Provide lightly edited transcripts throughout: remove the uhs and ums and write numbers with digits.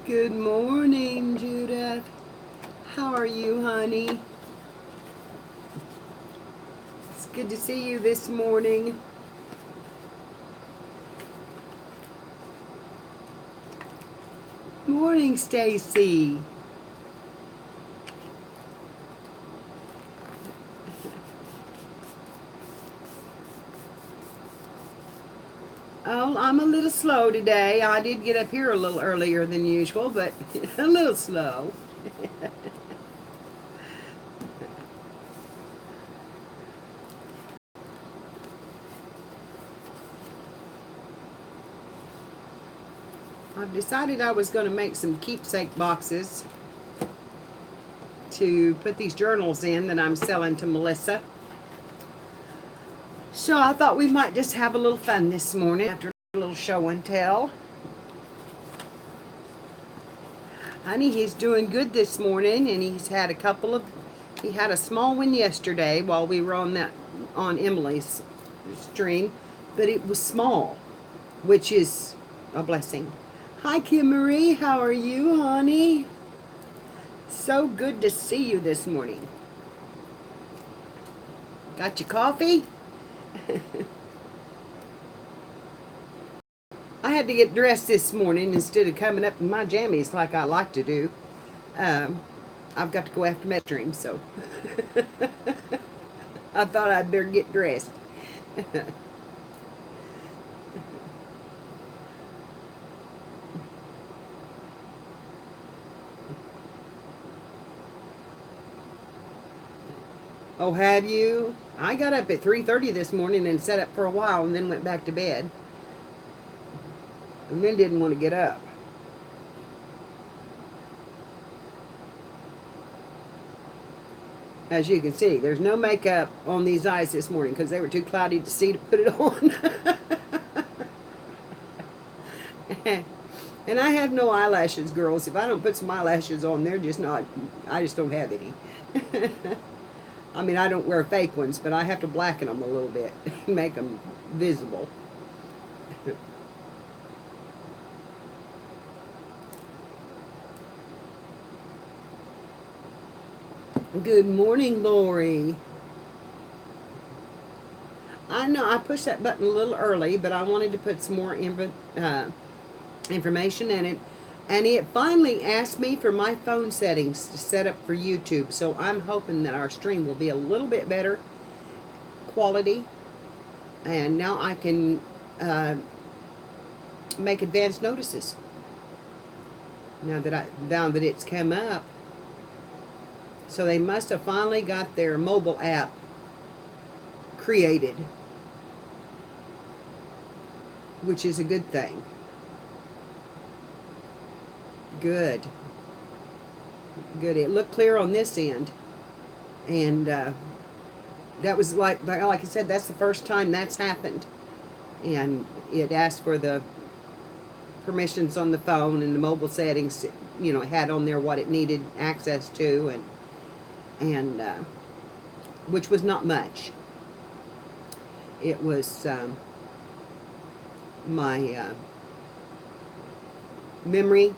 Good morning, Judith. How are you, honey? It's good to see you this morning. Morning, Stacy. Oh, I'm a little slow today. I did get up here a little earlier than usual, but a little slow. I've decided I was going to make some keepsake boxes to put these journals in that I'm selling to Melissa. So I thought we might just have a little fun this morning after a little show and tell. Honey, he's doing good this morning, and he had a small one yesterday while we were on Emily's stream, but it was small, which is a blessing. Hi, Kim Marie, how are you, honey? So good to see you this morning. Got your coffee? I had to get dressed this morning instead of coming up in my jammies like I like to do. I've got to go after Metstream, so I thought I'd better get dressed. Oh, have you? I got up at 3:30 this morning and sat up for a while and then went back to bed. And then didn't want to get up. As you can see, there's no makeup on these eyes this morning because they were too cloudy to see to put it on. And I have no eyelashes, girls. If I don't put some eyelashes on, they're just not, I just don't have any. I mean, I don't wear fake ones, but I have to blacken them a little bit, make them visible. Good morning, Lori. I know I pushed that button a little early, but I wanted to put some more information in it. And it finally asked me for my phone settings to set up for YouTube. So I'm hoping that our stream will be a little bit better quality. And now I can make advance notices. Now that it's come up. So they must have finally got their mobile app created, which is a good thing. Good. Good. It looked clear on this end. And that was like I said, that's the first time that's happened. And it asked for the permissions on the phone and the mobile settings, you know, it had on there what it needed access to, and which was not much. It was my memory.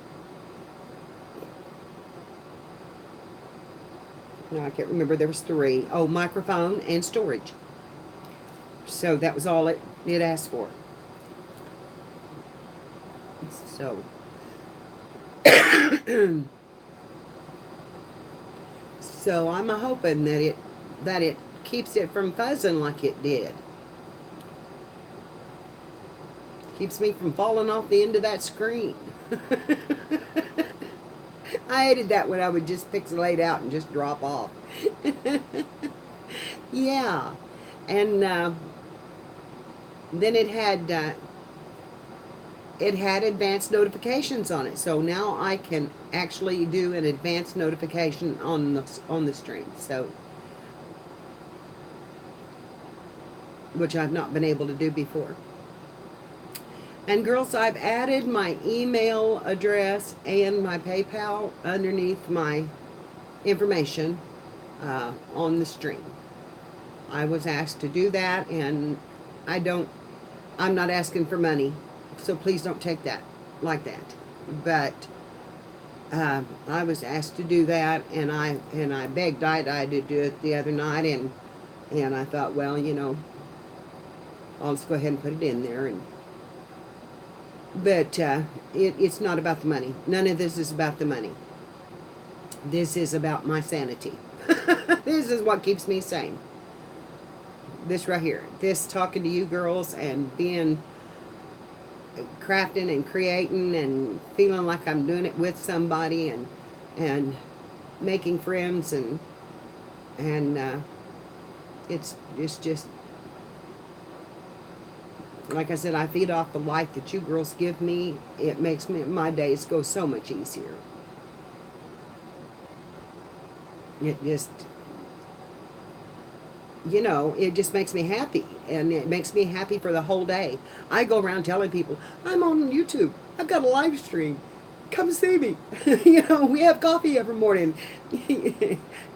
No, I can't remember. There was 3. Oh, microphone and storage. So that was all it asked for. So so I'm hoping that it keeps it from fuzzing like it did. Keeps me from falling off the end of that screen. I hated that when I would just pixelate out and just drop off. Yeah. And then it had advanced notifications on it. So now I can actually do an advanced notification on the stream. So, which I've not been able to do before. And girls, I've added my email address and my PayPal underneath my information on the stream. I was asked to do that, and I'm not asking for money, so please don't take that like that. But I was asked to do that, and I begged I to do it the other night, and I thought, well, I'll just go ahead and put it in there. But it's not about the money. None of this is about the money. This is about my sanity. This is what keeps me sane. This right here. This talking to you girls and being crafting and creating and feeling like I'm doing it with somebody and making friends and it's just like I said, I feed off the light that you girls give me. It makes my days go so much easier. It just, it just makes me happy. And it makes me happy for the whole day. I go around telling people, I'm on YouTube. I've got a live stream. Come see me. We have coffee every morning.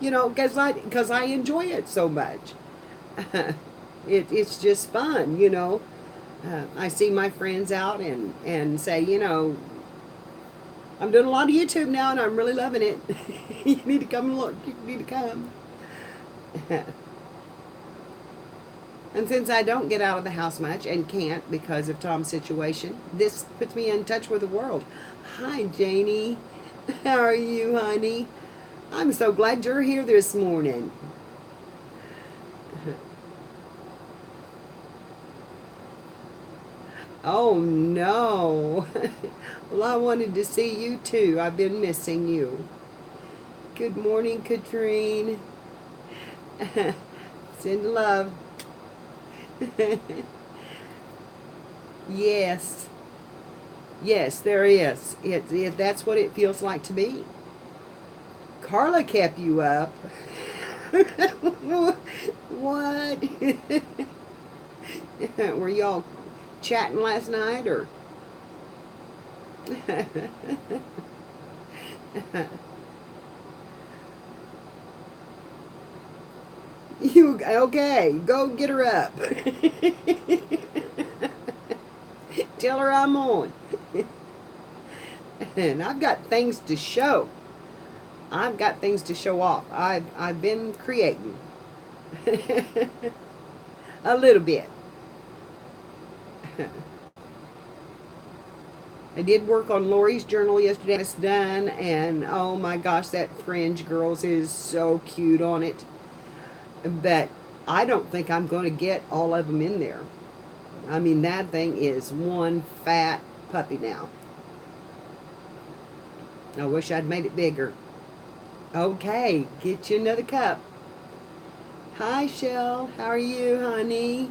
Because I enjoy it so much. It's just fun. I see my friends out and say, I'm doing a lot of YouTube now and I'm really loving it. You need to come and look. You need to come. And since I don't get out of the house much and can't because of Tom's situation, this puts me in touch with the world. Hi, Janie. How are you, honey? I'm so glad you're here this morning. Oh, no. Well, I wanted to see you, too. I've been missing you. Good morning, Katrine. Send love. Yes. Yes, there is. That's what it feels like to be. Carla kept you up. What? Were y'all chatting last night or? You okay? Go get her up. Tell her I'm on. And I've got things to show. I've got things to show off. I've been creating. A little bit. I did work on Lori's journal yesterday. It's done, and oh my gosh, that fringe, girls, is so cute on it. But I don't think I'm going to get all of them in there. I mean, that thing is one fat puppy now. I wish I'd made it bigger. Okay, get you another cup. Hi, Shell. How are you, honey?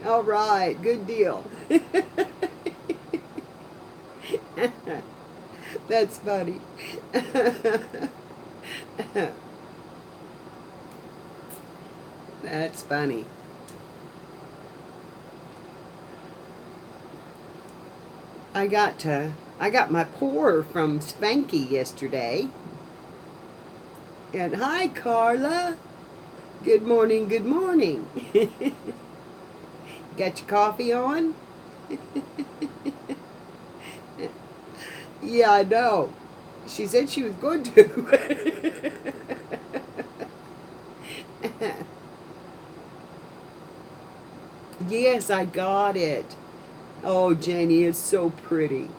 All right, good deal. That's funny. That's funny. I got my pour from Spanky yesterday. And hi, Carla. Good morning, good morning. Got your coffee on? Yeah, I know. She said she was going to. Yes, I got it. Oh, Janie, it's so pretty.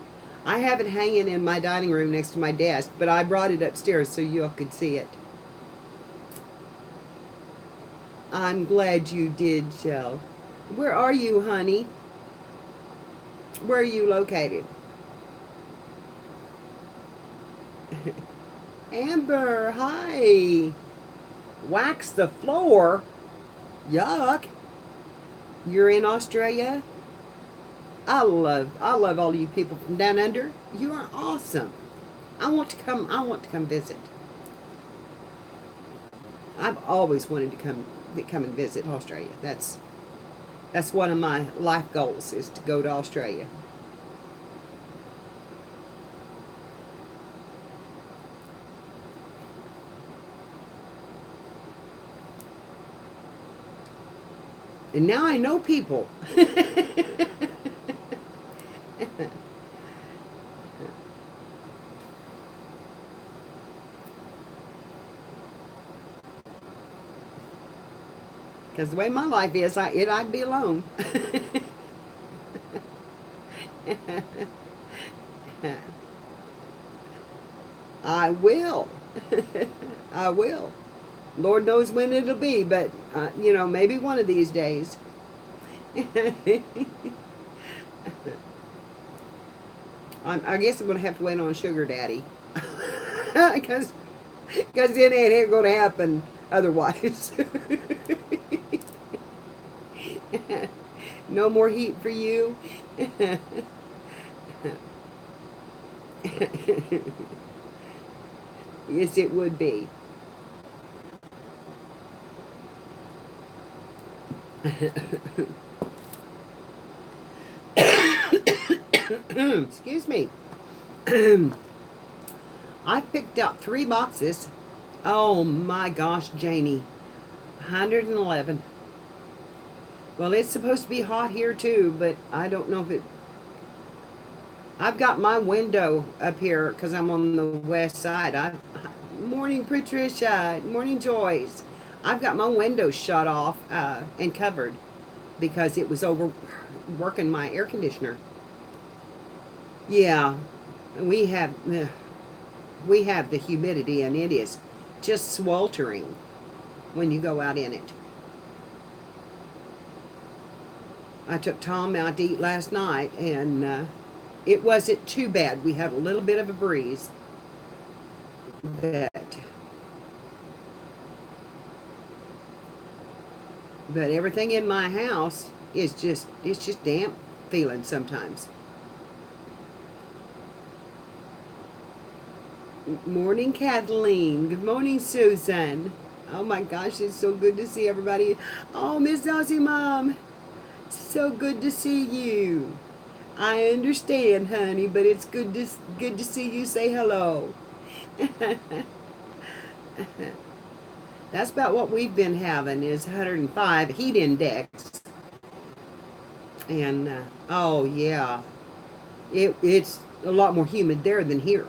I have it hanging in my dining room next to my desk, but I brought it upstairs so you all could see it. I'm glad you did, Shell. Where are you, honey? Where are you located? Amber, hi. Wax the floor? Yuck. You're in Australia? I love all you people from down under. You are awesome. I want to come visit. I've always wanted to come and visit Australia. That's one of my life goals, is to go to Australia. And now I know people. Because the way my life is, I'd be alone. I will. I will. Lord knows when it'll be, but maybe one of these days. I guess I'm gonna have to wait on Sugar Daddy, because it ain't gonna happen otherwise. No more heat for you. Yes, it would be. Excuse me. I picked up 3 boxes. Oh my gosh, Janie. 111. Well, it's supposed to be hot here too, but I don't know if it... I've got my window up here because I'm on the west side. Morning, Patricia. Morning, Joyce. I've got my window shut off and covered because it was over working my air conditioner. Yeah, we have the humidity, and it is just sweltering when you go out in it. I took Tom out to eat last night, and it wasn't too bad. We had a little bit of a breeze, but everything in my house is just damp feeling sometimes. Morning, Kathleen. Good morning, Susan. Oh my gosh, it's so good to see everybody. Oh, Miss Elsie, Mom. So good to see you. I understand, honey, but it's good to see you say hello. That's about what we've been having is 105 heat index. And oh yeah, it's a lot more humid there than here.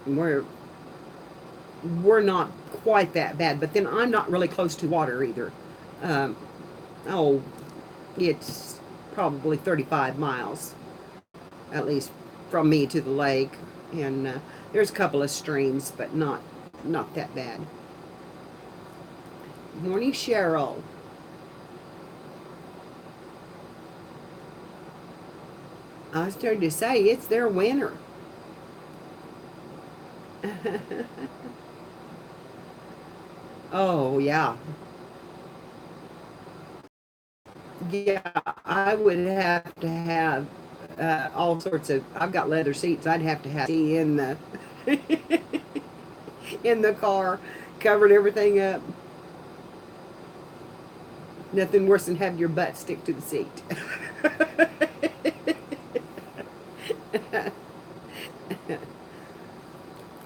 We're not quite that bad, but then I'm not really close to water either. Um, oh, it's probably 35 miles, at least from me to the lake, and there's a couple of streams, but not that bad. Morning, Cheryl. I was starting to say it's their winter. Oh yeah. Yeah, I would have to have all sorts of. I've got leather seats. I'd have to have in the in the car, covered everything up. Nothing worse than having your butt stick to the seat.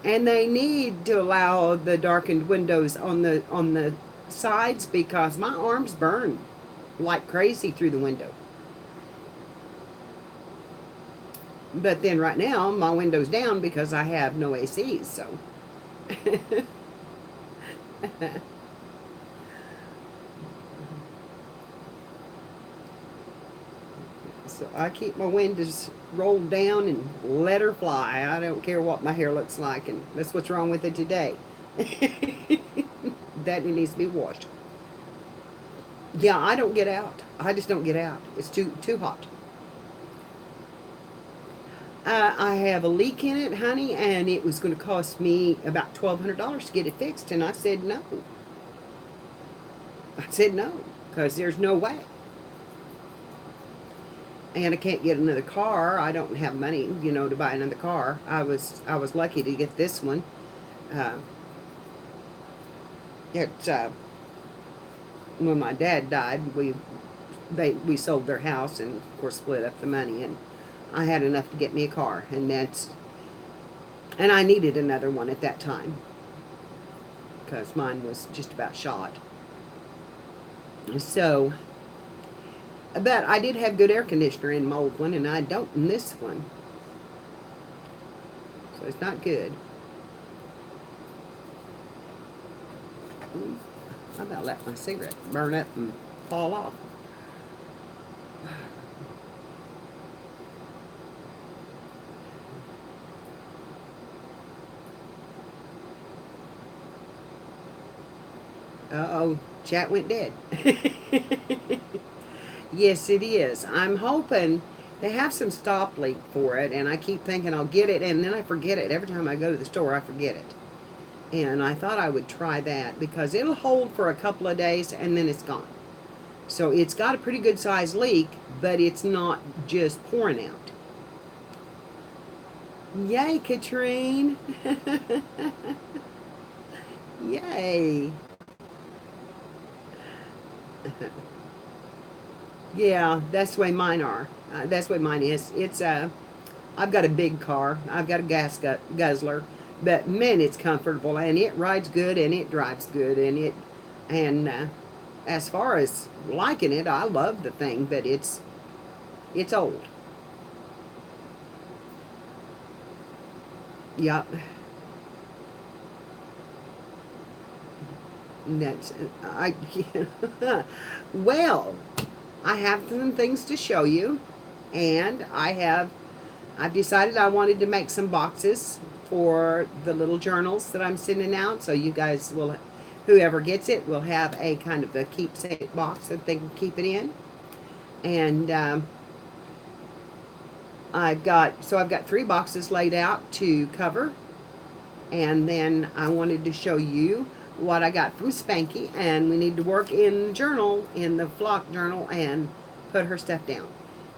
And they need to allow the darkened windows on the sides because my arms burn like crazy through the window. But then right now my window's down because I have no ACs, so so I keep my windows rolled down and let her fly. I don't care what my hair looks like, and that's what's wrong with it today. That it needs to be washed. Yeah, I don't get out. I just don't get out. It's too hot. I have a leak in it, honey, and it was going to cost me about $1,200 to get it fixed, and I said no. I said no, because there's no way. And I can't get another car. I don't have money, to buy another car. I was lucky to get this one. When my dad died, we sold their house and of course split up the money, and I had enough to get me a car, and I needed another one at that time because mine was just about shot. So, but I did have good air conditioner in my old one, and I don't in this one. So it's not good. I about let my cigarette burn up and fall off. Uh-oh, chat went dead. Yes, it is. I'm hoping they have some stop leak for it, and I keep thinking I'll get it, and then I forget it. Every time I go to the store, I forget it. And I thought I would try that because it'll hold for a couple of days, and then it's gone. So it's got a pretty good size leak, but it's not just pouring out. Yay, Katrine! Yay! Yeah, that's the way mine are. That's the way mine is. I've got a big car. I've got a guzzler, but man, it's comfortable and it rides good and it drives good and as far as liking it, I love the thing, but it's old. Yep. That's I. Well, I have some things to show you, and I've decided I wanted to make some boxes for the little journals that I'm sending out, so you guys will, whoever gets it, will have a kind of a keepsake box that they can keep it in. And I've got 3 boxes laid out to cover, and then I wanted to show you what I got from Spanky, and we need to work in the journal, in the flock journal, and put her stuff down.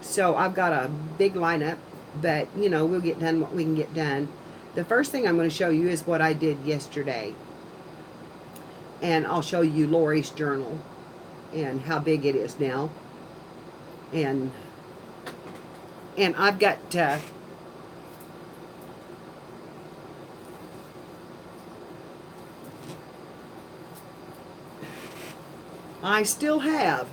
So I've got a big lineup, but you know, we'll get done what we can get done. The first thing I'm going to show you is what I did yesterday, and I'll show you Lori's journal and how big it is now, and I've got I still have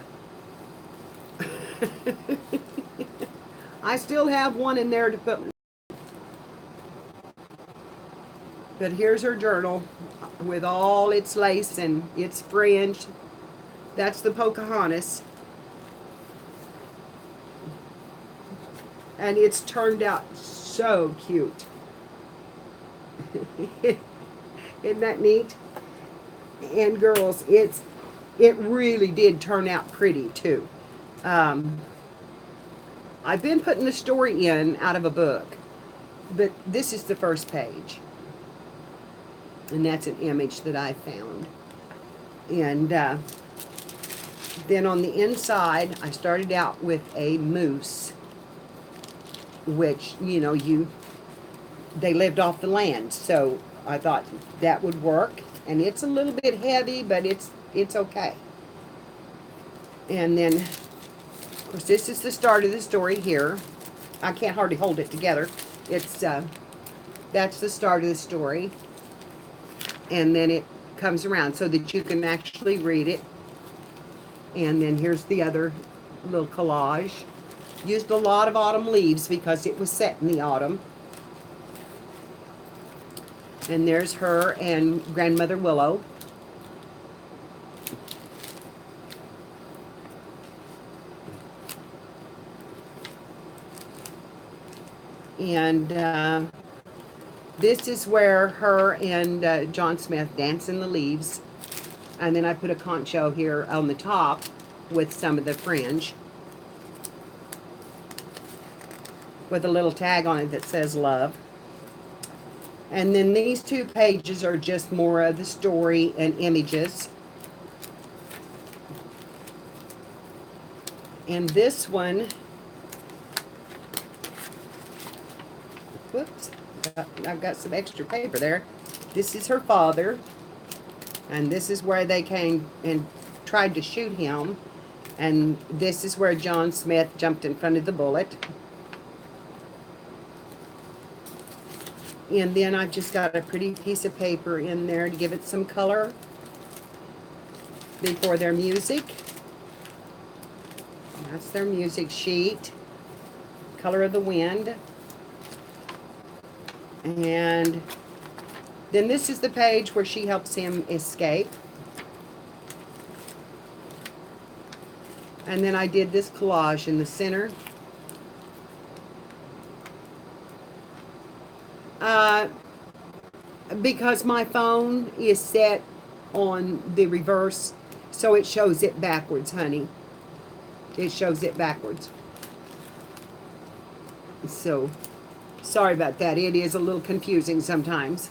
I still have one in there to put, but here's her journal with all its lace and its fringe. That's the Pocahontas, and it's turned out so cute. Isn't that neat? And girls, it really did turn out pretty too. I've been putting the story in out of a book, but this is the first page, and that's an image that I found. And then on the inside, I started out with a moose, which, you know, they lived off the land, so I thought that would work. And it's a little bit heavy, but it's okay. And then, of course, this is the start of the story here. I can't hardly hold it together. It's that's the start of the story, and then it comes around so that you can actually read it. And then here's the other little collage. Used a lot of autumn leaves because it was set in the autumn. And there's her and Grandmother Willow. And this is where her and John Smith dance in the leaves. And then I put a conch shell here on the top with some of the fringe, with a little tag on it that says love. And then these 2 pages are just more of the story and images. And this one, whoops, I've got some extra paper there. This is her father, and this is where they came and tried to shoot him. And this is where John Smith jumped in front of the bullet. And then I've just got a pretty piece of paper in there to give it some color before their music. That's their music sheet. Color of the Wind. And then this is the page where she helps him escape. And then I did this collage in the center. Uh, because my phone is set on the reverse, so it shows it backwards, honey. It shows it backwards. So, sorry about that. It is a little confusing sometimes.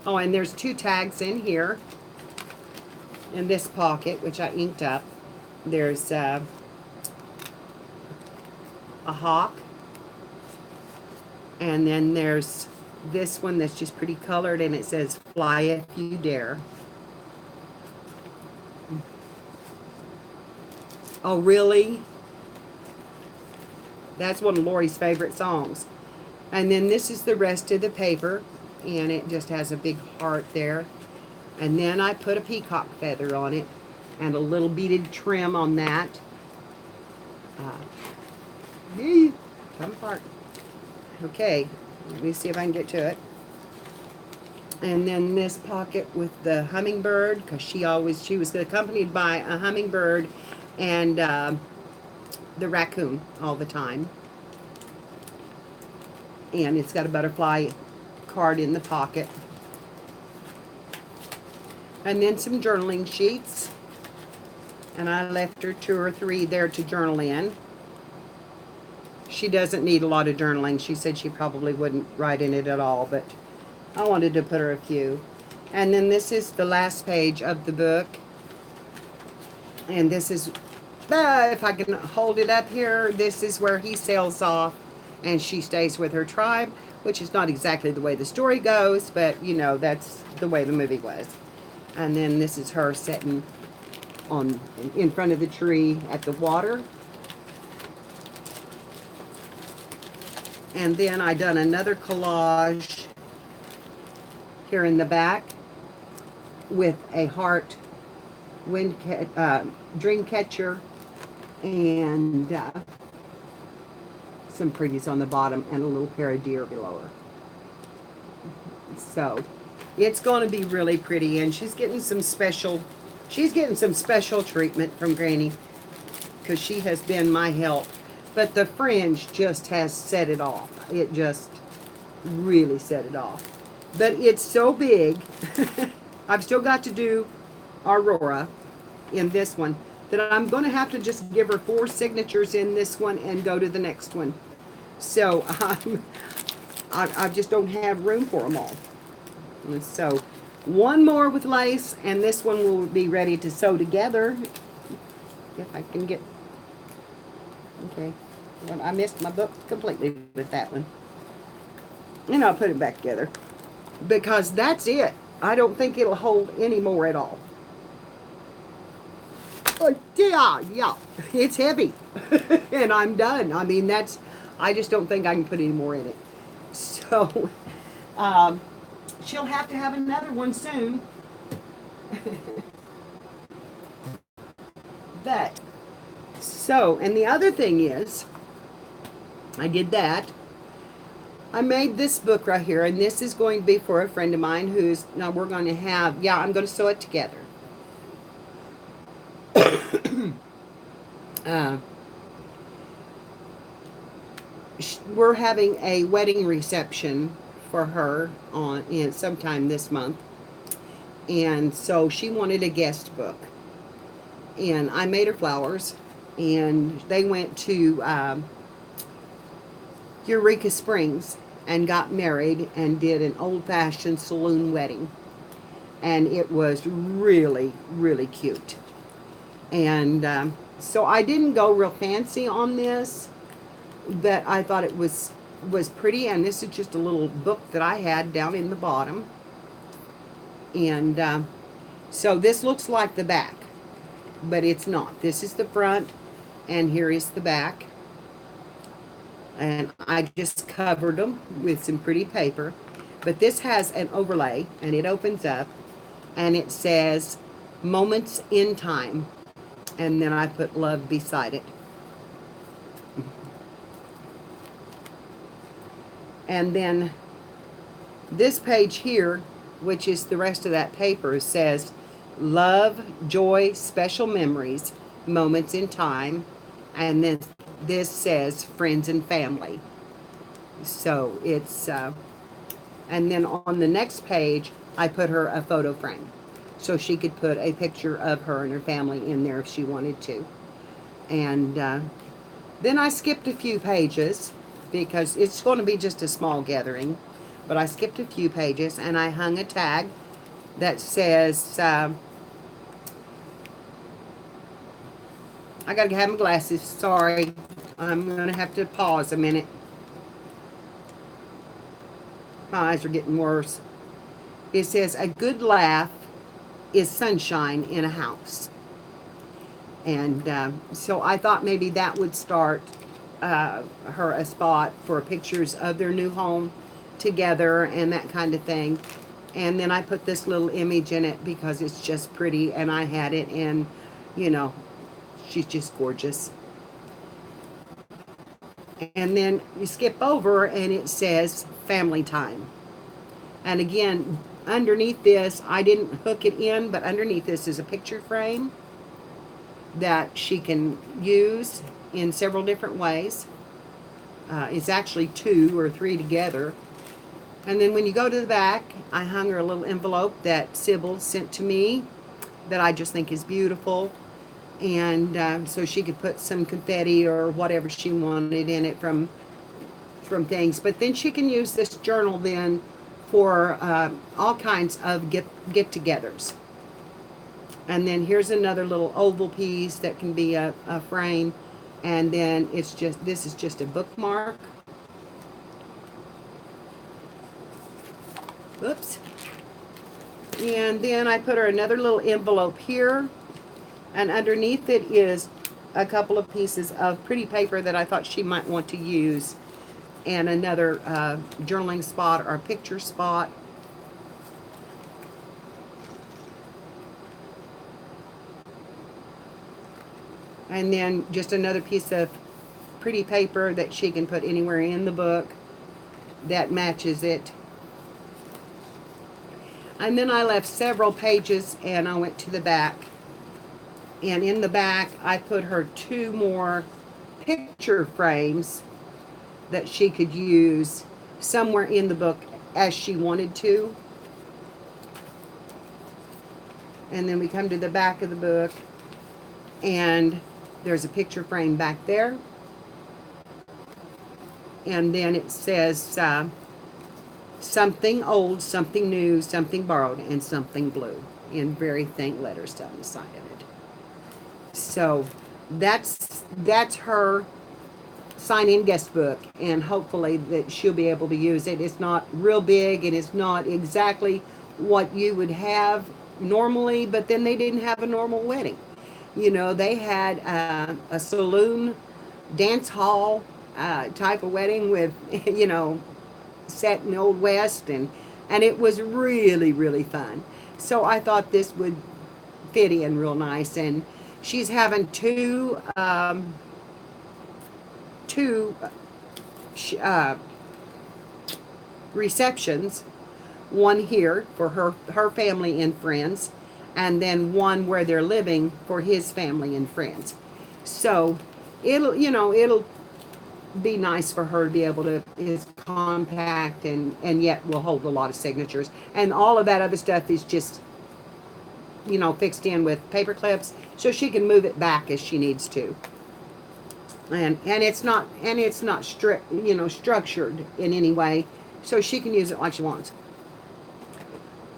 Oh, and there's 2 tags in here. In this pocket, which I inked up. There's a hawk. And then there's this one that's just pretty colored, and it says, "Fly if you dare." Oh, really? That's one of Lori's favorite songs. And then this is the rest of the paper, and it just has a big heart there. And then I put a peacock feather on it and a little beaded trim on that. Come apart. Okay, let me see if I can get to it. And then this pocket with the hummingbird, because she was accompanied by a hummingbird and the raccoon all the time. And it's got a butterfly card in the pocket. And then some journaling sheets. And I left her 2 or 3 there to journal in. She doesn't need a lot of journaling. She said she probably wouldn't write in it at all, but I wanted to put her a few. And then this is the last page of the book. And this is, if I can hold it up here, this is where he sails off and she stays with her tribe, which is not exactly the way the story goes, but you know, that's the way the movie was. And then this is her sitting in front of the tree at the water. And then I done another collage here in the back with a heart, dream catcher, and some pretties on the bottom, and a little pair of deer below her. So it's going to be really pretty, and she's getting some special treatment from Granny, because she has been my help. But the fringe just has set it off. It just really set it off. But it's so big. I've still got to do Aurora in this one, that I'm going to have to just give her 4 signatures in this one and go to the next one. So I just don't have room for them all. And so one more with lace, and this one will be ready to sew together. If I can get... Okay. Well, I missed my book completely with that one. And I'll put it back together. Because that's it. I don't think it'll hold any more at all. Oh, yeah. It's heavy. And I'm done. I mean, I just don't think I can put any more in it. So, she'll have to have another one soon. But, so, and the other thing is, I did that. I made this book right here, and this is going to be for a friend of mine now we're going to have, I'm going to sew it together. We're having a wedding reception for her sometime this month, and so she wanted a guest book, and I made her flowers, and they went to Eureka Springs and got married and did an old-fashioned saloon wedding, and it was really, really cute. And so I didn't go real fancy on this, but I thought it was pretty. And this is just a little book that I had down in the bottom. And so this looks like the back, but it's not. This is the front, and here is the back. And I just covered them with some pretty paper. But this has an overlay, and it opens up, and it says Moments in Time. And then I put love beside it. And then this page here, which is the rest of that paper, says love, joy, special memories, moments in time, and then this says friends and family. So it's, and then on the next page, I put her a photo frame. So she could put a picture of her and her family in there if she wanted to. And then I skipped a few pages because it's going to be just a small gathering. But I skipped a few pages and I hung a tag that says, I got to have my glasses. Sorry. I'm going to have to pause a minute. My eyes are getting worse. It says, a good laugh is sunshine in a house. And so I thought maybe that would start her a spot for pictures of their new home together and that kind of thing. And then I put this little image in it because it's just pretty, and I had it, and you know, she's just gorgeous. And then you skip over and it says family time. And again, underneath this, I didn't hook it in, but underneath this is a picture frame that she can use in several different ways. It's actually 2 or 3 together. And then when you go to the back, I hung her a little envelope that Sybil sent to me that I just think is beautiful. And so she could put some confetti or whatever she wanted in it from things. But then she can use this journal then for all kinds of get-togethers. And then here's another little oval piece that can be a frame. And then it's just, this is just a bookmark. Oops. And then I put her another little envelope here. And underneath it is a couple of pieces of pretty paper that I thought she might want to use. And another journaling spot or picture spot. And then just another piece of pretty paper that she can put anywhere in the book that matches it. And then I left several pages and I went to the back. And in the back, I put her 2 more picture frames that she could use somewhere in the book as she wanted to. And then we come to the back of the book, and there's a picture frame back there. And then it says something old, something new, something borrowed, and something blue in very faint letters down the side of it. So that's her sign-in guest book, and hopefully that she'll be able to use it. It's not real big, and it's not exactly what you would have normally, but then they didn't have a normal wedding. You know, they had a saloon, dance hall type of wedding with, you know, set in the Old West, and it was really, really fun. So I thought this would fit in real nice, and she's having two receptions, one here for her family and friends, and then one where they're living for his family and friends. So it'll be nice for her to be able to, is compact and yet will hold a lot of signatures, and all of that other stuff is just fixed in with paper clips, so she can move it back as she needs to. And it's not structured in any way, so she can use it like she wants.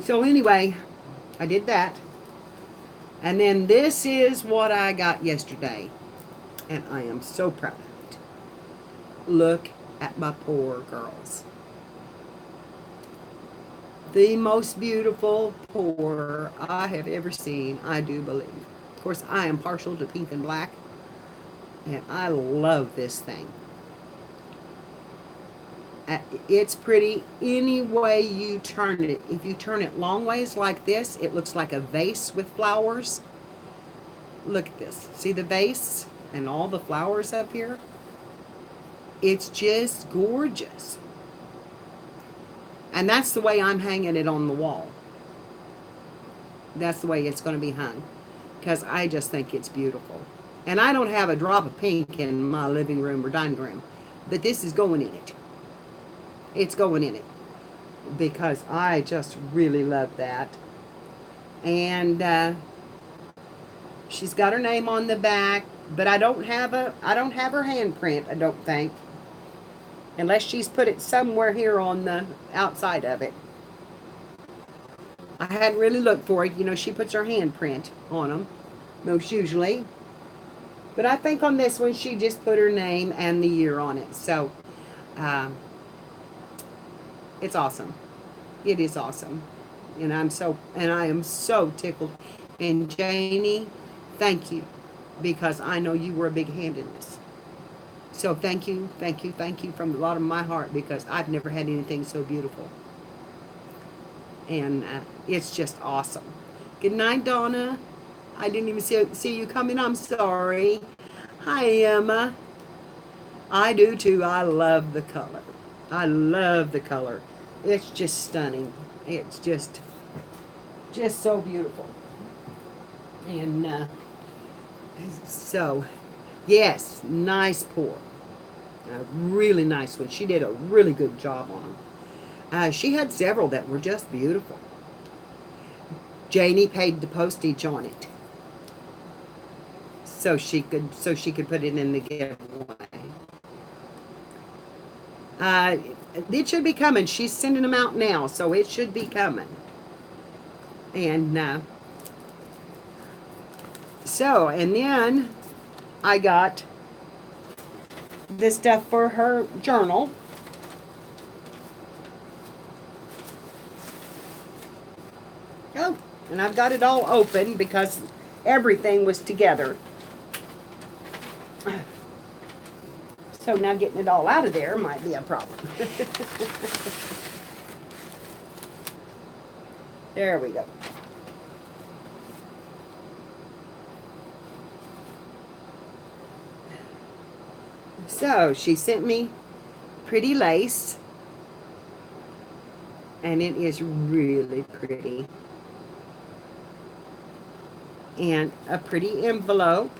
So anyway, I did that. And then this is what I got yesterday, and I am so proud of it. Look at my poor girls. The most beautiful pour I have ever seen, I do believe. Of course, I am partial to pink and black, and I love this thing. It's pretty any way you turn it. If you turn it long ways like this, it looks like a vase with flowers. Look at this. See the vase and all the flowers up here? It's just gorgeous. And that's the way I'm hanging it on the wall. That's the way it's going to be hung. because I just think it's beautiful. And I don't have a drop of pink in my living room or dining room, but this is going in it. It's going in it because I just really love that. And she's got her name on the back, but I don't have her handprint, I don't think, unless she's put it somewhere here on the outside of it. I hadn't really looked for it. You know, she puts her handprint on them, most usually. But I think on this one, she just put her name and the year on it. So, it's awesome. It is awesome. And I am so tickled. And Janie, thank you, because I know you were a big hand in this. So thank you, thank you, thank you from the bottom of my heart, because I've never had anything so beautiful. And it's just awesome. Good night, Donna. I didn't even see you come in. I'm sorry. Hi, Emma. I do too. I love the color. I love the color. It's just stunning. It's just so beautiful. And so, yes, nice pour. A really nice one. She did a really good job on them. She had several that were just beautiful. Janie paid the postage on it, so she could put it in the giveaway. It should be coming. She's sending them out now, so it should be coming. And and then I got this stuff for her journal. Oh, and I've got it all open because everything was together. So now getting it all out of there might be a problem. There we go. So she sent me pretty lace, and it is really pretty. And a pretty envelope,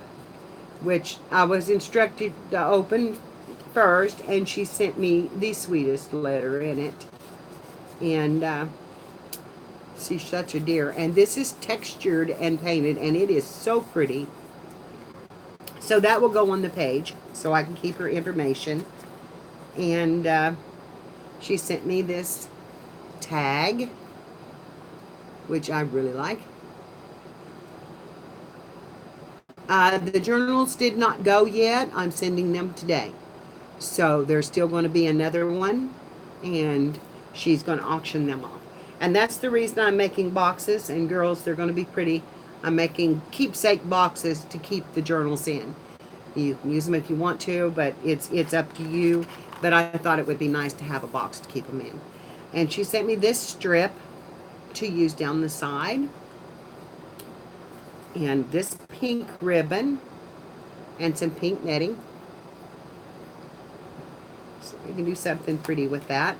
which I was instructed to open first, and she sent me the sweetest letter in it. And she's such a dear. And this is textured and painted, and it is so pretty. So that will go on the page, so I can keep her information. And she sent me this tag, which I really like. The journals did not go yet. I'm sending them today. So there's still going to be another one, and she's going to auction them off. And that's the reason I'm making boxes. And girls, they're going to be pretty. I'm making keepsake boxes to keep the journals in. You can use them if you want to, but it's up to you. But I thought it would be nice to have a box to keep them in. And she sent me this strip to use down the side. And this pink ribbon and some pink netting. So you can do something pretty with that.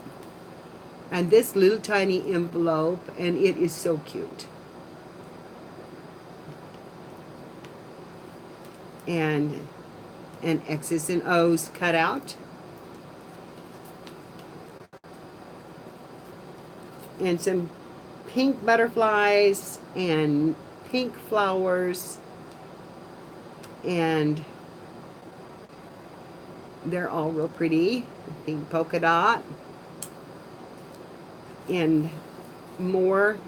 And this little tiny envelope, and it is so cute. And an X's and O's cut out. And some pink butterflies and pink flowers, and they're all real pretty. Pink polka dot, and more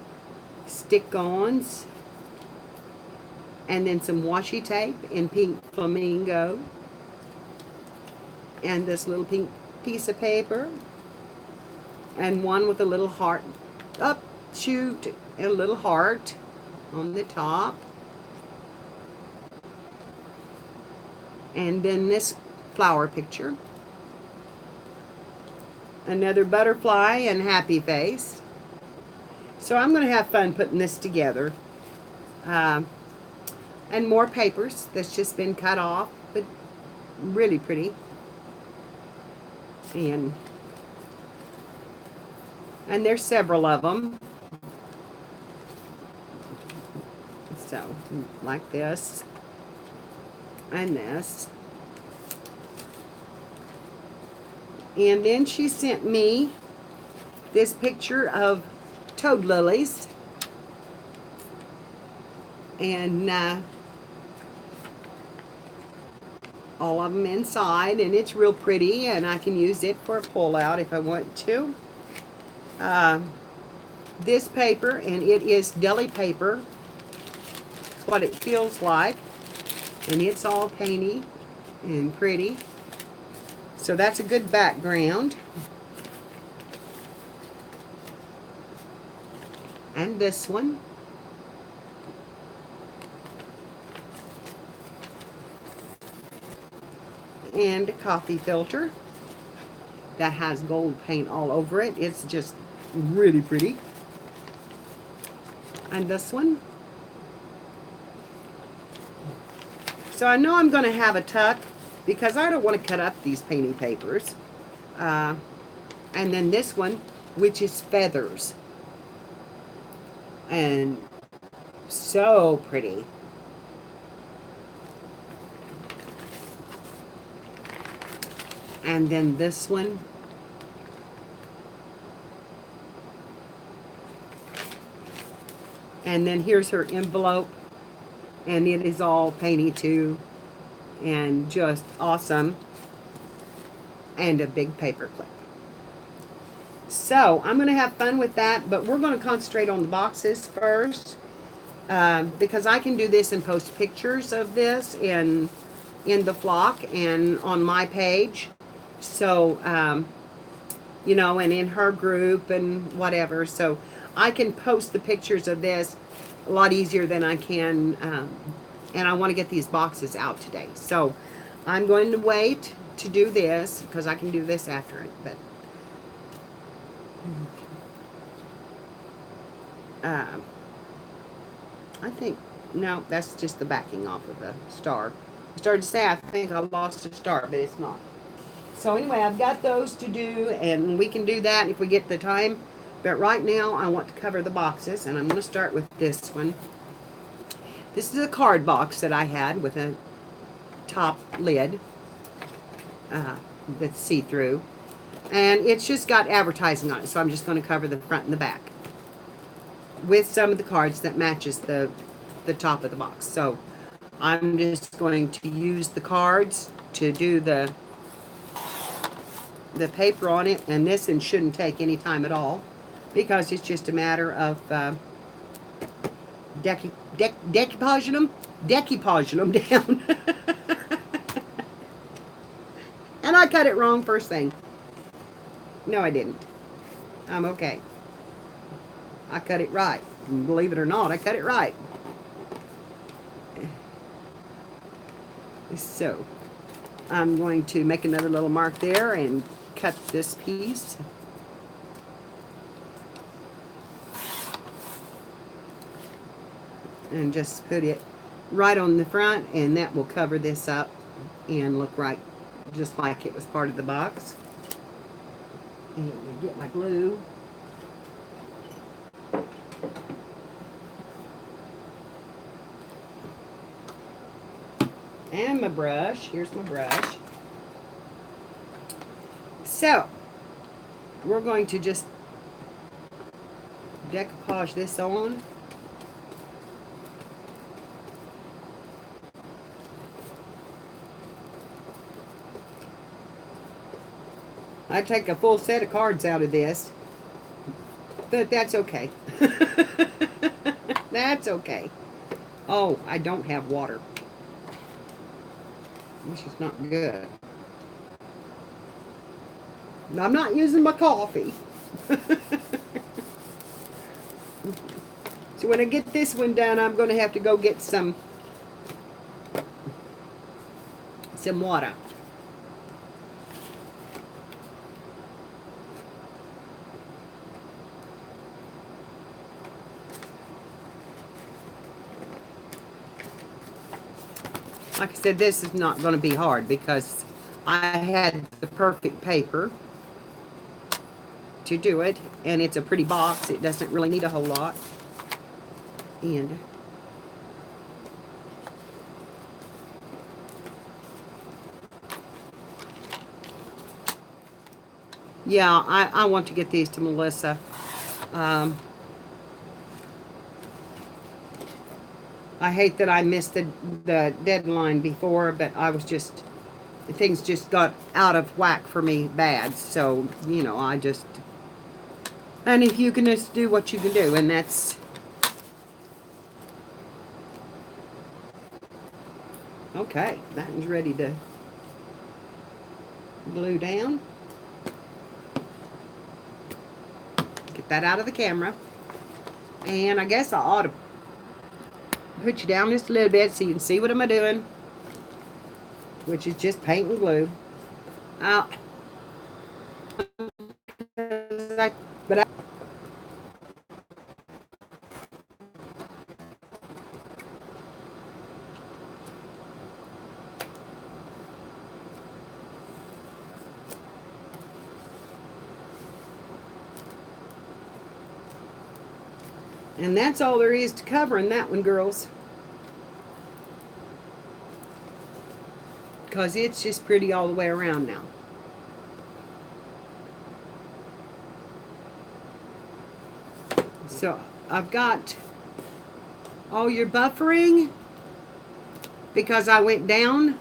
stick-ons, and then some washi tape in pink flamingo, and this little pink piece of paper, and one with a little heart up shoot and a little heart on the top. And then this flower picture. Another butterfly and happy face. So I'm going to have fun putting this together. And more papers that's just been cut off, but really pretty. And there's several of them. So, like this and this. And then she sent me this picture of toad lilies. And all of them inside, and it's real pretty, and I can use it for a pull out if I want to. This paper, and it is deli paper. It's what it feels like, and it's all painty and pretty. So that's a good background. And this one. And a coffee filter that has gold paint all over it. It's just really pretty. And this one. So I know I'm going to have a tuck because I don't want to cut up these painting papers. And then this one, which is feathers. And so pretty. And then this one. And then here's her envelope. And it is all painty too. And just awesome. And a big paper clip. So I'm going to have fun with that. But we're going to concentrate on the boxes first. Because I can do this and post pictures of this in the flock and on my page. So, you know, and in her group and whatever. So I can post the pictures of this a lot easier than I can. And I want to get these boxes out today. So I'm going to wait to do this because I can do this after it. But I think, no, that's just the backing off of the star. I started to say I think I lost a star, but it's not. So anyway, I've got those to do, and we can do that if we get the time. But right now, I want to cover the boxes, and I'm going to start with this one. This is a card box that I had with a top lid that's see-through. And it's just got advertising on it, so I'm just going to cover the front and the back with some of the cards that matches the top of the box. So I'm just going to use the cards to do the paper on it, and this one shouldn't take any time at all because it's just a matter of decoupaging them down. And I cut it wrong first thing. No, I didn't. I'm okay. I cut it right. And believe it or not, I cut it right. So I'm going to make another little mark there and cut this piece. And just put it right on the front, and that will cover this up and look right just like it was part of the box. And get my glue. And my brush. Here's my brush. So, we're going to just decoupage this on. I take a full set of cards out of this, but that's okay. That's okay. Oh, I don't have water, which is not good. I'm not using my coffee. So when I get this one done, I'm going to have to go get some water. Like I said, this is not going to be hard because I had the perfect paper to do it, and it's a pretty box. It doesn't really need a whole lot. And Yeah, I want to get these to Melissa. Um, I hate that I missed the deadline before, but I was just, things just got out of whack for me bad. So, I just, and if you can just do what you can do, and that's, okay, that one's ready to glue down. Get that out of the camera. And I guess I ought to put you down just a little bit so you can see what am I doing, which is just paint and glue. Uh, but I, and that's all there is to covering that one, girls. Because it's just pretty all the way around now. So I've got all your buffering because I went down.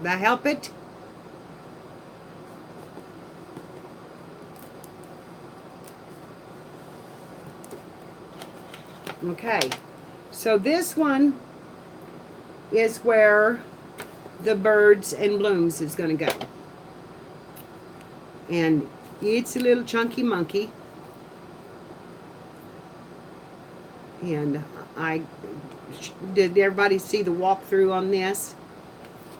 That help it? Okay. So this one is where the birds and blooms is going to go. And it's a little chunky monkey. And did everybody see the walkthrough on this?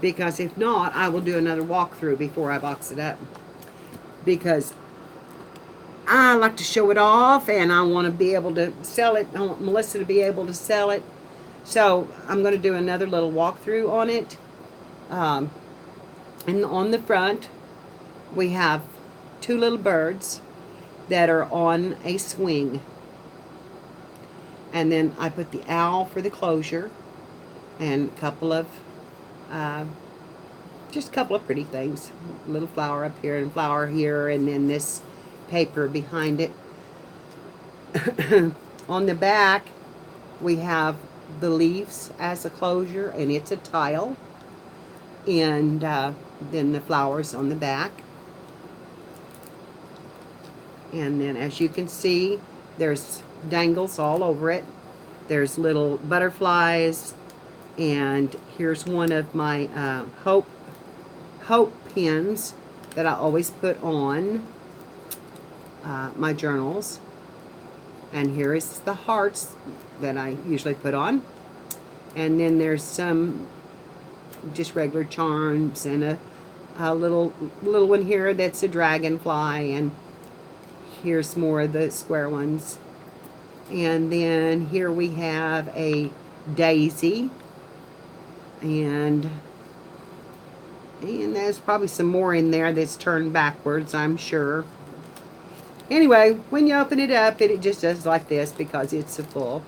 Because if not, I will do another walkthrough before I box it up. Because I like to show it off and I want to be able to sell it. I want Melissa to be able to sell it. So I'm going to do another little walkthrough on it. And on the front, we have two little birds that are on a swing. And then I put the owl for the closure and a couple of, just a couple of pretty things. A little flower up here and flower here, and then this paper behind it. On the back, we have the leaves as a closure, and it's a tile. And then the flowers on the back. And then as you can see, there's dangles all over it. There's little butterflies. And here's one of my hope pins that I always put on my journals. And here is the hearts that I usually put on. And then there's some just regular charms and a little one here that's a dragonfly, and here's more of the square ones. And then here we have a daisy, and there's probably some more in there that's turned backwards, I'm sure. Anyway, when you open it up, it just does like this because it's so full.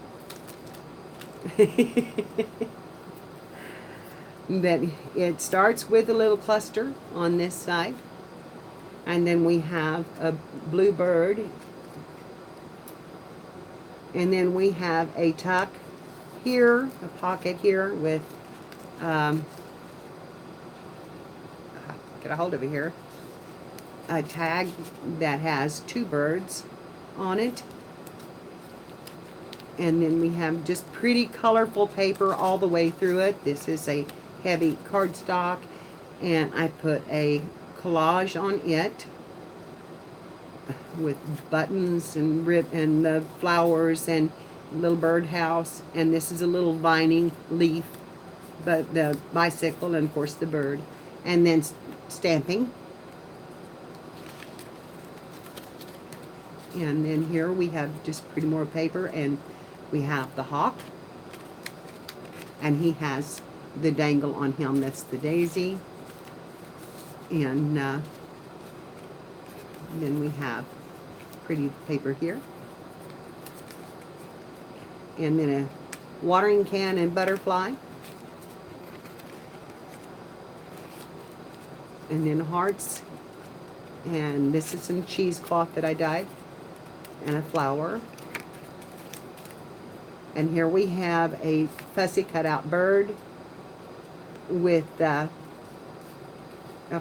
But it starts with a little cluster on this side. And then we have a blue bird. And then we have a tuck here, a pocket here with, get a hold of it here, a tag that has two birds on it. And then we have just pretty colorful paper all the way through it. This is a heavy cardstock, and I put a collage on it with buttons and and the flowers and little birdhouse. And this is a little vining leaf, but the bicycle and of course the bird, and then stamping. And then here we have just pretty more paper, and we have the hawk, and he has the dangle on him. That's the daisy. And then we have pretty paper here. And then a watering can and butterfly. and then hearts. And this is some cheesecloth that I dyed, and a flower. And here we have a fussy cutout bird with a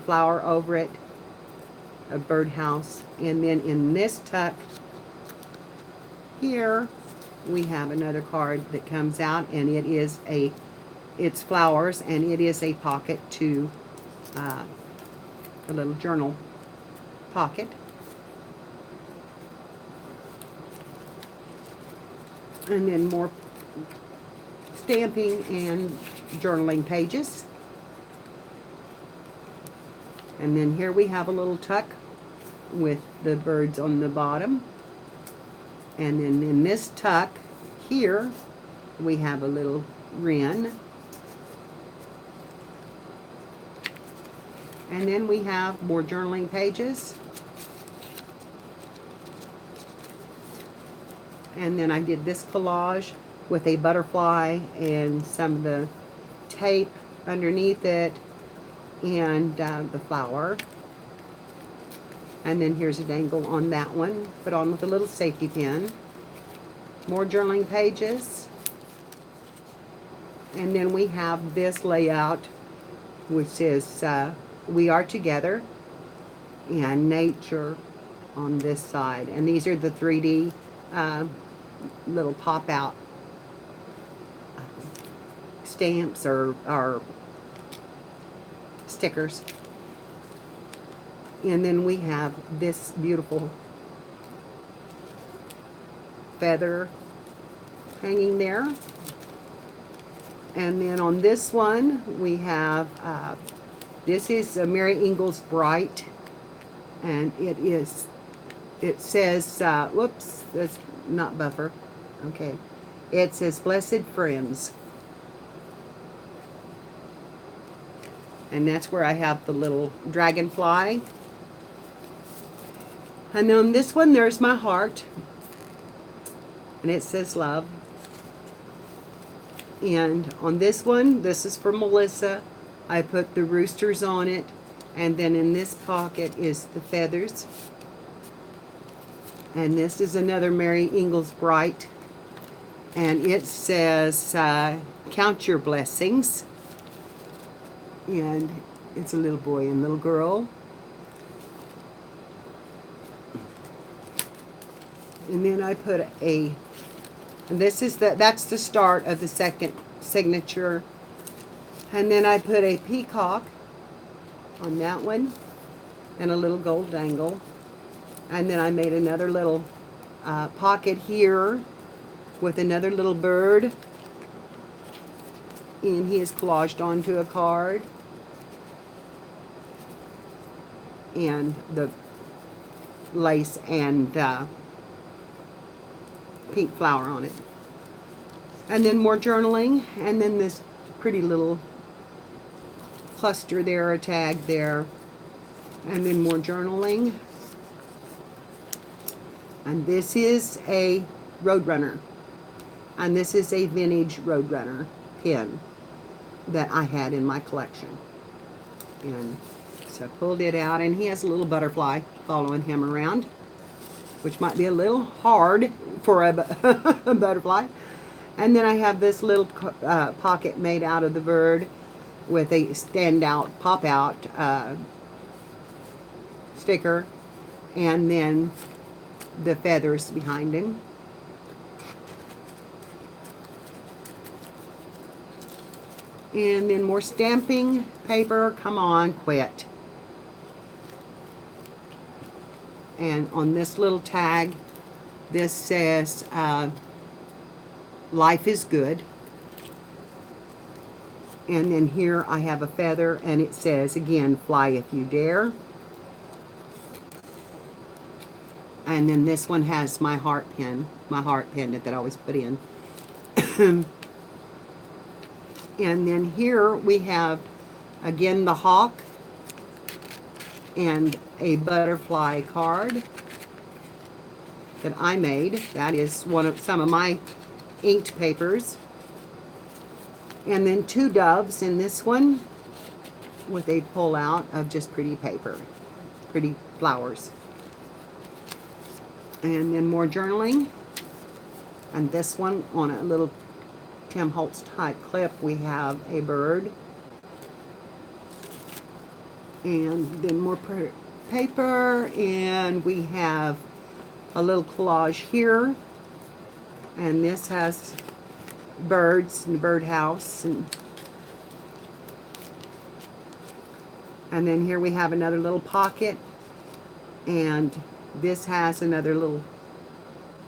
flower over it, a birdhouse. And then in this tuck here, we have another card that comes out, and it's flowers, and it is a pocket to a little journal pocket. And then more stamping and journaling pages. And then here we have a little tuck with the birds on the bottom. And then in this tuck here, we have a little wren. And then we have more journaling pages. And then I did this collage with a butterfly and some of the tape underneath it, and the flower. And then here's a dangle on that one, put on with a little safety pin. More journaling pages. And then we have this layout, which is We Are Together, and nature on this side. And these are the 3D little pop-out stamps or stickers. And then we have this beautiful feather hanging there. And then on this one we have this is Mary Ingalls Bright, and it says whoops, that's not buffer. Okay, it says Blessed Friends, and that's where I have the little dragonfly. And on this one, there's my heart, and it says love. And on this one, this is for Melissa. I put the roosters on it, and then in this pocket is the feathers. And this is another Mary Ingalls Bright, and it says count your blessings. And it's a little boy and little girl. And then I put and this is that's the start of the second signature. And then I put a peacock on that one and a little gold dangle. And then I made another little pocket here with another little bird, and he is collaged onto a card, and the lace and pink flower on it. And then more journaling, and then this pretty little cluster there, a tag there, and then more journaling. And this is a Roadrunner, and this is a vintage Roadrunner pin that I had in my collection. And so I pulled it out, and he has a little butterfly following him around, which might be a little hard for a butterfly. And then I have this little pocket made out of the bird with a standout, pop-out sticker, and then the feathers behind him. And then more stamping paper. Come on, quit. And on this little tag, this says life is good. And then here I have a feather, and it says again, fly if you dare. And then this one has my heart pin, that I always put in. And then here we have again the hawk and a butterfly card that I made. That is some of my inked papers. And then two doves in this one. with a pull out of just pretty paper, pretty flowers. And then more journaling. And this one on a little Tim Holtz type clip, we have a bird. And then more paper, and we have a little collage here. And this has birds and the birdhouse. And then here we have another little pocket. And this has another little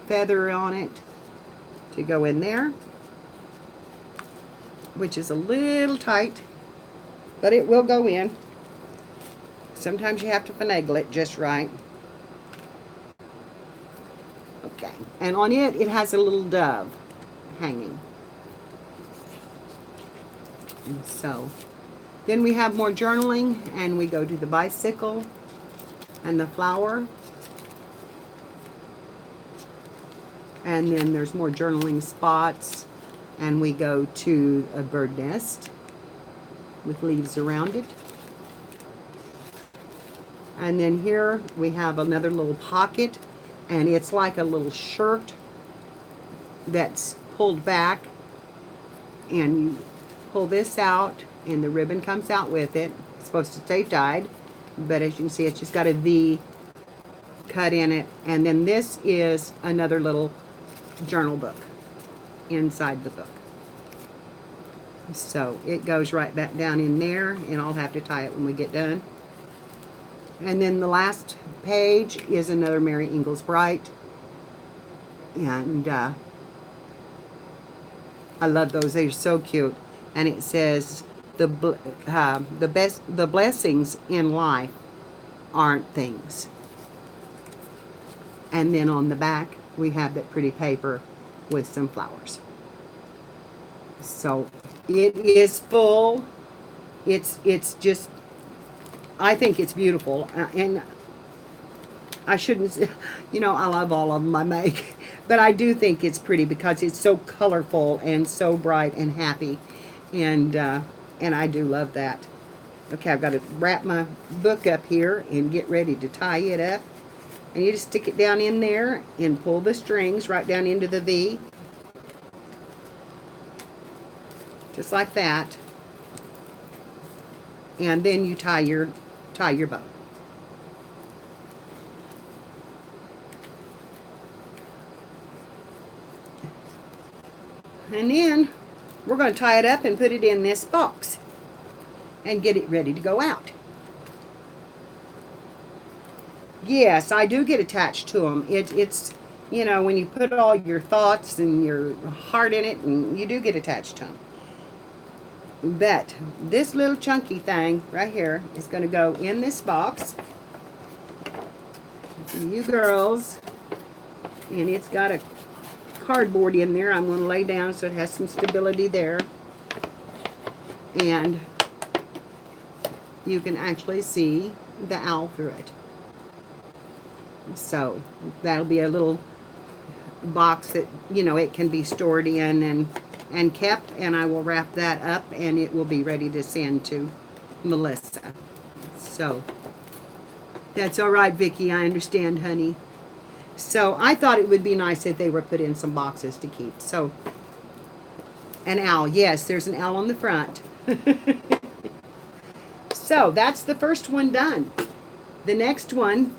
feather on it to go in there, which is a little tight, but it will go in. Sometimes you have to finagle it just right. Okay, and on it, it has a little dove hanging. And so, then we have more journaling, and we go to the bicycle and the flower. And then there's more journaling spots, and we go to a bird nest with leaves around it. And then here we have another little pocket, and it's like a little shirt that's pulled back, and you pull this out and the ribbon comes out with it. It's supposed to stay tied, but as you can see, it's just got a V cut in it. And then this is another little journal book inside the book. So it goes right back down in there, and I'll have to tie it when we get done. And then the last page is another Mary Ingalls Bright. And I love those. They're so cute. And it says, the blessings in life aren't things. And then on the back, we have that pretty paper with some flowers. So it is full. It's just, I think it's beautiful. And I shouldn't, I love all of them I make. But I do think it's pretty because it's so colorful and so bright and happy. And I do love that. Okay, I've got to wrap my book up here and get ready to tie it up. And you just stick it down in there and pull the strings right down into the V. Just like that. And then you tie your bow. And then we're going to tie it up and put it in this box and get it ready to go out. Yes, I do get attached to them. It's when you put all your thoughts and your heart in it, and you do get attached to them. But this little chunky thing right here is going to go in this box. You girls. And it's got a cardboard in there. I'm going to lay down so it has some stability there. And you can actually see the owl through it. So that'll be a little box that it can be stored in and kept, and I will wrap that up and it will be ready to send to Melissa. So that's all right, Vicki. I understand, honey. So I thought it would be nice if they were put in some boxes to keep. So an owl. Yes, there's an owl on the front. So that's the first one done. The next one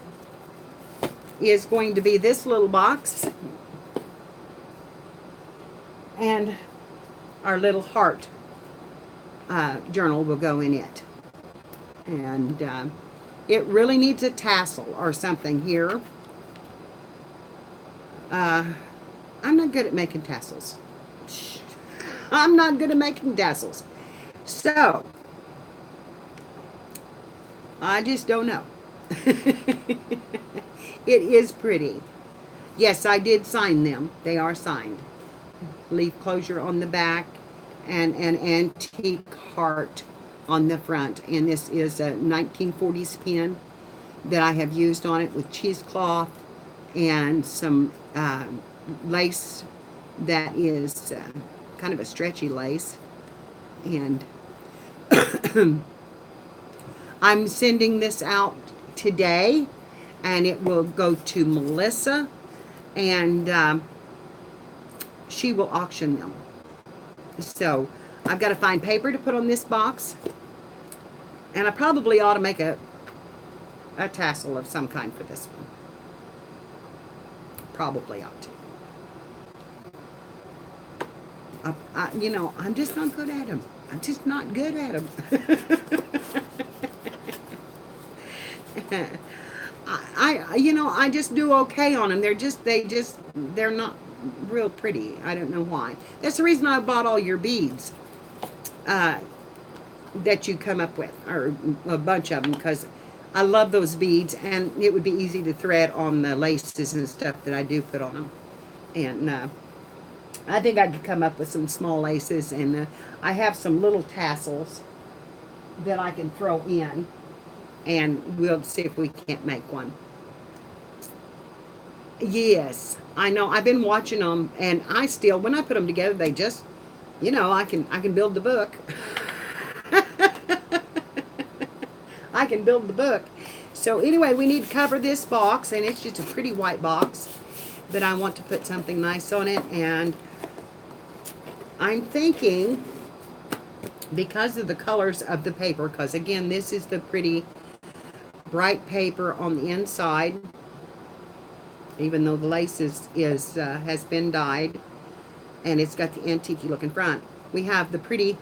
is going to be this little box, and our little heart journal will go in it. And it really needs a tassel or something here. I'm not good at making tassels. I'm not good at making tassels. So I just don't know. It is pretty. Yes, I did sign them. They are signed. Leaf closure on the back and an antique heart on the front. And this is a 1940s pen that I have used on it with cheesecloth and some lace that is kind of a stretchy lace. And I'm sending this out today, and it will go to Melissa, and she will auction them. So I've got to find paper to put on this box, and I probably ought to make a tassel of some kind for this one. Probably ought to. You know, I'm just not good at them. I'm just not good at them. You know, I just do okay on them. They're not real pretty. I don't know why. That's the reason I bought all your beads that you come up with, or a bunch of them, because I love those beads, and it would be easy to thread on the laces and stuff that I do put on them. And I think I could come up with some small laces, and I have some little tassels that I can throw in, and we'll see if we can't make one. Yes, I know. I've been watching them, and I still, when I put them together, they just, you know, I can build the book. I can build the book. So anyway, we need to cover this box, and it's just a pretty white box, but I want to put something nice on it, and I'm thinking, because of the colors of the paper, because again, this is the pretty bright paper on the inside, even though the lace has been dyed, and it's got the antique look in front. We have the pretty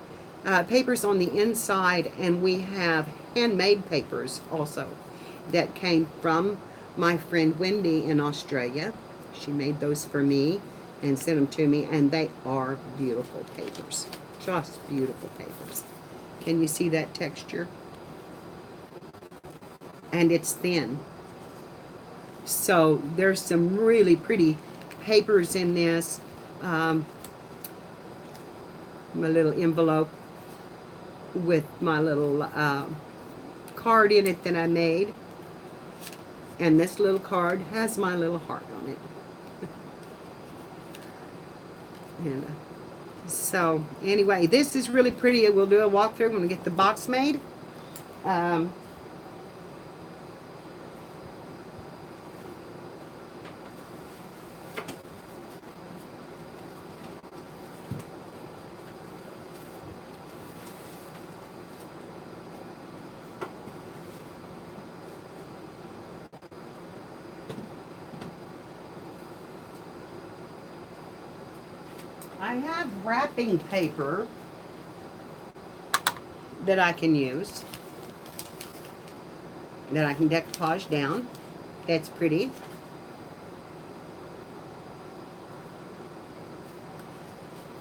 papers on the inside, and we have handmade papers also that came from my friend Wendy in Australia. She made those for me and sent them to me, and they are beautiful papers. Just beautiful papers. Can you see that texture? And it's thin. So there's some really pretty papers in this. My little envelope with my little card in it that I made. And this little card has my little heart on it. And so anyway, this is really pretty. We'll do a walkthrough when we get the box made. I have wrapping paper that I can use, that I can decoupage down. That's pretty.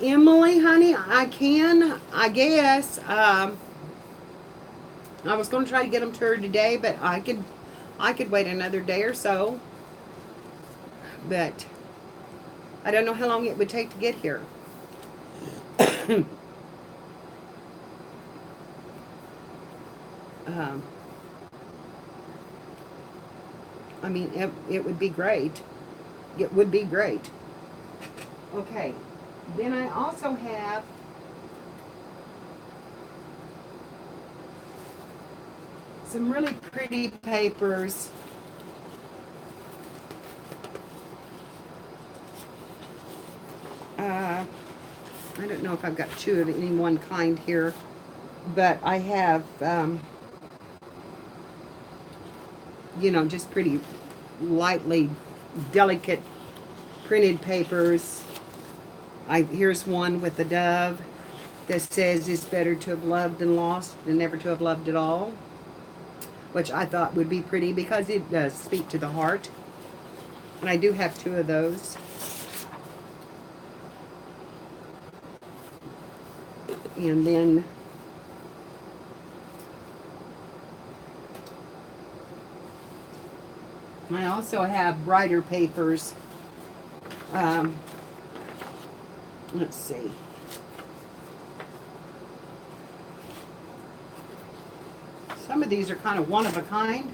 Emily, honey, I guess. I was going to try to get them to her today, but I could wait another day or so. But I don't know how long it would take to get here. I mean, it would be great. It would be great. Okay. Then I also have some really pretty papers. I don't know if I've got two of any one kind here, but I have, you know, just pretty lightly delicate printed papers. Here's one with a dove that says it's better to have loved than lost than never to have loved at all, which I thought would be pretty because it does speak to the heart. And I do have two of those. And then I also have brighter papers. Let's see. Some of these are kind of one of a kind,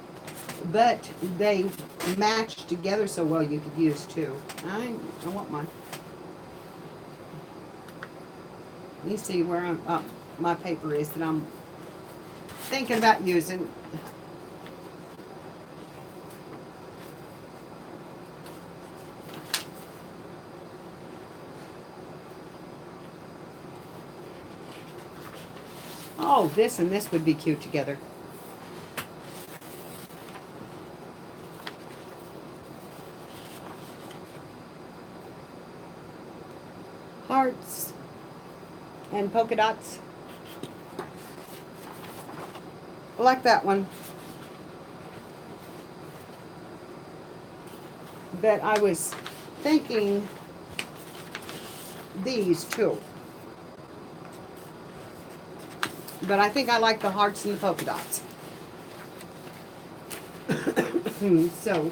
but they match together so well you could use two. I want mine. Let me see where my paper is that I'm thinking about using. Oh, this and this would be cute together. Hearts and polka dots. I like that one. But I was thinking these too. But I think I like the hearts and the polka dots. So,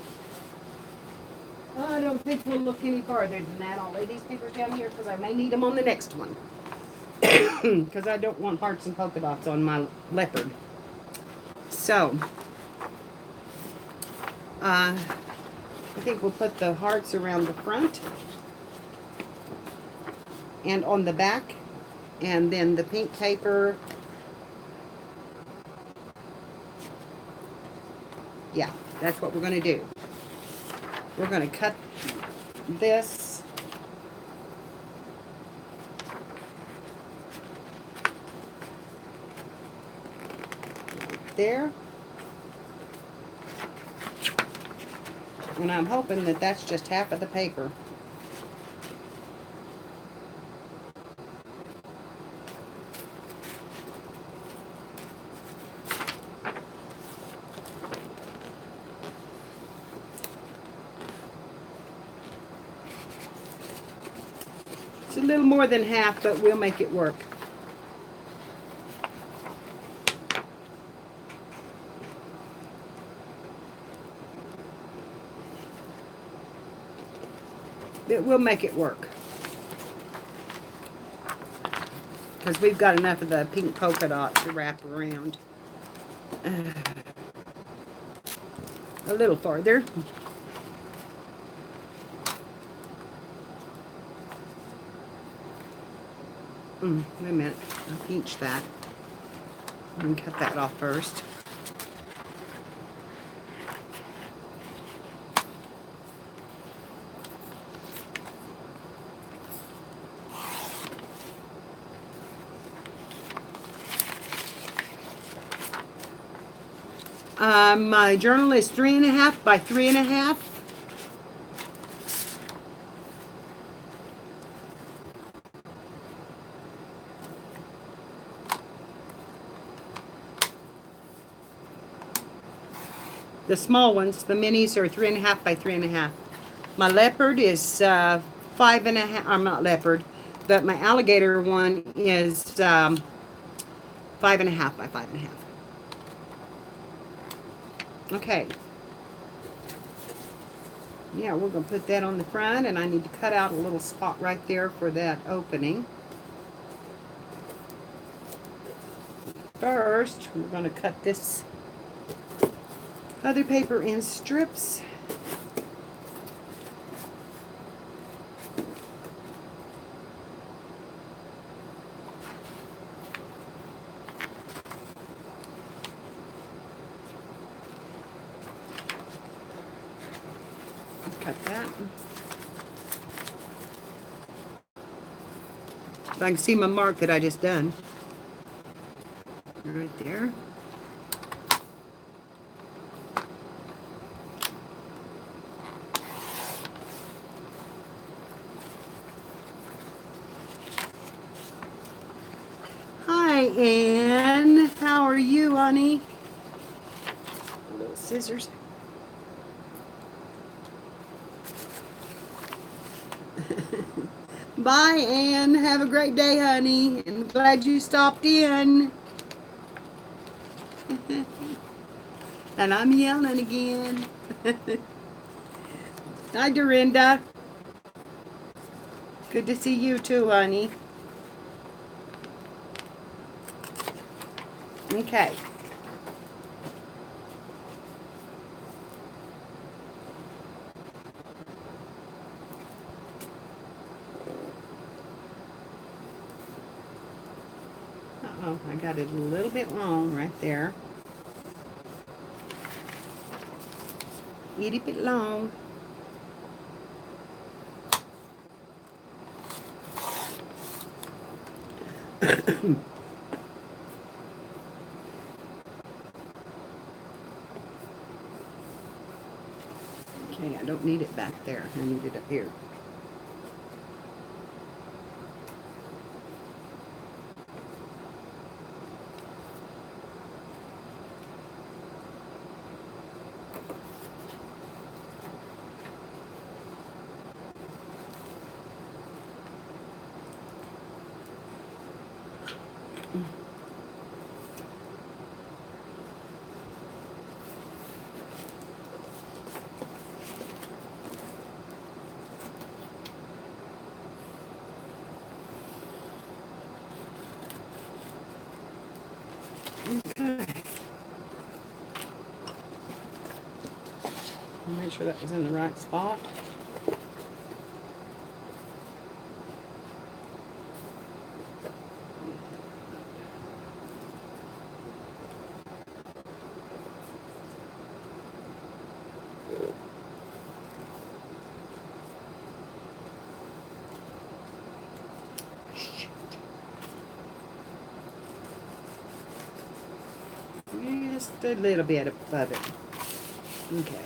I don't think we'll look any farther than that. I'll lay these papers down here because I may need them on the next one. Because I don't want hearts and polka dots on my leopard. So, I think we'll put the hearts around the front and on the back, and then the pink paper. Yeah, that's what we're going to do. We're going to cut this there. And I'm hoping that that's just half of the paper. It's a little more than half, but we'll make it work. We'll make it work. Because we've got enough of the pink polka dot to wrap around. A little farther. Wait a minute. I'll pinch that. And cut that off first. My journal is 3.5 by 3.5. The small ones, the minis, are 3.5 by 3.5. My leopard is 5.5. I'm not leopard, but my alligator one is 5.5 by 5.5. Okay. Yeah, we're going to put that on the front, and I need to cut out a little spot right there for that opening. First, we're going to cut this other paper in strips. Cut that. So I can see my mark that I just done. Right there. Hi, Ann. How are you, honey? Little scissors. Bye, Ann. Have a great day, honey. And glad you stopped in. And I'm yelling again. Hi, Dorinda. Good to see you too, honey. Okay. I got got it a little bit long right there. Itty bit long. Okay, I don't need it back there. I need it up here. Okay. Make sure that was in the right spot. Just a little bit above it. Okay.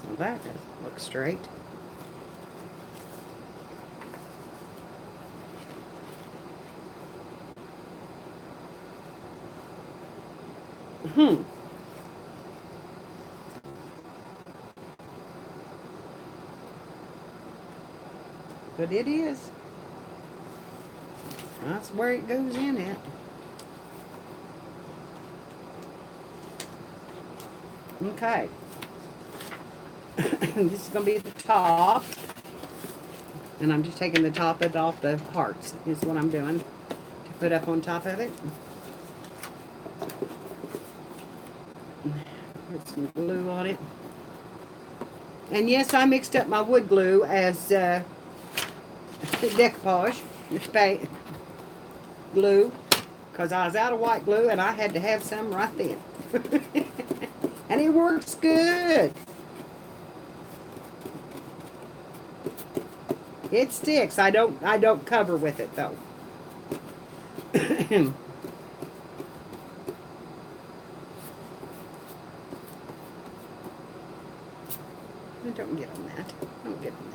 Well, that doesn't look straight. But it is. That's where it goes in at. Okay. This is going to be the top. And I'm just taking the top of it off the hearts is what I'm doing to put up on top of it. Put some glue on it. And yes, I mixed up my wood glue as decoupage glue because I was out of white glue and I had to have some right then. And it works good. It sticks. I don't cover with it though. Don't get on that. Don't get on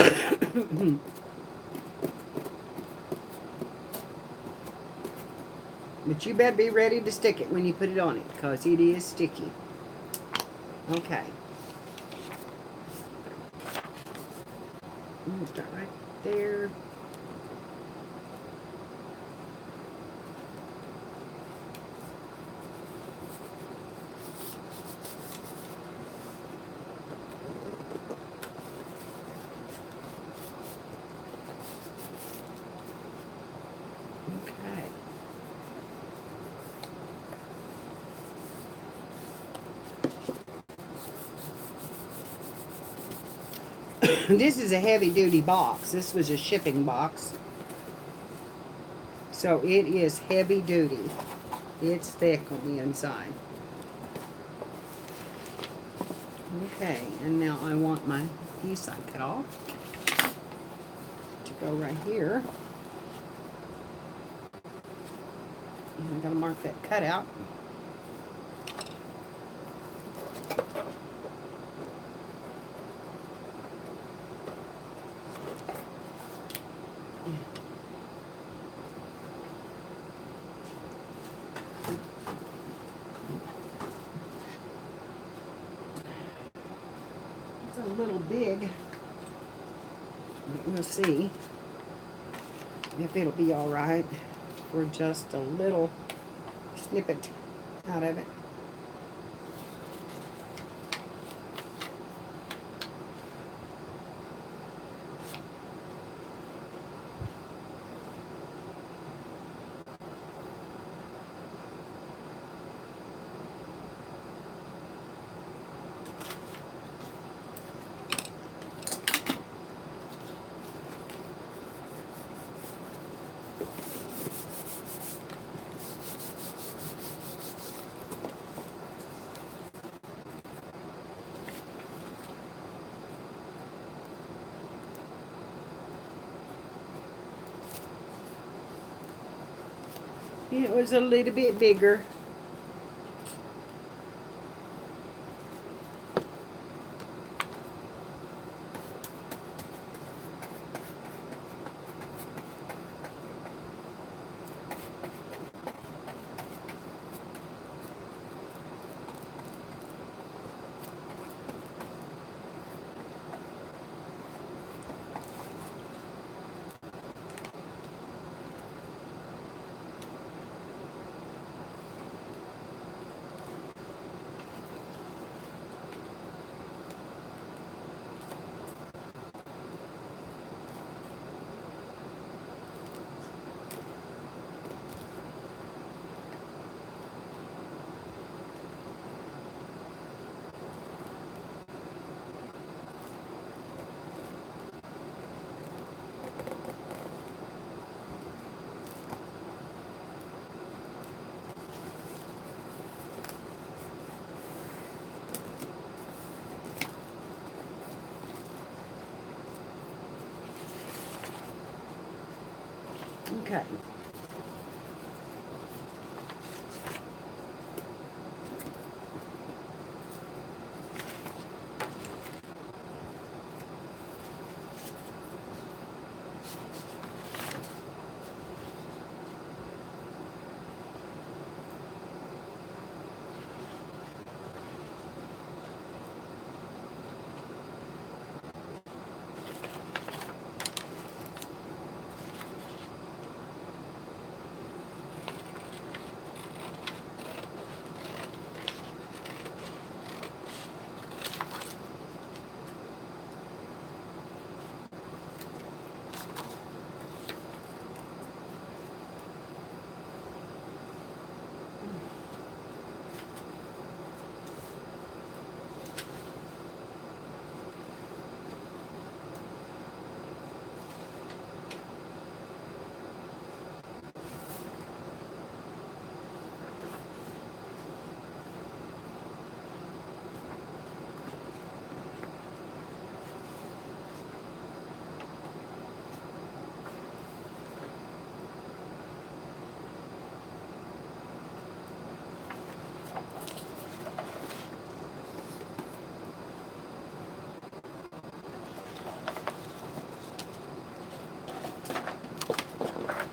that. But you better be ready to stick it when you put it on it, because it is sticky. Okay. Start right there. Okay. This is a heavy duty box. This was a shipping box. So it is heavy duty. It's thick on the inside. Okay, and now I want my piece I cut off to go right here. And I'm going to mark that cutout. a little big. We'll see if it'll be all right for just a little snippet out of it. It was a little bit bigger. Okay.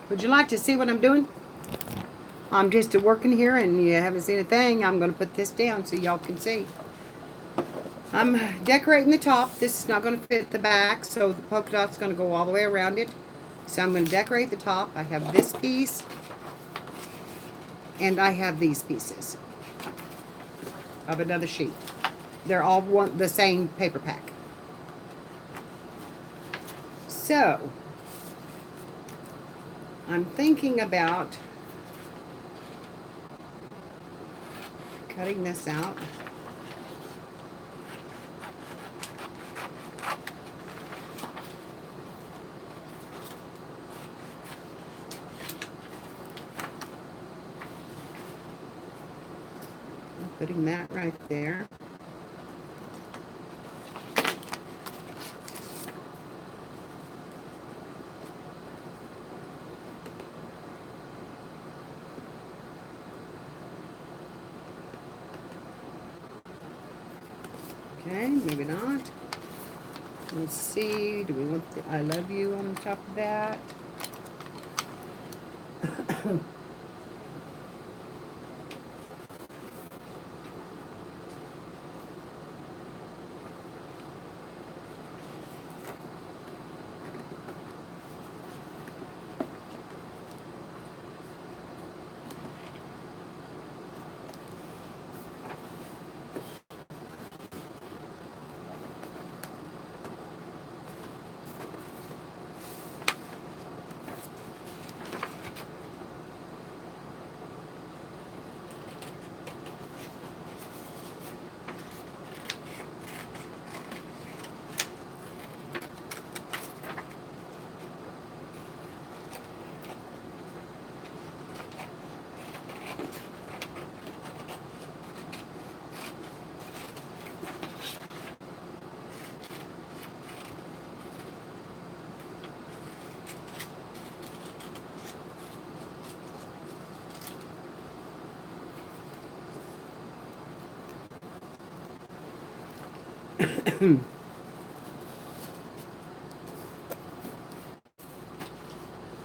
Would you like to see what I'm doing? I'm just working here and you haven't seen a thing. I'm going to put this down so y'all can see. I'm decorating the top. This is not going to fit the back, so the polka dot's going to go all the way around it. So I'm going to decorate the top. I have this piece and I have these pieces of another sheet. They're all the same paper pack. So I'm thinking about cutting this out. Putting that right there. Okay, maybe not. Let's see, do we want the I love you on top of that?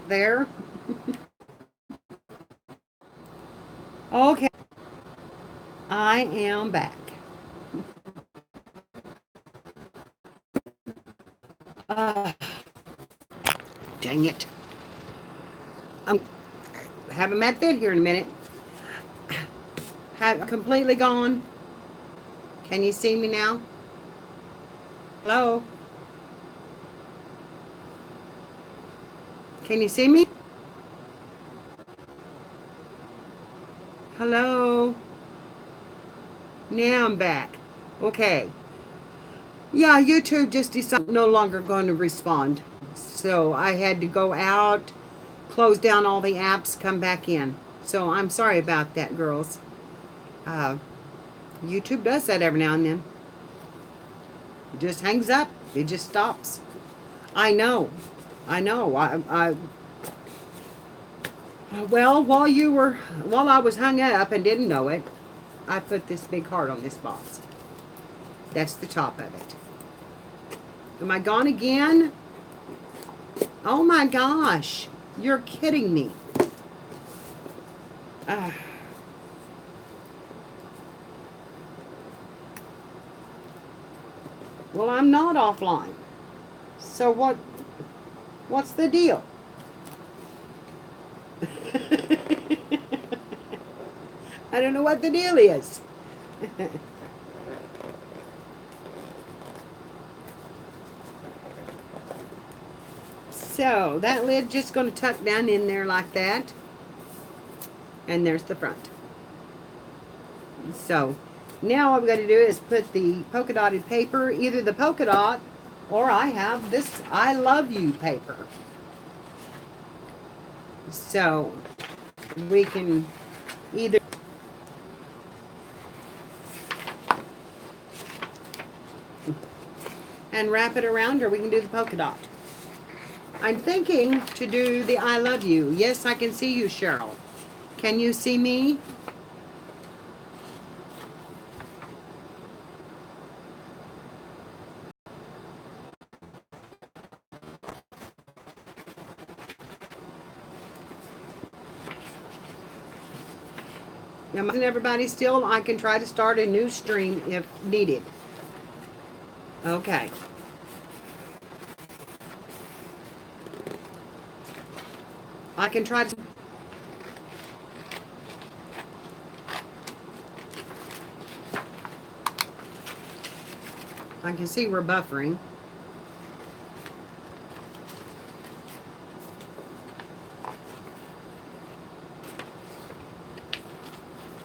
There. Okay. I am back. Uh, dang it. I'm have a met fit here in a minute. Have completely gone. Can you see me now? Hello? Can you see me? Hello? Now I'm back. Okay. Yeah, YouTube just decided no longer going to respond. So I had to go out, close down all the apps, come back in. So I'm sorry about that, girls. Uh, YouTube does that every now and then. It just hangs up. It just stops. I know. I know. Well, while I was hung up and didn't know it, I put this big heart on this box. That's the top of it. Am I gone again? Oh my gosh. You're kidding me. Uh, well, I'm not offline. So what's the deal? I don't know what the deal is. So that lid just going to tuck down in there like that. And there's the front. So now what I'm going to do is put the polka dotted paper, either the polka dot or I have this I love you paper. So we can either and wrap it around, or we can do the polka dot. I'm thinking to do the I love you. Yes, I can see you, Cheryl. Can you see me? Now, isn't everybody still? I can try to start a new stream if needed. Okay. I can try to. I can see we're buffering.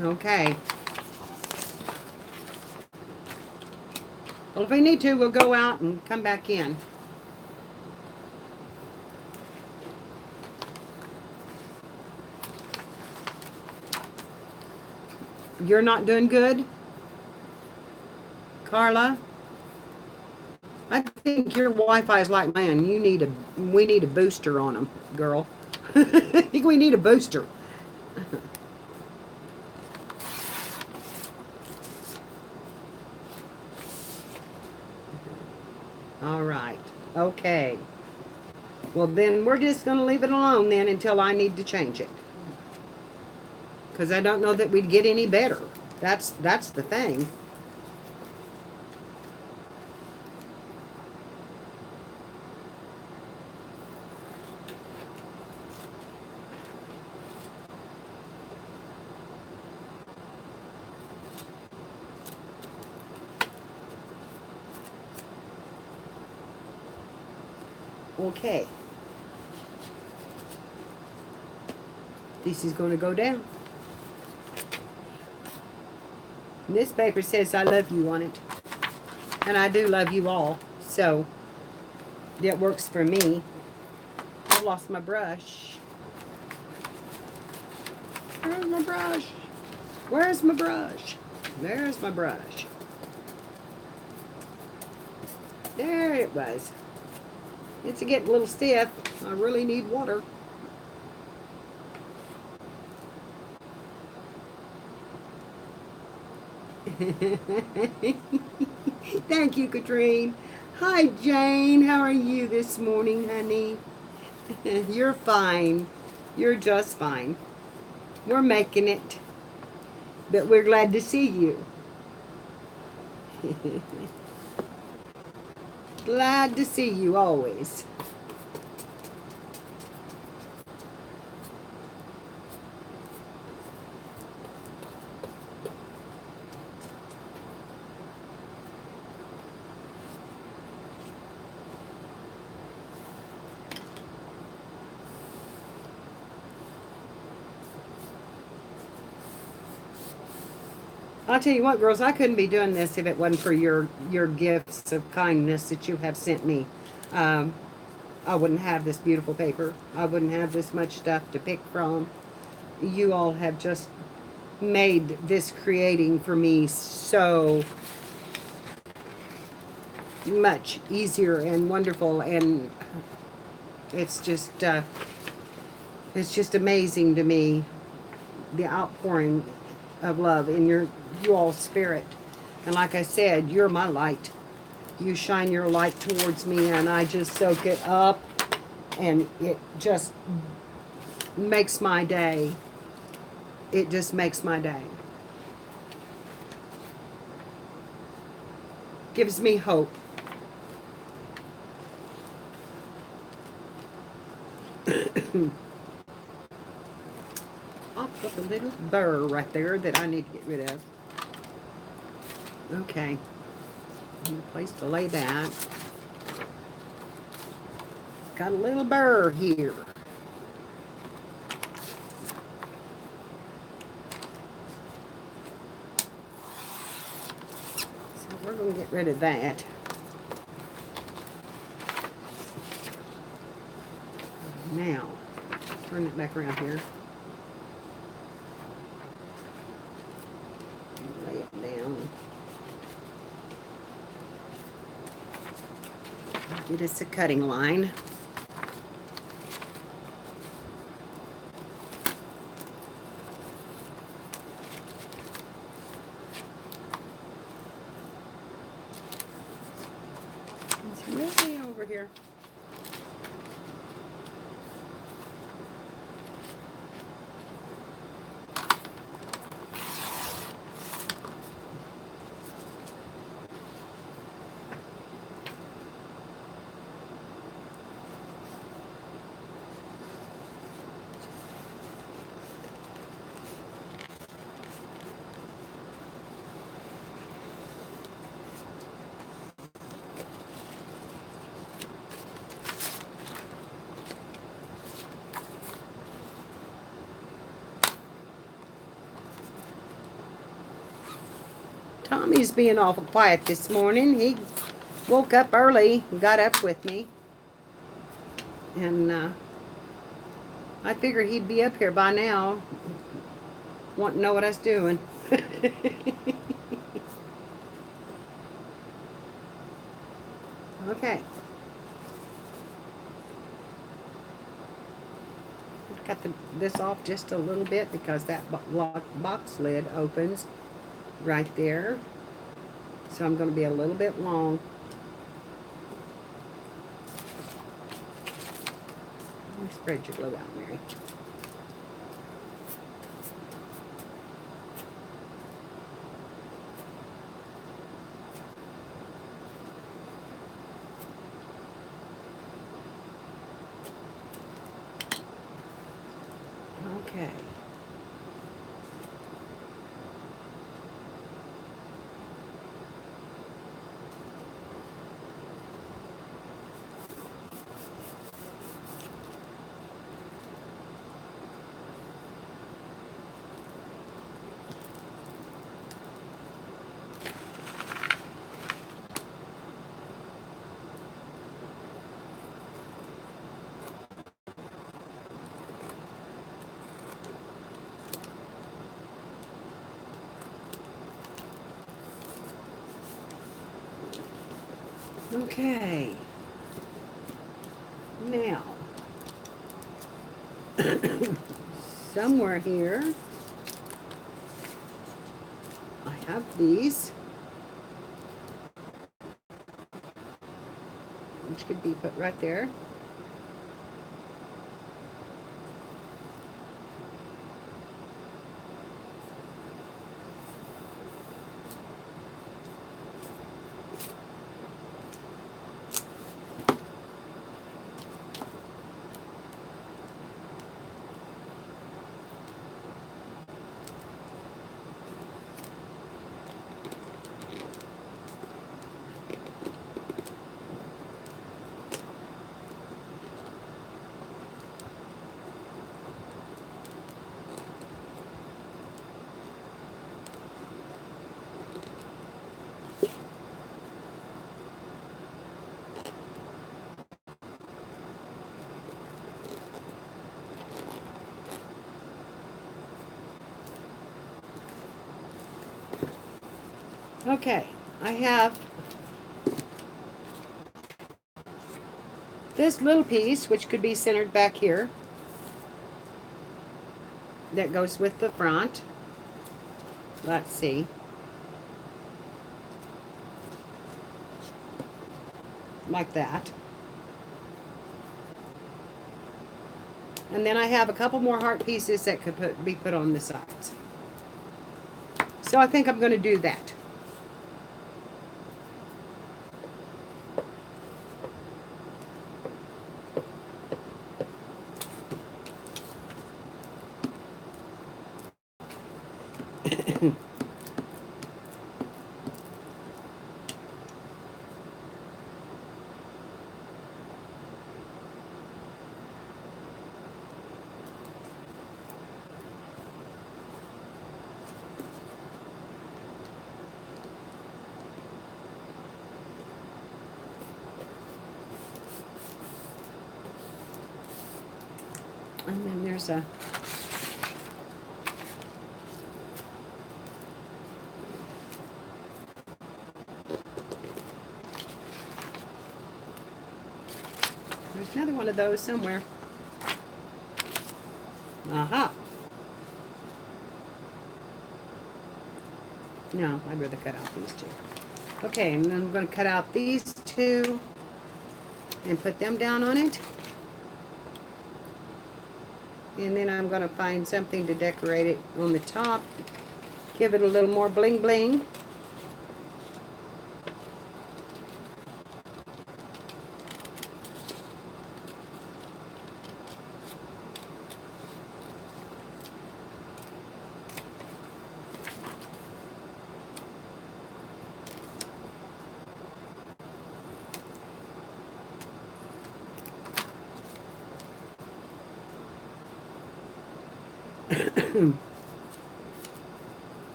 Okay. Well, if we need to, we'll go out and come back in. You're not doing good, Carla? I think your Wi-Fi is like mine. We need a booster on them, girl. I think we need a booster. All right. Okay. Well, then we're just going to leave it alone then until I need to change it. Because I don't know that we'd get any better. That's the thing. Okay. This is going to go down. And this paper says I love you on it. And I do love you all. So, it works for me. I lost my brush. Where's my brush? Where's my brush? There's my brush. There it was. It's getting a little stiff. I really need water. Thank you, Katrine. Hi, Jane. How are you this morning, honey? You're fine. You're just fine. We're making it, but we're glad to see you. Glad to see you always. I'll tell you what, girls, I couldn't be doing this if it wasn't for your gifts of kindness that you have sent me. Um, I wouldn't have this beautiful paper. I wouldn't have this much stuff to pick from. You all have just made this creating for me so much easier and wonderful, and it's just amazing to me, the outpouring of love in you all's spirit. And like I said, you're my light. You shine your light towards me, and I just soak it up, and it just makes my day. It just makes my day. Gives me hope. I'll put a little burr right there that I need to get rid of. Okay. A place to lay that. Got a little burr here. So we're going to get rid of that. Now, turn it back around here. Lay it down. Get us a cutting line. It's really over here. Tommy's being awful quiet this morning. He woke up early and got up with me. And I figured he'd be up here by now, wanting to know what I was doing. Okay. Cut this off just a little bit because that box lid opens right there. So I'm going to be a little bit long. Let me spread your glue out, Mary. Okay. Okay. Now, somewhere here, I have these, which could be put right there. Okay, I have this little piece, which could be centered back here, that goes with the front. Let's see. Like that. And then I have a couple more heart pieces that could be put on the sides. So I think I'm going to do that. And then there's a there's another one of those somewhere. Aha. No, I'd rather cut out these two. Okay, and then I'm going to cut out these two and put them down on it. And then I'm going to find something to decorate it on the top. Give it a little more bling bling.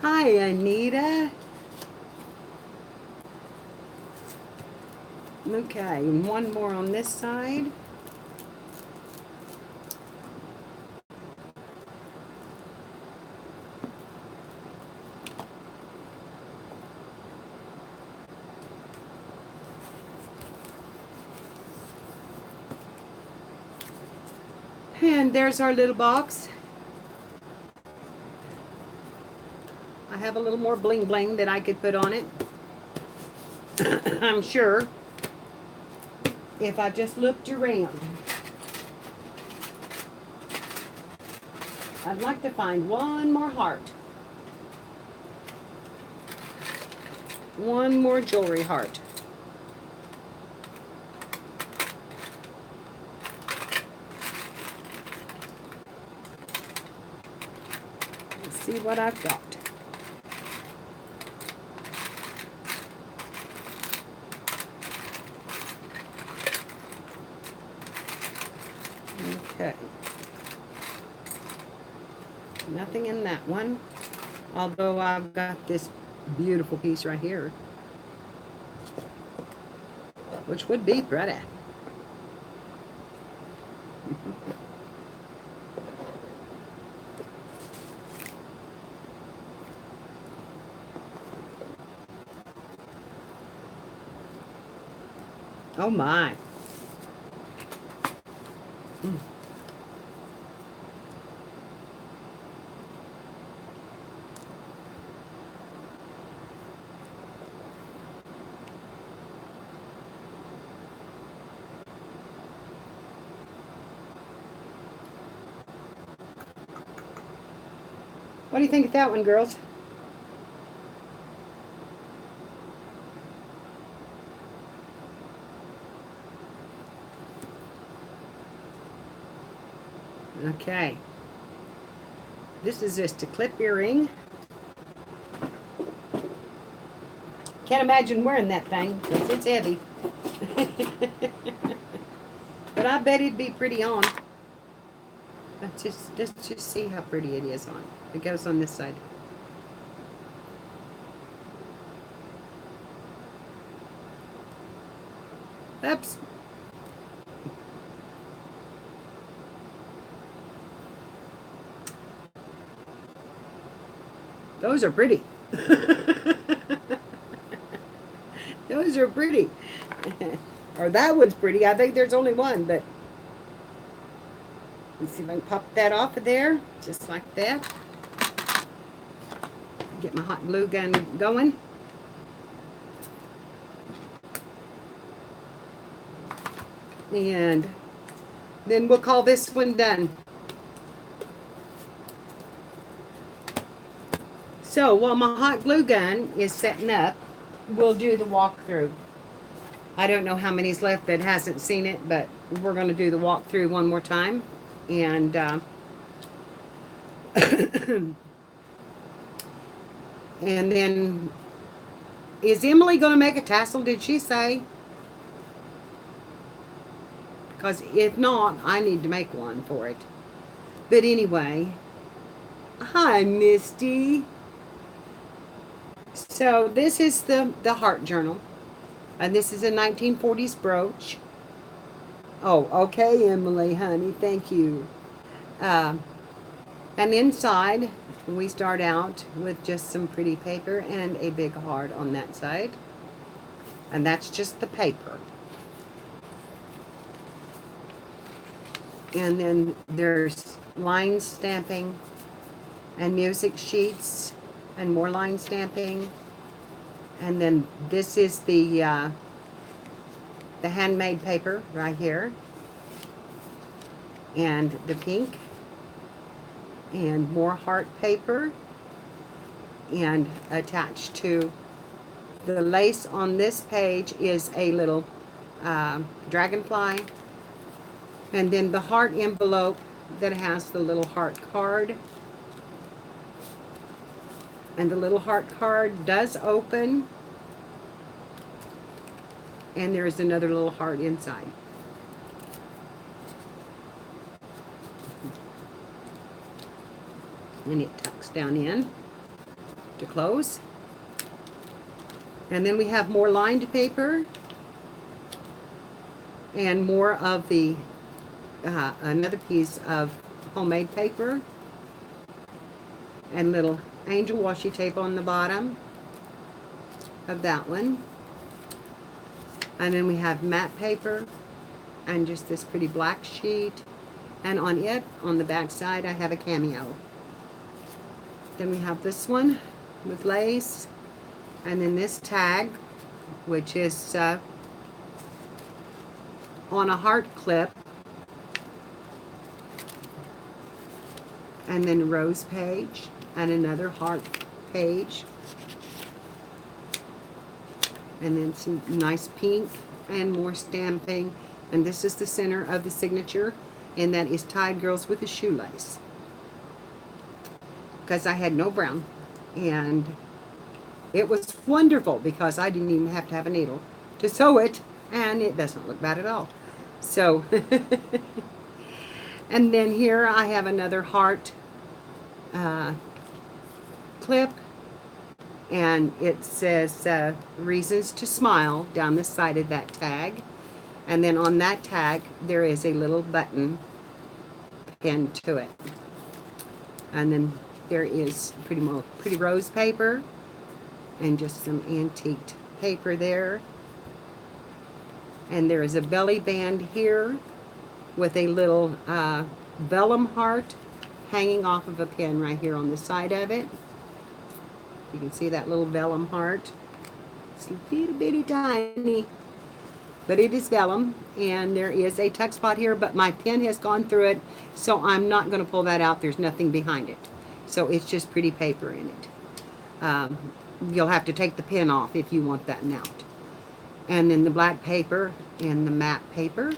Hi, Anita. Okay, and one more on this side. And there's our little box. I have a little more bling bling that I could put on it. I'm sure if I just looked around. I'd like to find one more heart. One more jewelry heart. Let's see what I've got. Okay. Nothing in that one. Although I've got this beautiful piece right here, which would be pretty. Oh my. Mm. What do you think of that one, girls? Okay. This is just a clip earring. Can't imagine wearing that thing because it's heavy. But I bet it'd be pretty on. Let's just see how pretty it is on. It goes on this side. Oops. Those are pretty. Those are pretty. Or that one's pretty. I think there's only one, but let's see if I can pop that off of there, just like that. Get my hot glue gun going. And then we'll call this one done. So while my hot glue gun is setting up, we'll do the walkthrough. I don't know how many's left that hasn't seen it, but we're going to do the walkthrough one more time. And and then, is Emily going to make a tassel, did she say? Because if not, I need to make one for it. But anyway, hi, Misty. So this is the heart journal. And this is a 1940s brooch. Oh, okay, Emily, honey, thank you. And inside, we start out with just some pretty paper and a big heart on that side. And that's just the paper. And then there's line stamping and music sheets and more line stamping. And then this is the handmade paper right here. And the pink. And more heart paper. And attached to the lace on this page is a little dragonfly. And then the heart envelope that has the little heart card. And the little heart card does open. And there's another little heart inside. And it tucks down in to close. And then we have more lined paper. And more of the, another piece of homemade paper. And little angel washi tape on the bottom of that one. And then we have matte paper and just this pretty black sheet And on it, on the back side, I have a cameo. Then we have this one with lace. And then this tag, which is on a heart clip. And then a rose page and another heart page. And then some nice pink and more stamping. And this is the center of the signature, and that is tied girls with a shoelace. Because I had no brown. And it was wonderful because I didn't even have to have a needle to sew it, and it doesn't look bad at all. So, and then here I have another heart clip, and it says reasons to smile down the side of that tag. And then on that tag there is a little button pinned to it. And then there is pretty rose paper and just some antiqued paper there. And there is a belly band here with a little vellum heart hanging off of a pin right here on the side of it. You can see that little vellum heart. It's a little bitty tiny, but it is vellum. And there is a tuck spot here, but my pin has gone through it, so I'm not going to pull that out. There's nothing behind it. So it's just pretty paper in it. You'll have to take the pin off if you want that out. And then the black paper and the matte paper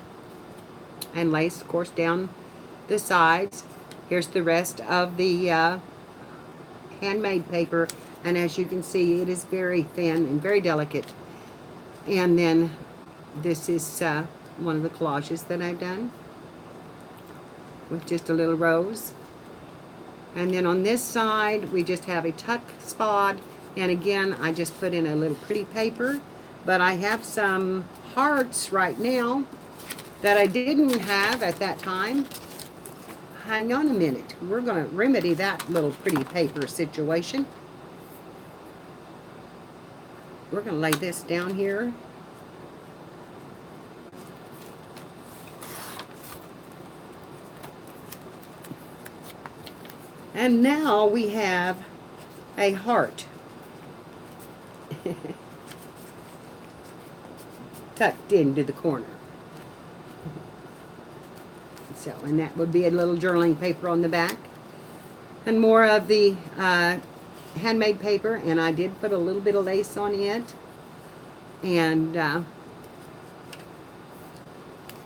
and lace, of course, down the sides. Here's the rest of the handmade paper, and as you can see, it is very thin and very delicate. And then this is one of the collages that I've done with just a little rose. And then on this side we just have a tuck spot, and again I just put in a little pretty paper. But I have some hearts right now that I didn't have at that time. Hang on a minute. We're going to remedy that little pretty paper situation. We're going to lay this down here. And now we have a heart. Tucked into the corner. So, and that would be a little journaling paper on the back. And more of the handmade paper, and I did put a little bit of lace on it. And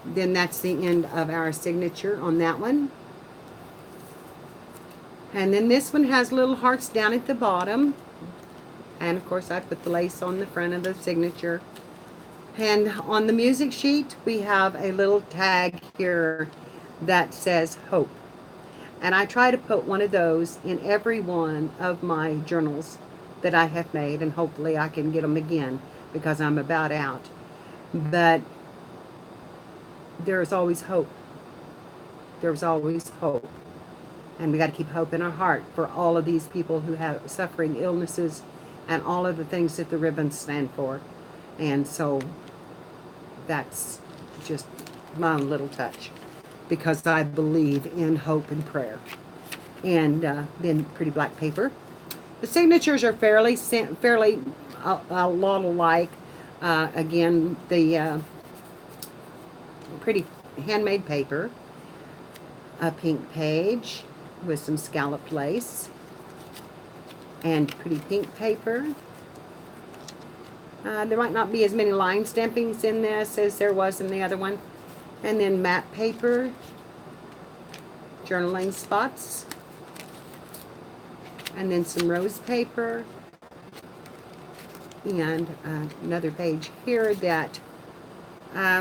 then that's the end of our signature on that one. And then this one has little hearts down at the bottom. And of course I put the lace on the front of the signature. And on the music sheet, we have a little tag here that says hope. And I try to put one of those in every one of my journals that I have made, and hopefully I can get them again because I'm about out. But there's always hope. There's always hope. And we got to keep hope in our heart for all of these people who have suffering illnesses and all of the things that the ribbons stand for. And so that's just my own little touch, because I believe in hope and prayer. And then pretty black paper. The signatures are fairly a lot alike. Again, the pretty handmade paper, a pink page with some scalloped lace, and pretty pink paper. There might not be as many line stampings in this as there was in the other one. And then matte paper, journaling spots, and then some rose paper, and another page here that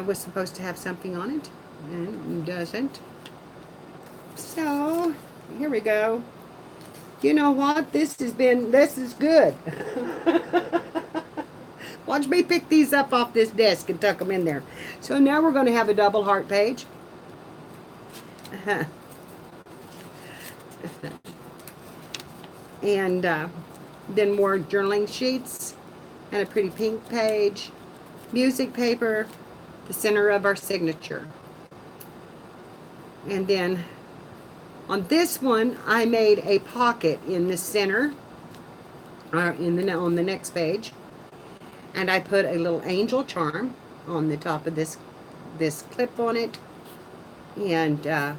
was supposed to have something on it and doesn't. So here we go. You know what? This is good. Watch me pick these up off this desk and tuck them in there. So now we're going to have a double heart page. And then more journaling sheets and a pretty pink page, music paper, the center of our signature. And then on this one, I made a pocket in the center, on the next page, and I put a little angel charm on the top of this clip on it, and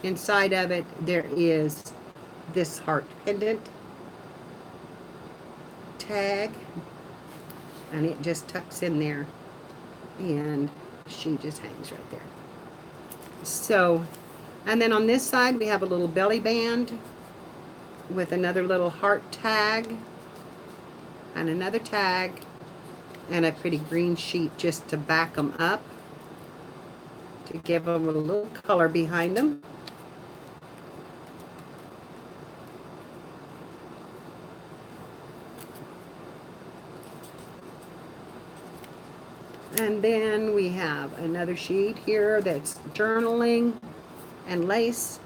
inside of it there is this heart pendant tag, and it just tucks in there, and she just hangs right there. So, and then on this side we have a little belly band with another little heart tag and another tag and a pretty green sheet just to back them up, to give them a little color behind them. And then we have another sheet here that's journaling and lace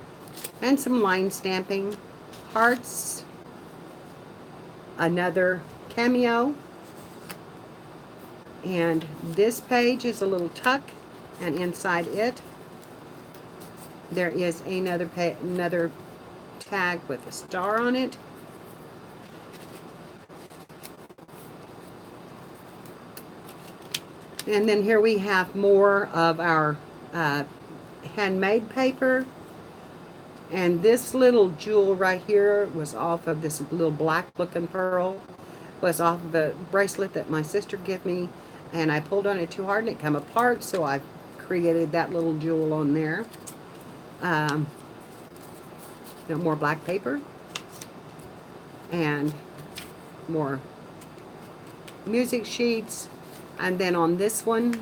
and some line stamping, hearts, another cameo, and this page is a little tuck, and inside it there is another tag with a star on it. And then here we have more of our handmade paper. And this little jewel right here was off of this little black looking pearl. Was off of a bracelet that my sister gave me. And I pulled on it too hard and it came apart. So I created that little jewel on there. More black paper. And more music sheets. And then on this one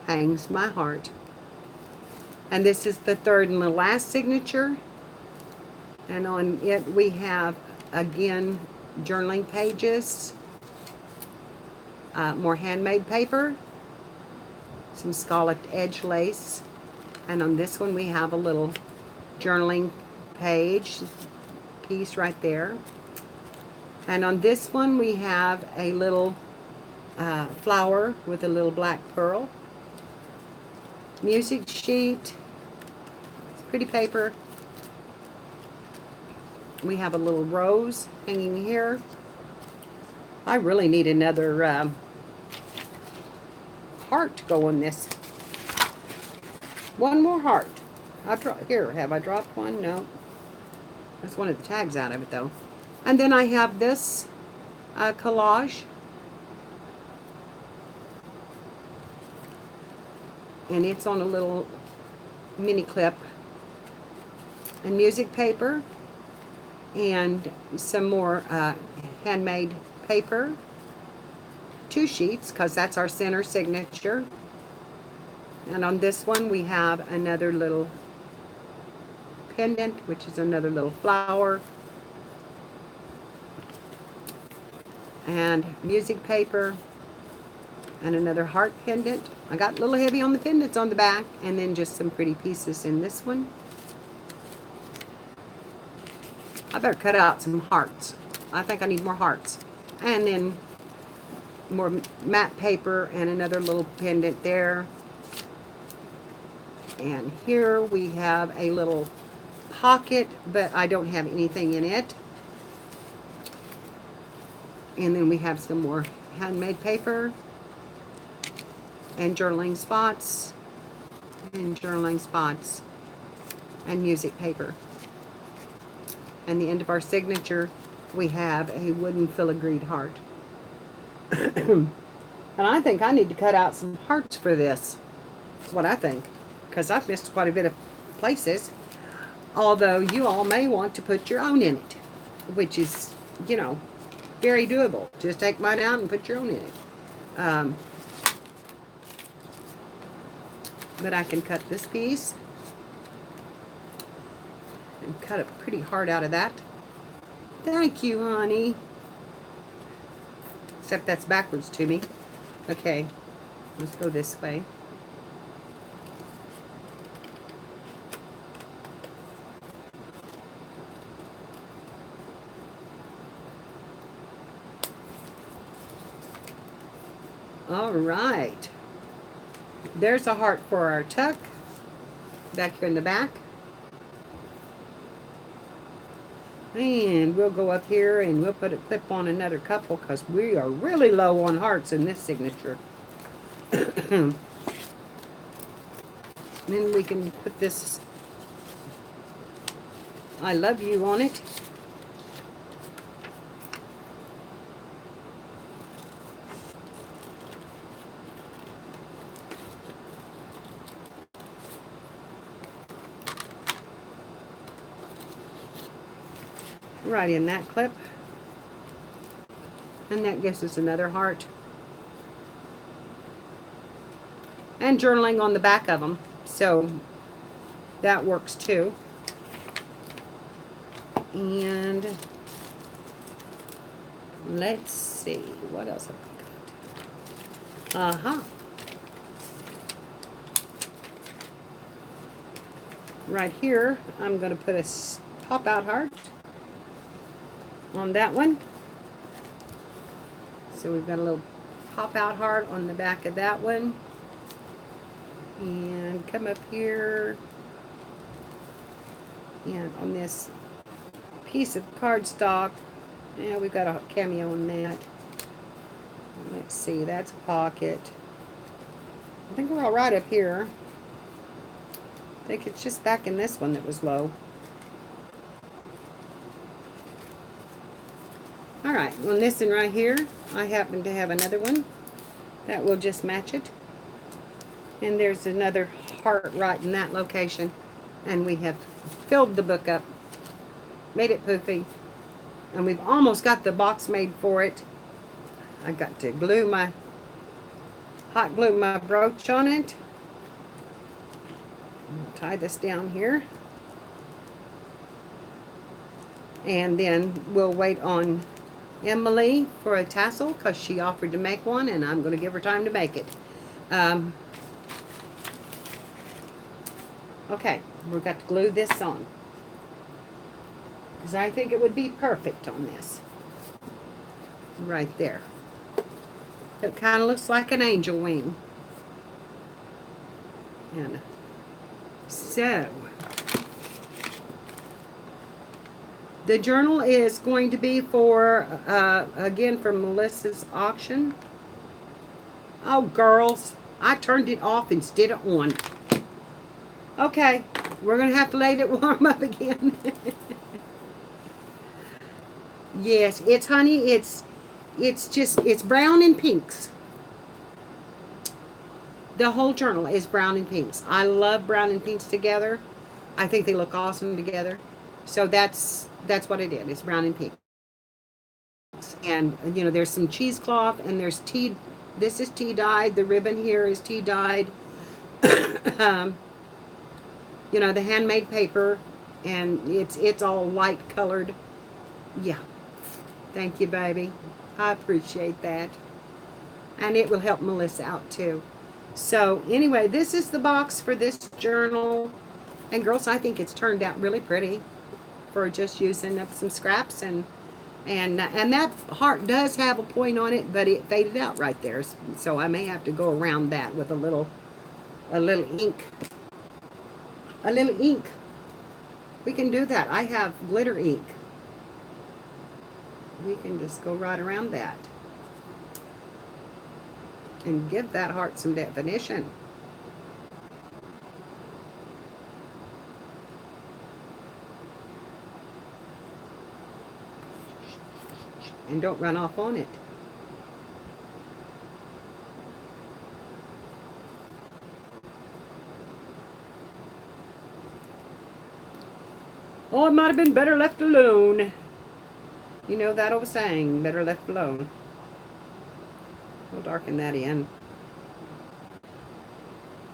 hangs my heart. And this is the third and the last signature. And on it we have, again, journaling pages, more handmade paper, some scalloped edge lace. And on this one we have a little journaling page piece right there. And on this one we have a little flower with a little black pearl, music sheet, pretty paper. We have a little rose hanging here. I really need another heart to go on this. One more heart. Here, have I dropped one? No. That's one of the tags out of it though. And then I have this collage. And it's on a little mini clip, and music paper, and some more handmade paper, 2 sheets, because that's our center signature. And on this one we have another little pendant, which is another little flower, and music paper, and another heart pendant. I got a little heavy on the pendants on the back, and then just some pretty pieces in this one. I better cut out some hearts. I think I need more hearts. And then more matte paper and another little pendant there. And here we have a little pocket, but I don't have anything in it. And then we have some more handmade paper, and journaling spots, and music paper. And the end of our signature, we have a wooden filigreed heart. And I think I need to cut out some hearts for this. That's what I think, because I've missed quite a bit of places. Although you all may want to put your own in it, which is, you know, very doable. Just take mine out and put your own in it. But I can cut this piece and cut a pretty heart out of that. Thank you, honey. Except that's backwards to me. Okay, let's go this way. All right. There's a heart for our tuck. back here in the back. And we'll go up here and we'll put a clip on another couple because we are really low on hearts in this signature. Then we can put this I love you on it. Right in that clip. And that gives us another heart. And journaling on the back of them. So that works too. And let's see, what else have I got? Uh-huh. Right here, I'm going to put a pop-out heart on that one. So we've got a little pop-out heart on the back of that one. And come up here. And on this piece of cardstock, yeah, we've got a cameo on that. Let's see, that's a pocket. I think we're all right up here. I think it's just back in this one that was low. Alright, on this one right here, I happen to have another one that will just match it. And there's another heart right in that location. And we have filled the book up, made it poofy, and we've almost got the box made for it. I got to hot glue my brooch on it. I'll tie this down here. And then we'll wait on Emily for a tassel because she offered to make one, and I'm going to give her time to make it. Okay, we've got to glue this on because I think it would be perfect on this. Right there. It kind of looks like an angel wing. And so, the journal is going to be for, again, for Melissa's auction. Oh, girls, I turned it off instead of on. Okay, we're going to have to let it warm up again. Yes, it's brown and pinks. The whole journal is brown and pinks. I love brown and pinks together. I think they look awesome together. So that's what I did. It's brown and pink. And, you know, there's some cheesecloth and there's tea. This is tea dyed. The ribbon here is tea dyed. You know, the handmade paper. And it's all light colored. Yeah. Thank you, baby. I appreciate that. And it will help Melissa out, too. So, anyway, this is the box for this journal. And, girls, I think it's turned out really pretty for just using up some scraps. And that heart does have a point on it, but it faded out right there. So, I may have to go around that with a little ink. A little ink. We can do that. I have glitter ink. We can just go right around that and give that heart some definition. And don't run off on it. Oh, it might have been better left alone. You know that old saying, better left alone. We'll darken that in.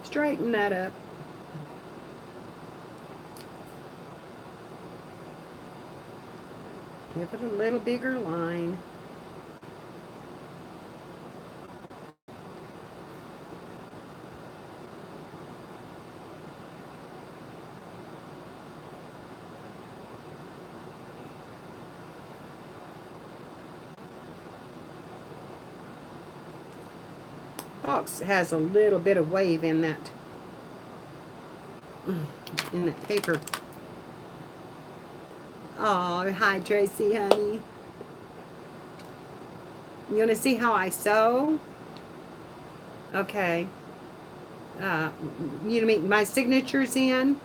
Straighten that up. Give it a little bigger line. Box has a little bit of wave in that in that paper. Oh, hi Tracy, honey. You want to see how I sew? Okay. Uh, you know, my signature's in.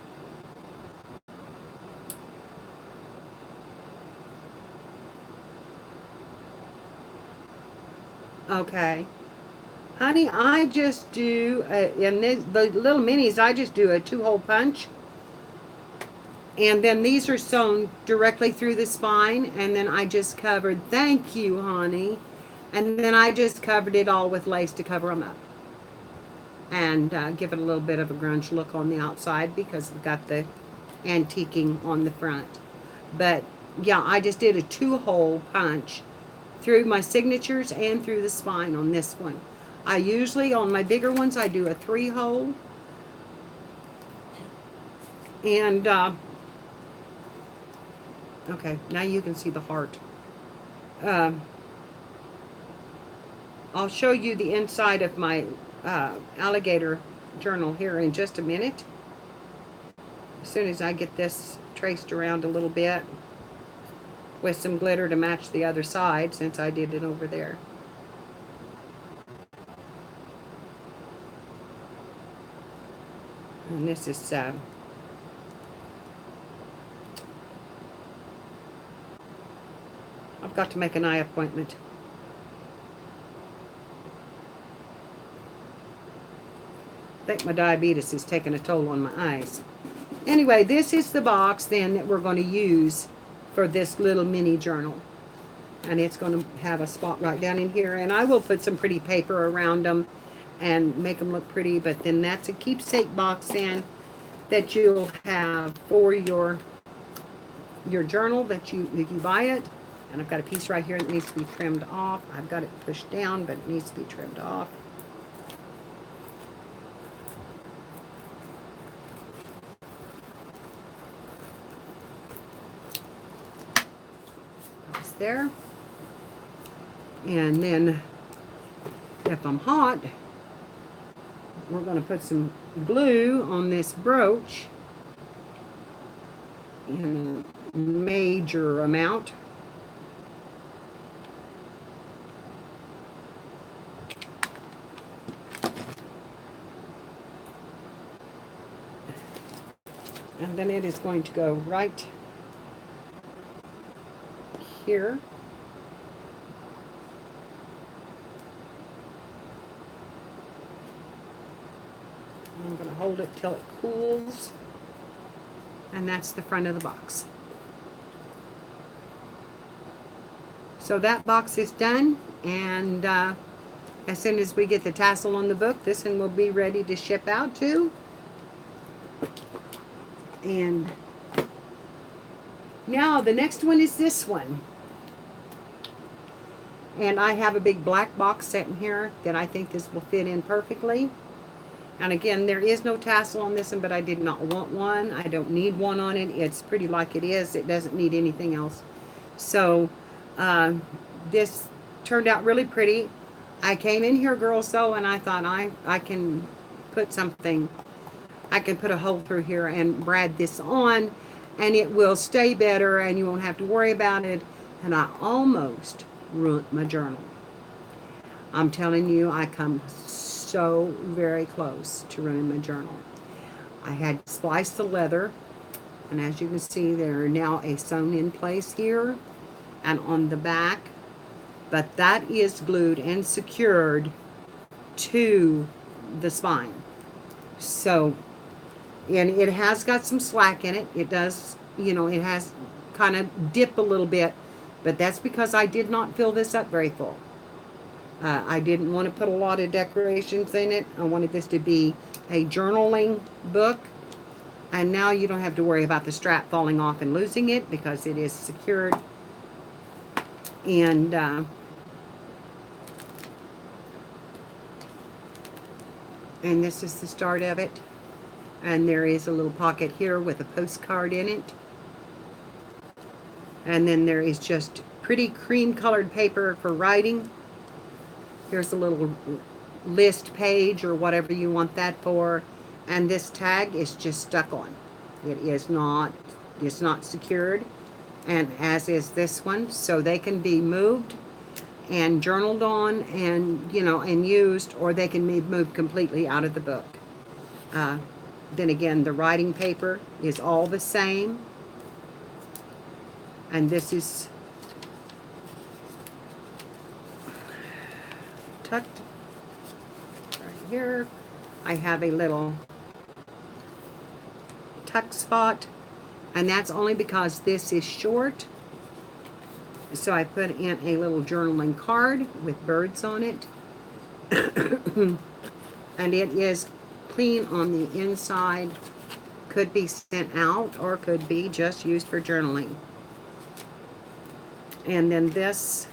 Okay. Honey, I just do, in the little minis, I just do a 2-hole punch. And then these are sewn directly through the spine. And then I just covered, thank you, honey. And then I just covered it all with lace to cover them up. And give it a little bit of a grunge look on the outside because we've got the antiquing on the front. But yeah, I just did a 2-hole punch through my signatures and through the spine on this one. I usually, on my bigger ones, I do a 3-hole. And, okay, now you can see the heart. I'll show you the inside of my alligator journal here in just a minute. As soon as I get this traced around a little bit with some glitter to match the other side, since I did it over there. And this is I've got to make an eye appointment. I think my diabetes is taking a toll on my eyes. Anyway, this is the box then that we're going to use for this little mini journal. And it's going to have a spot right down in here. And I will put some pretty paper around them and make them look pretty. But then that's a keepsake box then that you'll have for your journal that you buy it. And I've got a piece right here that needs to be trimmed off. I've got it pushed down, but it needs to be trimmed off. That's there. And then if I'm hot, we're going to put some glue on this brooch in a major amount. And then it is going to go right here. I'm going to hold it till it cools. And that's the front of the box. So that box is done. And as soon as we get the tassel on the book, this one will be ready to ship out to. And now the next one is this one. And I have a big black box sitting here that I think this will fit in perfectly. And again, there is no tassel on this one, but I did not want one. I don't need one on it. It's pretty like it is. It doesn't need anything else. So this turned out really pretty. I came in here, girls, though, and I thought I can put something. I can put a hole through here and brad this on, and it will stay better, and you won't have to worry about it. And I almost ruined my journal. I'm telling you, I come so very close to ruining my journal. I had spliced the leather, and as you can see, there are now a sewn in place here and on the back, but that is glued and secured to the spine. So, and it has got some slack in it. It does, you know, it has kind of dip a little bit, but that's because I did not fill this up very full. I didn't want to put a lot of decorations in it. I wanted this to be a journaling book. And now you don't have to worry about the strap falling off and losing it because it is secured. And this is the start of it. And there is a little pocket here with a postcard in it. And then there is just pretty cream colored paper for writing. Here's a little list page or whatever you want that for. and this tag is just stuck on. It's not secured, and as is this one, so they can be moved and journaled on, and and used, or they can be moved completely out of the book. Then again, the writing paper is all the same, and this is tucked right here. I have a little tuck spot, and that's only because this is short. So I put in a little journaling card with birds on it. And it is clean on the inside. Could be sent out or could be just used for journaling. And then this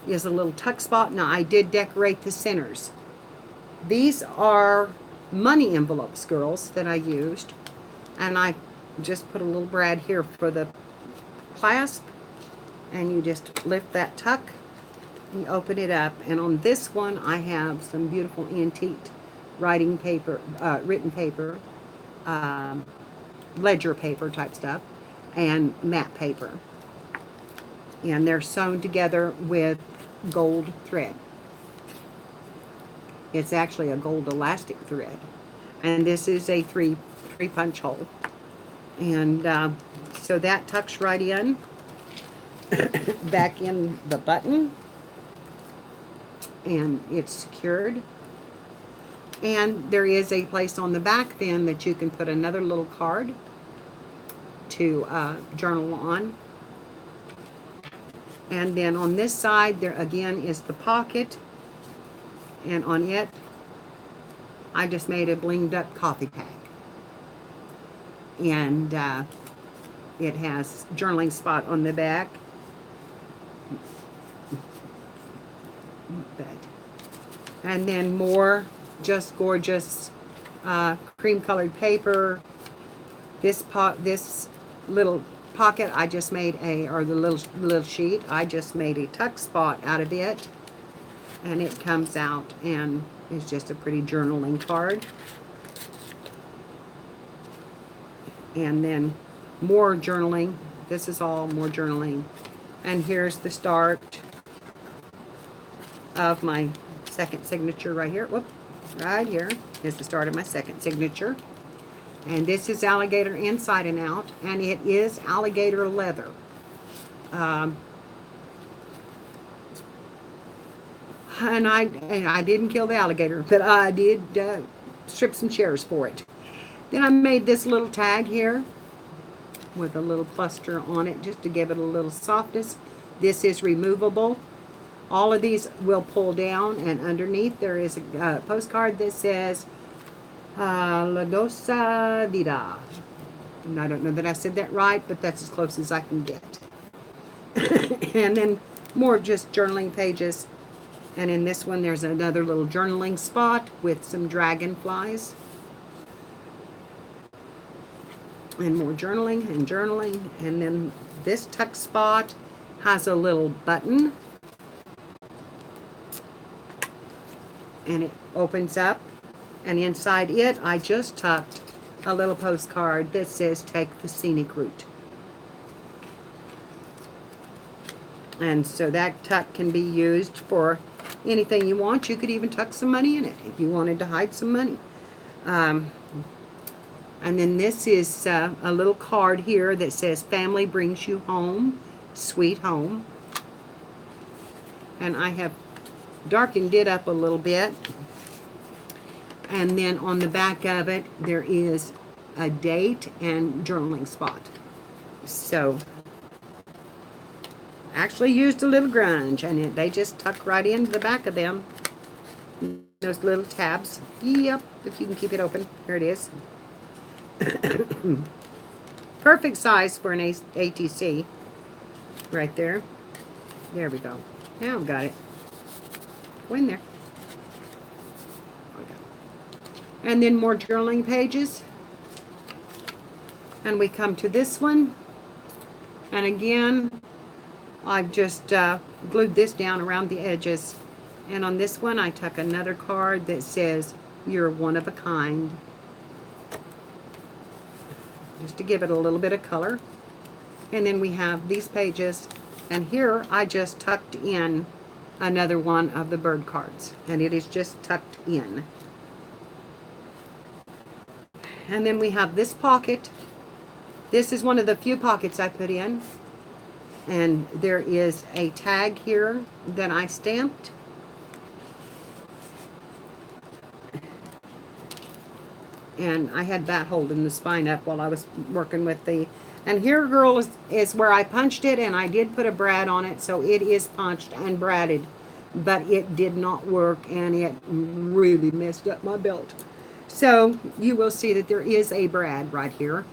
is a little tuck spot. Now I did decorate the centers. These are money envelopes, girls, that I used. And I just put a little brad here for the clasp. And you just lift that tuck and open it up. And on this one, I have some beautiful antique writing paper, written paper, ledger paper type stuff, and matte paper. And they're sewn together with gold thread. It's actually a gold elastic thread. And this is a three punch hole. And so that tucks right in. Back in the button, and it's secured. And there is a place on the back then that you can put another little card to journal on. And then on this side there again is the pocket, and on it I just made a blinged up coffee tag, and it has journaling spot on the back. And then more just gorgeous cream colored paper. This little pocket I just made the little sheet, I just made a tuck spot out of it, and it comes out and it's just a pretty journaling card. And then more journaling. This is all more journaling. And here's the start of my second signature right here. Whoop, right here is the start of my second signature. And this is alligator inside and out, and it is alligator leather. And I didn't kill the alligator, but I did strip some chairs for it. Then I made this little tag here with a little cluster on it just to give it a little softness. This is removable. All of these will pull down, and underneath there is a postcard that says La Dosa Vida. And I don't know that I said that right, but that's as close as I can get. And then more just journaling pages. And in this one there's another little journaling spot with some dragonflies. And more journaling and journaling. And then this tuck spot has a little button. And it opens up, and inside it I just tucked a little postcard that says take the scenic route. And so that tuck can be used for anything you want. You could even tuck some money in it if you wanted to hide some money. And then this is a little card here that says family brings you home, sweet home. And I have darkened it up a little bit, and then on the back of it there is a date and journaling spot. So actually used a little grunge, and they just tuck right into the back of them, those little tabs. Yep, if you can keep it open. Here it is. Perfect size for an ATC right there. There we go. Now I've got it. Go in there. Okay. And then more journaling pages. And we come to this one. And again, I've just glued this down around the edges. And on this one, I tuck another card that says, you're one of a kind. just to give it a little bit of color. And then we have these pages, and here I just tucked in another one of the bird cards, and it is just tucked in. And then we have this pocket. This is one of the few pockets I put in, and there is a tag here that I stamped. And I had that holding the spine up while I was working with the, and here, girl, is where I punched it, and I did put a brad on it, so it is punched and bradded, but it did not work, and it really messed up my belt. So you will see that there is a brad right here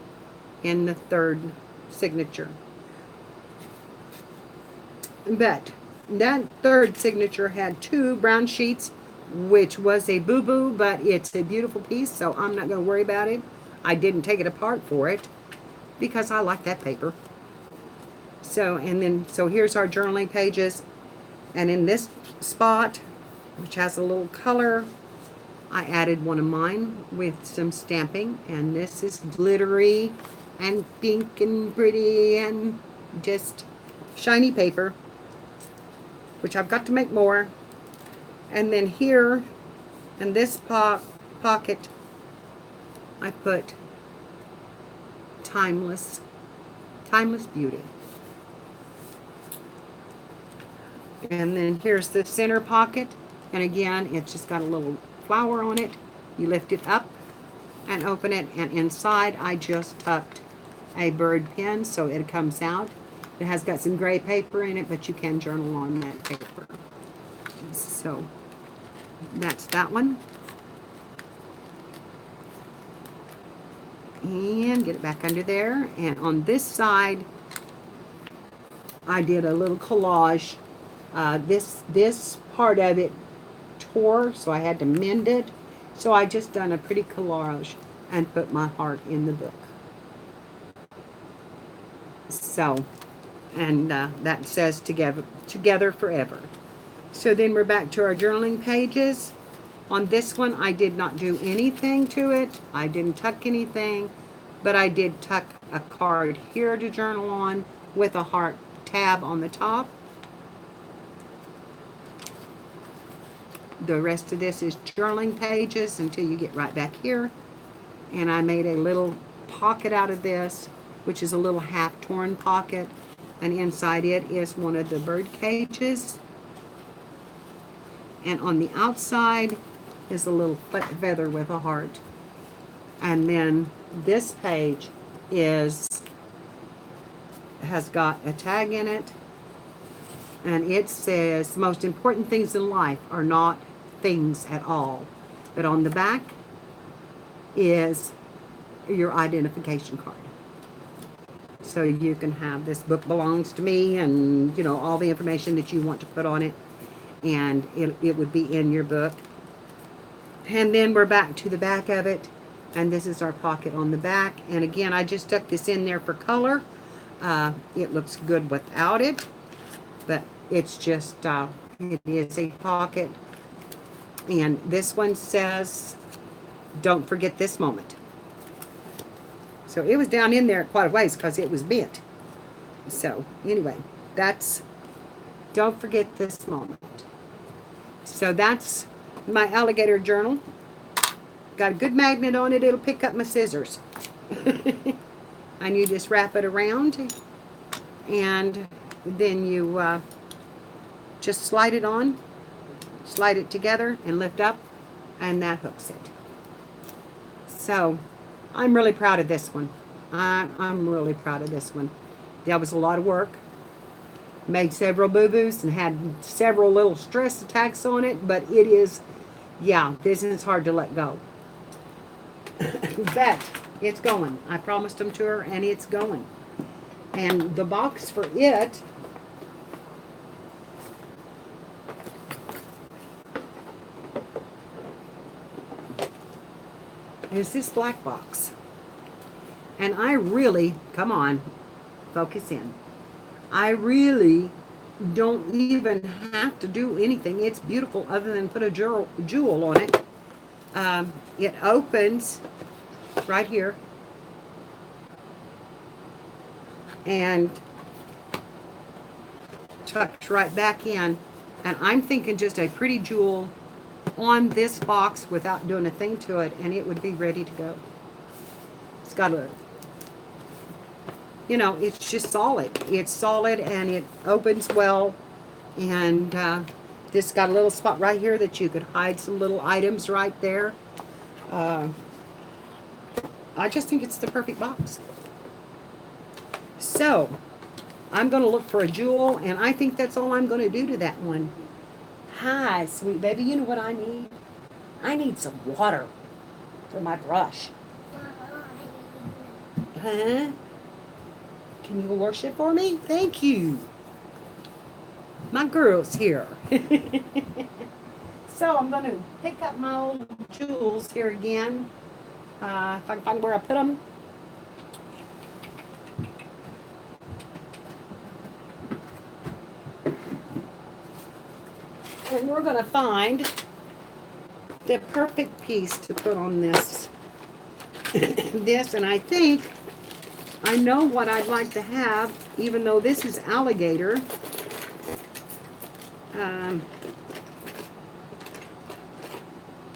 in the third signature. But that third signature had 2 brown sheets, which was a boo-boo, but it's a beautiful piece, so I'm not going to worry about it. I didn't take it apart for it because I like that paper. So, and then, so here's our journaling pages. And in this spot, which has a little color, I added one of mine with some stamping. And this is glittery and pink and pretty and just shiny paper, which I've got to make more. And then here, in this pocket, I put timeless beauty. And then here's the center pocket, and again, it's just got a little flower on it. You lift it up and open it, and inside I just tucked a bird pen so it comes out. It has got some gray paper in it, but you can journal on that paper. So that's that one. And get it back under there. And on this side, I did a little collage. This part of it tore, so I had to mend it. So I just done a pretty collage and put my heart in the book. So, and that says together forever. So then we're back to our journaling pages. On this one, I did not do anything to it. I didn't tuck anything, but I did tuck a card here to journal on with a heart tab on the top. The rest of this is journaling pages until you get right back here. And I made a little pocket out of this, which is a little half-torn pocket. And inside it is one of the bird cages. And on the outside is a little feather with a heart. And then this page has got a tag in it. And it says, the most important things in life are not things at all. But on the back is your identification card. So you can have, this book belongs to me, and, you know, all the information that you want to put on it. And it would be in your book. And then we're back to the back of it. And this is our pocket on the back. And again, I just stuck this in there for color. It looks good without it. But it's just, it is a pocket. And this one says, don't forget this moment. So it was down in there quite a ways because it was bent. So anyway, that's, don't forget this moment. So that's my alligator journal. Got a good magnet on it. It'll pick up my scissors. And you just wrap it around. And then you just slide it on. Slide it together and lift up. And that hooks it. So I'm really proud of this one. I'm really proud of this one. That was a lot of work. Made several boo-boos and had several little stress attacks on it, but it is, yeah, this is hard to let go. But it's going. I promised them to her, and it's going. And the box for it is this black box. And I really, come on, focus in. I really don't even have to do anything. It's beautiful other than put a jewel on it. It opens right here. and tucked right back in. And I'm thinking just a pretty jewel on this box without doing a thing to it, and it would be ready to go. It's got a, you know, it's just solid. It's solid and it opens well. And this got a little spot right here that you could hide some little items right there. I just think it's the perfect box. So, I'm going to look for a jewel, and I think that's all I'm going to do to that one. Hi, sweet baby. You know what I need? I need some water for my brush. Huh? Can you worship for me? Thank you. My girl's here. So I'm going to pick up my old jewels here again. If I can find where I put them. And we're going to find the perfect piece to put on this. And I think I know what I'd like to have, even though this is alligator. I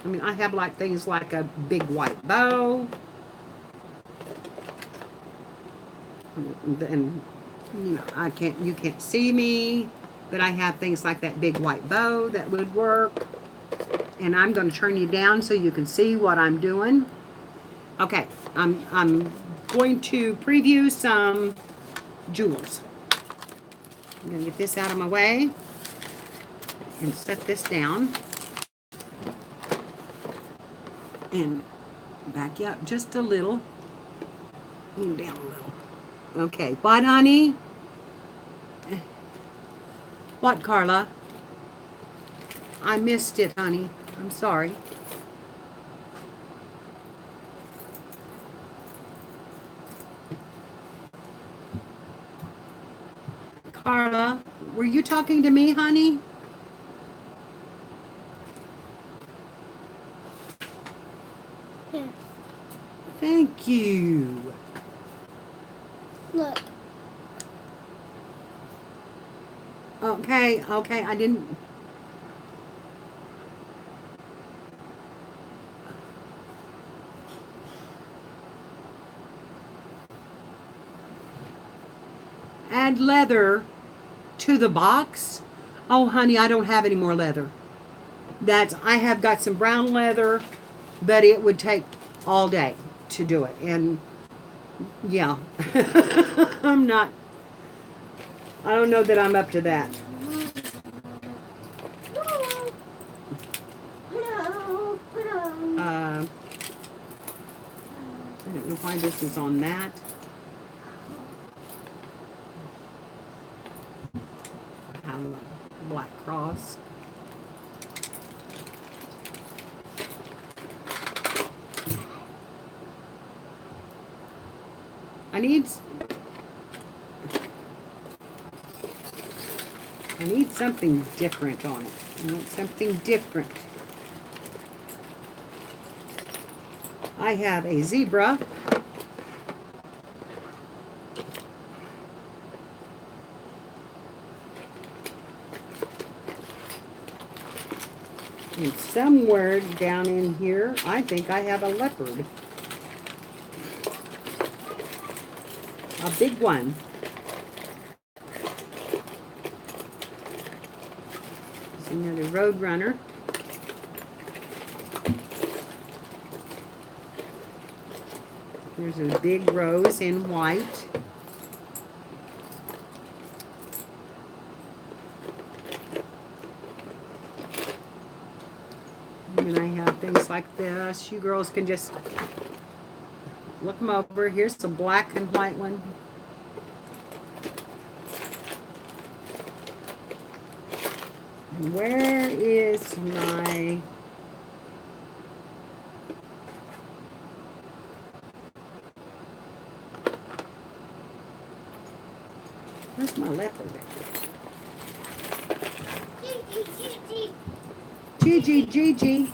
mean, I have like things like a big white bow. And you know, you can't see me, but I have things like that big white bow that would work. And I'm going to turn you down so you can see what I'm doing. Okay, I'm going to preview some jewels. I'm going to get this out of my way and set this down. And back up just a little. And down a little. Okay, what, honey? What, Carla? I missed it, honey. I'm sorry. Carla, were you talking to me, honey? Yeah. Thank you. Look. Okay, I didn't... Add leather to the box? Oh, honey, I don't have any more leather. I have got some brown leather, but it would take all day to do it. And yeah, I don't know that I'm up to that. I don't know why this is on that. I have a black cross. I need something different on it. I want something different. I have a zebra. And somewhere down in here, I think I have a leopard. A big one. There's another road runner. There's a big rose in white. And I have things like this. You girls can just look them over. Here's the black and white one. And where is my... Where's my leopard? Gigi.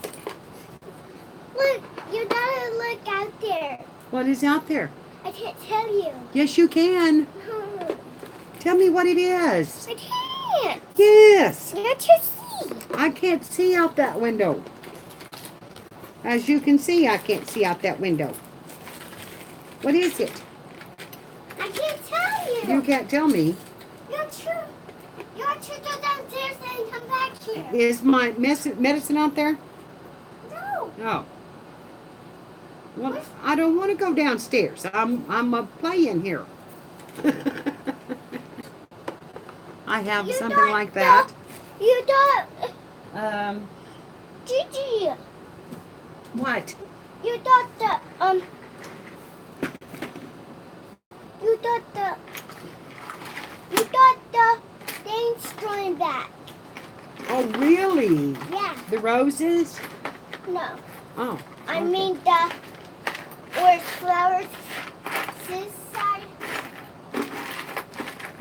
Look, you gotta look out there. What is out there? I can't tell you. Yes, you can. No, Tell me what it is. I can't. Yes. Not to see. I can't see out that window. As you can see, I can't see out that window. What is it? I can't tell you. You can't tell me. You're true. You're true. Go downstairs and come back here. Is my medicine out there? No. Oh. Well, I don't want to go downstairs. I'm playing here. I have You something don't like that. You don't. Gigi. What? You thought the thing's going back. Oh, really? Yeah. The roses? No. Oh. I okay. mean where flowers this side.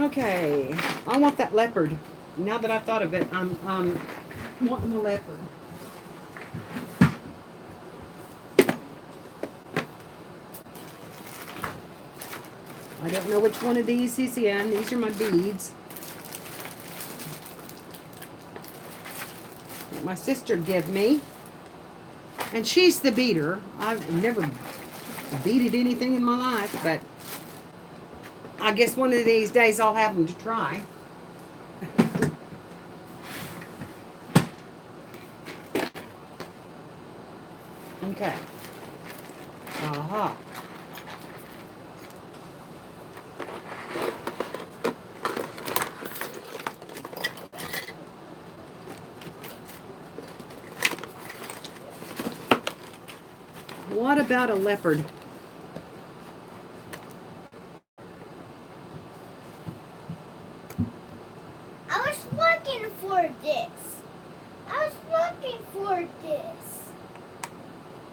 Okay. I want that leopard. Now that I've thought of it, I'm wanting the leopard. I don't know which one of these is in. These are my beads. That my sister gave me. And she's the beater. I've never beaded anything in my life, but I guess one of these days I'll have them to try. Okay. Aha. What about a leopard? I was looking for this. I was looking for this.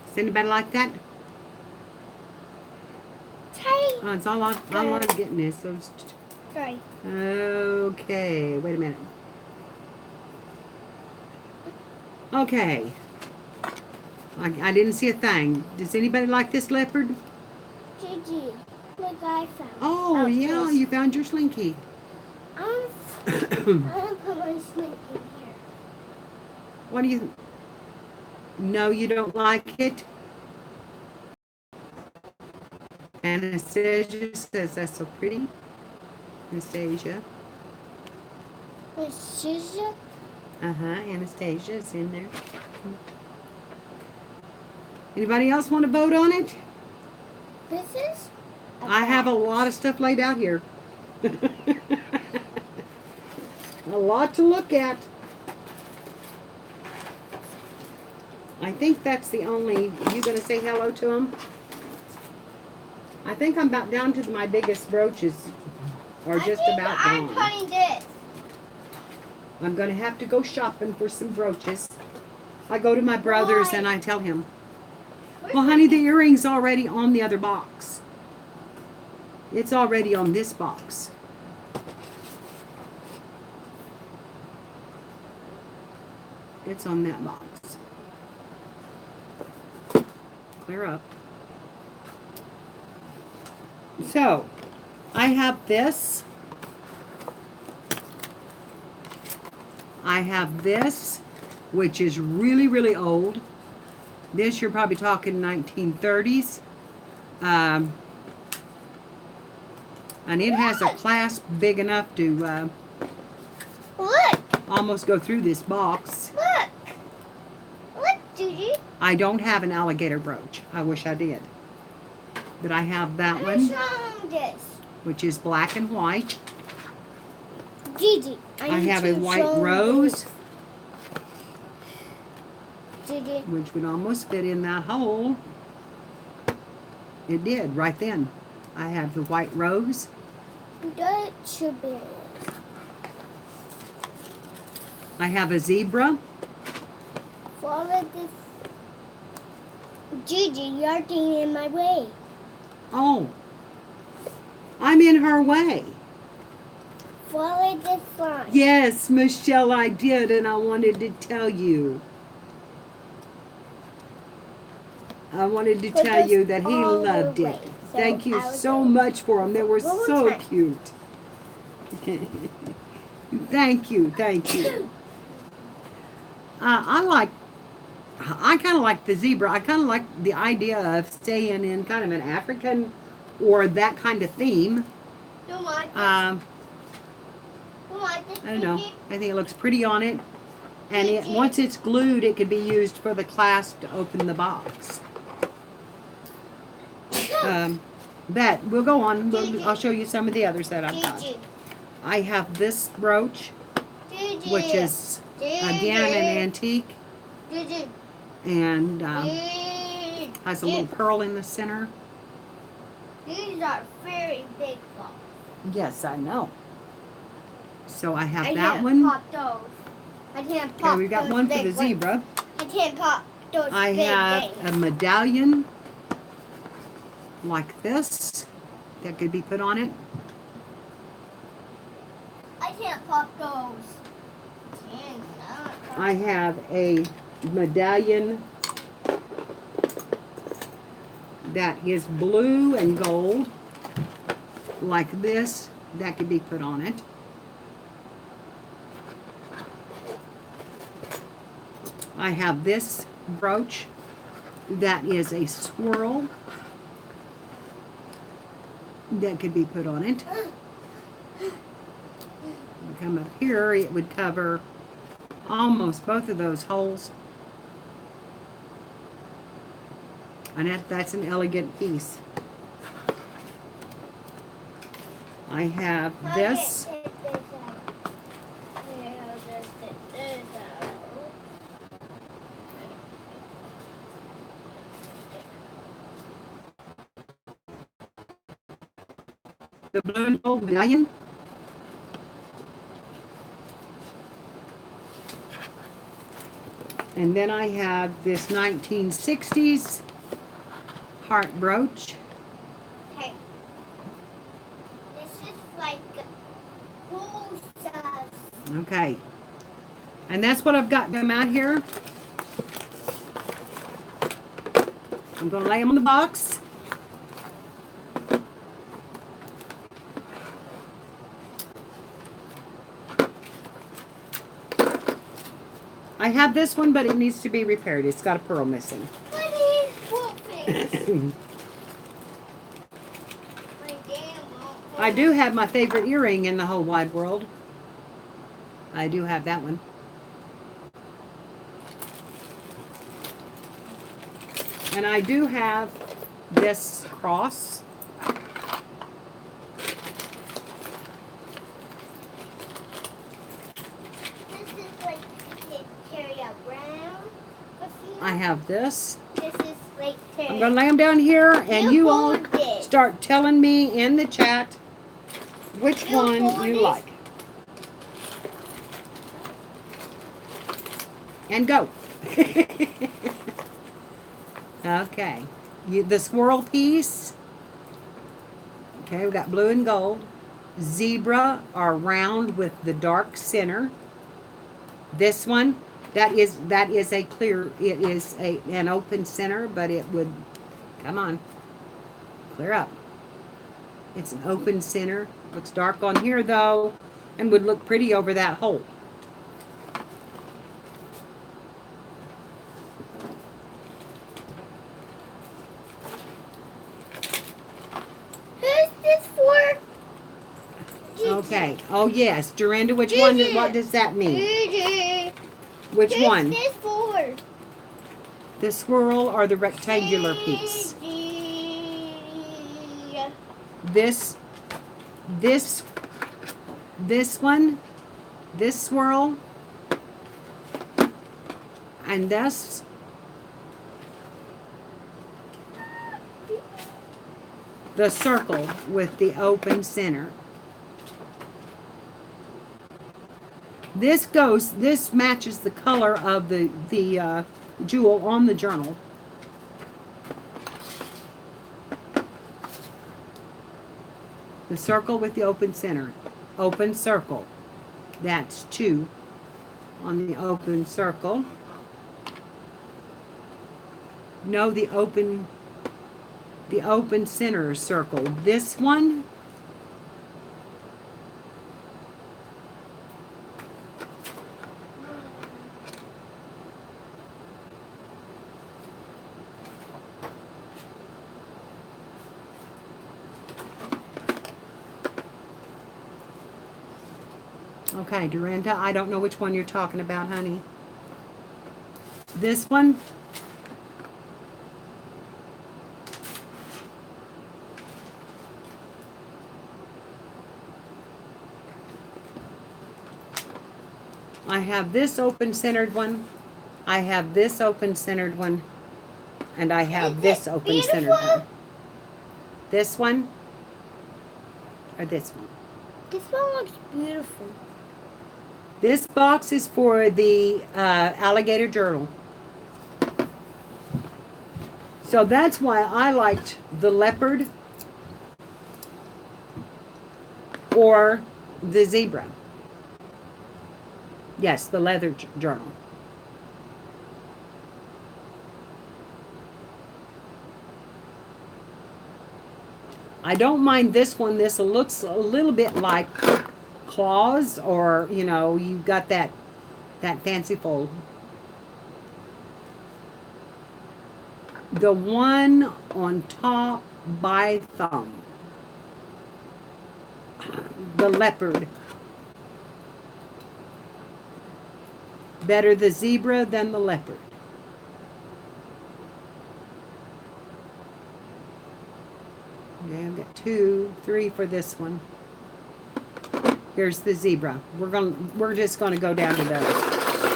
Does anybody like that? Tight. Oh, it's all I'm getting this. So Sorry. okay, wait a minute. Okay. I didn't see a thing. Does anybody like this leopard? Gigi, look, I found. Oh, yeah, this. you found your slinky. I'm gonna put my snake in here. What do you... No, you don't like it? Anastasia says that's so pretty. Anastasia. With scissors? Anastasia's in there. Anybody else want to vote on it? This is? I have a lot of stuff laid out here. A lot to look at. I think that's the only... You gonna say hello to them? I think I'm about down to my biggest brooches. Or just about I'm gone. putting this. I'm gonna have to go shopping for some brooches. I go to my brother's Why? and I tell him, well, honey, the earring's already on the other box. It's already on this box. It's on that box. Clear up. So, I have this. I have this, which is really, really old. This, you're probably talking 1930s. And it has a clasp big enough to Look, almost go through this box. look. Look, Gigi. I don't have an alligator brooch. I wish I did. But I have that I'm one, showing this. which is black and white. Gigi, I need have to a white show rose, this. Gigi, which would almost fit in that hole. It did, right then. I have the white rose. that should be it. I have a zebra. Follow this. Gigi, you're getting in my way. Oh, I'm in her way. Follow this line. Yes, Michelle, I did, and I wanted to tell you. I wanted to Put tell this you that he all loved away. it. So Thank you I would so go much for them. They were one more so time. cute. Thank you, thank you. I kind of like the zebra. I kind of like the idea of staying in kind of an African or that kind of theme. Don't like this. Don't like this. I don't know. I think it looks pretty on it. And once it's glued, it could be used for the clasp to open the box. But we'll go on. I'll show you some of the others that I've got. I have this brooch, which is, again, an antique. And has a little pearl in the center. These are very big balls. Yes, I know. So I have I that can't one. pop those. I can't pop Okay, we've got those one for the big zebra. ones. I can't pop those I big have things. a medallion like this that could be put on it. I can't pop those. I have a medallion that is blue and gold like this that could be put on it. I have this brooch that is a swirl that could be put on it. Come up here, it would cover almost both of those holes. And that's an elegant piece. I have this. The blue and gold medallion. And then I have this 1960s heart brooch. Okay. This is like cool stuff. Okay. And that's what I've got them out here. I'm going to lay them on the box. I have this one, but it needs to be repaired. It's got a pearl missing. I do have my favorite earring in the whole wide world. I do have that one. And I do have this cross. I have this. This is like I'm going to lay them down here, and you all hold it. start telling me in the chat which one hold you it. like. And go. Okay. The swirl piece. Okay, we've got blue and gold. Zebra are round with the dark center. This one, that is a clear, it is an open center, but it would, come on, clear up. It's an open center. Looks dark on here though, and would look pretty over that hole. Who's this for? Okay. Oh yes, Dorinda, which one? What does that mean? Which one? Who's this for? The swirl or the rectangular piece? This one, this swirl, and this. The circle with the open center. This matches the color of the jewel on the journal. The circle with the open center. Open circle. That's 2 on the open circle. No, the open center circle. This one. Okay, Dorinda, I don't know which one you're talking about, honey. This one? I have this open-centered one. I have this open-centered one. And I have this open-centered one. This one? Or this one? This one looks beautiful. This box is for the alligator journal. So that's why I liked the leopard or the zebra. Yes, the leather journal. I don't mind this one. This looks a little bit like claws, or, you know, you've got that fanciful. The one on top by thumb. The leopard. Better the zebra than the leopard. Okay, I've got 2, 3 for this one. Here's the zebra. We're just gonna go down to those.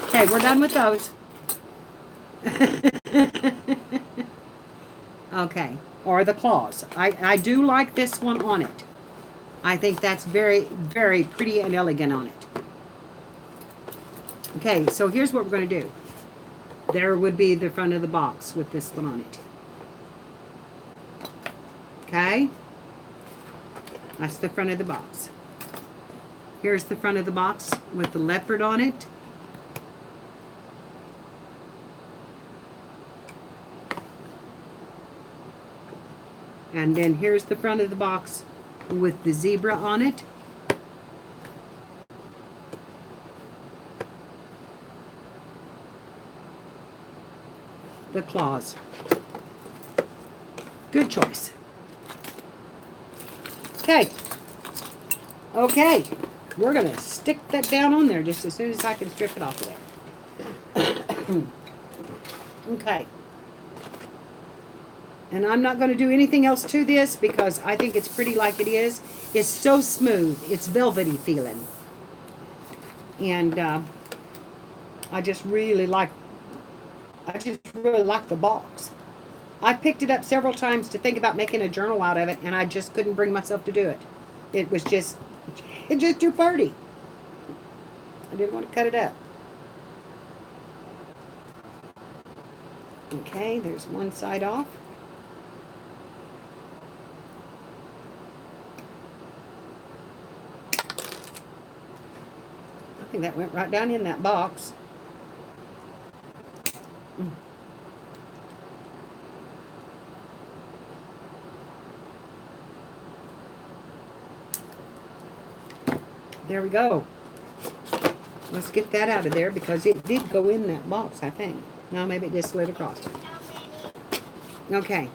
Okay, we're done with those. Okay, or the claws. I do like this one on it. I think that's very, very pretty and elegant on it. Okay, so here's what we're going to do. There would be the front of the box with this one on it. Okay? That's the front of the box. Here's the front of the box with the leopard on it. And then here's the front of the box with the zebra on it. The claws. Good choice. Okay. Okay. We're going to stick that down on there just as soon as I can strip it off of there. Okay. And I'm not going to do anything else to this because I think it's pretty like it is. It's so smooth. It's velvety feeling. And I just really like the box. I picked it up several times to think about making a journal out of it, and I just couldn't bring myself to do it. It's just too pretty. I didn't want to cut it up. Okay, there's one side off. I think that went right down in that box. There we go. Let's get that out of there because it did go in that box, I think. No, maybe it just slid across. Okay.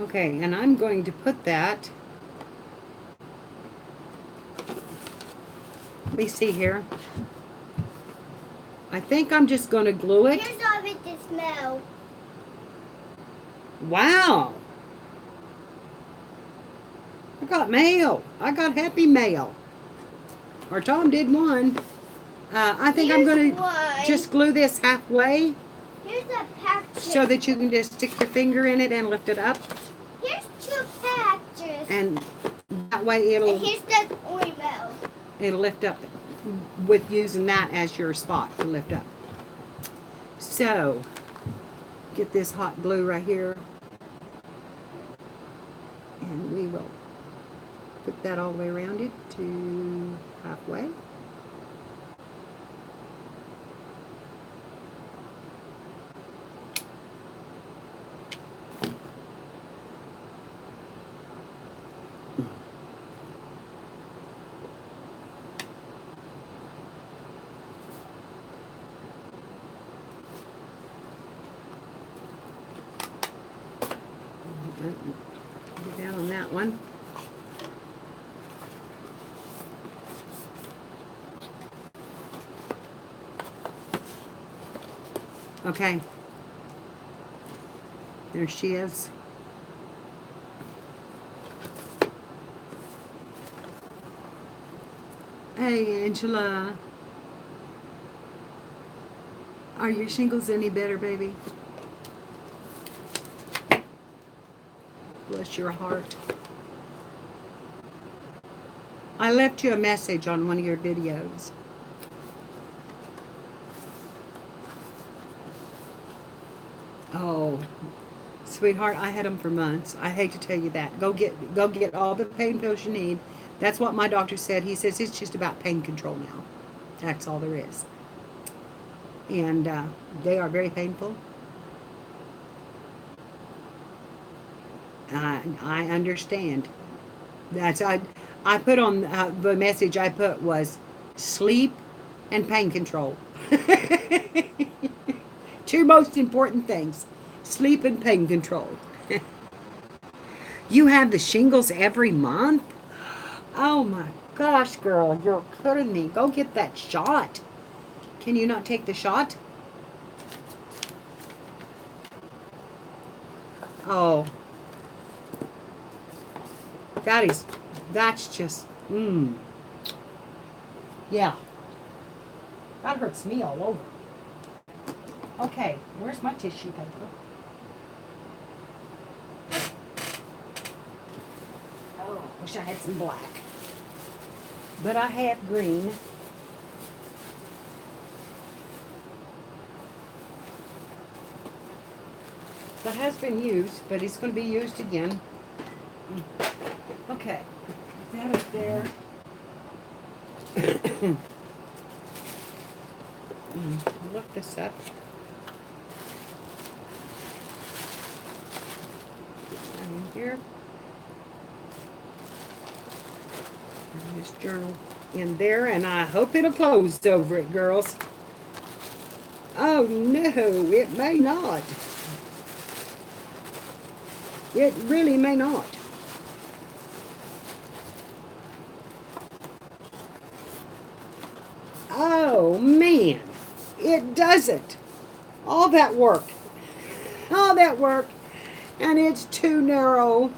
Okay, and I'm going to put that. Let me see here. I think I'm just going to glue it. Here's all of it to smell. Wow. I got mail. I got happy mail. Or Tom did one. I think I'm going to just glue this halfway. Here's a package. So that you can just stick your finger in it and lift it up. Here's 2 packages. And that way And here's the oil. it'll lift up with using that as your spot to lift up. So, get this hot glue right here. And we will put that all the way around it to halfway. Get down on that one. Okay. There she is. Hey, Angela. Are your shingles any better, baby? Bless your heart. I left you a message on one of your videos. Oh, sweetheart, I had them for months. I hate to tell you that. Go get all the pain pills you need. That's what my doctor said. He says it's just about pain control now. That's all there is. And they are very painful. I understand. That's I put on the message I put was sleep and pain control. Two most important things, sleep and pain control. You have the shingles every month? Oh my gosh, girl, you're kidding me. Go get that shot. Can you not take the shot? Oh, that's just, yeah, that hurts me all over. Okay, where's my tissue paper? Oh, wish I had some black. But I have green. That has been used, but it's going to be used again. Okay, that up there. Look this up. In here. And this journal in there, and I hope it'll close over it, girls. Oh no, it may not. It really may not. Oh man, it doesn't. All that work, and it's too narrow.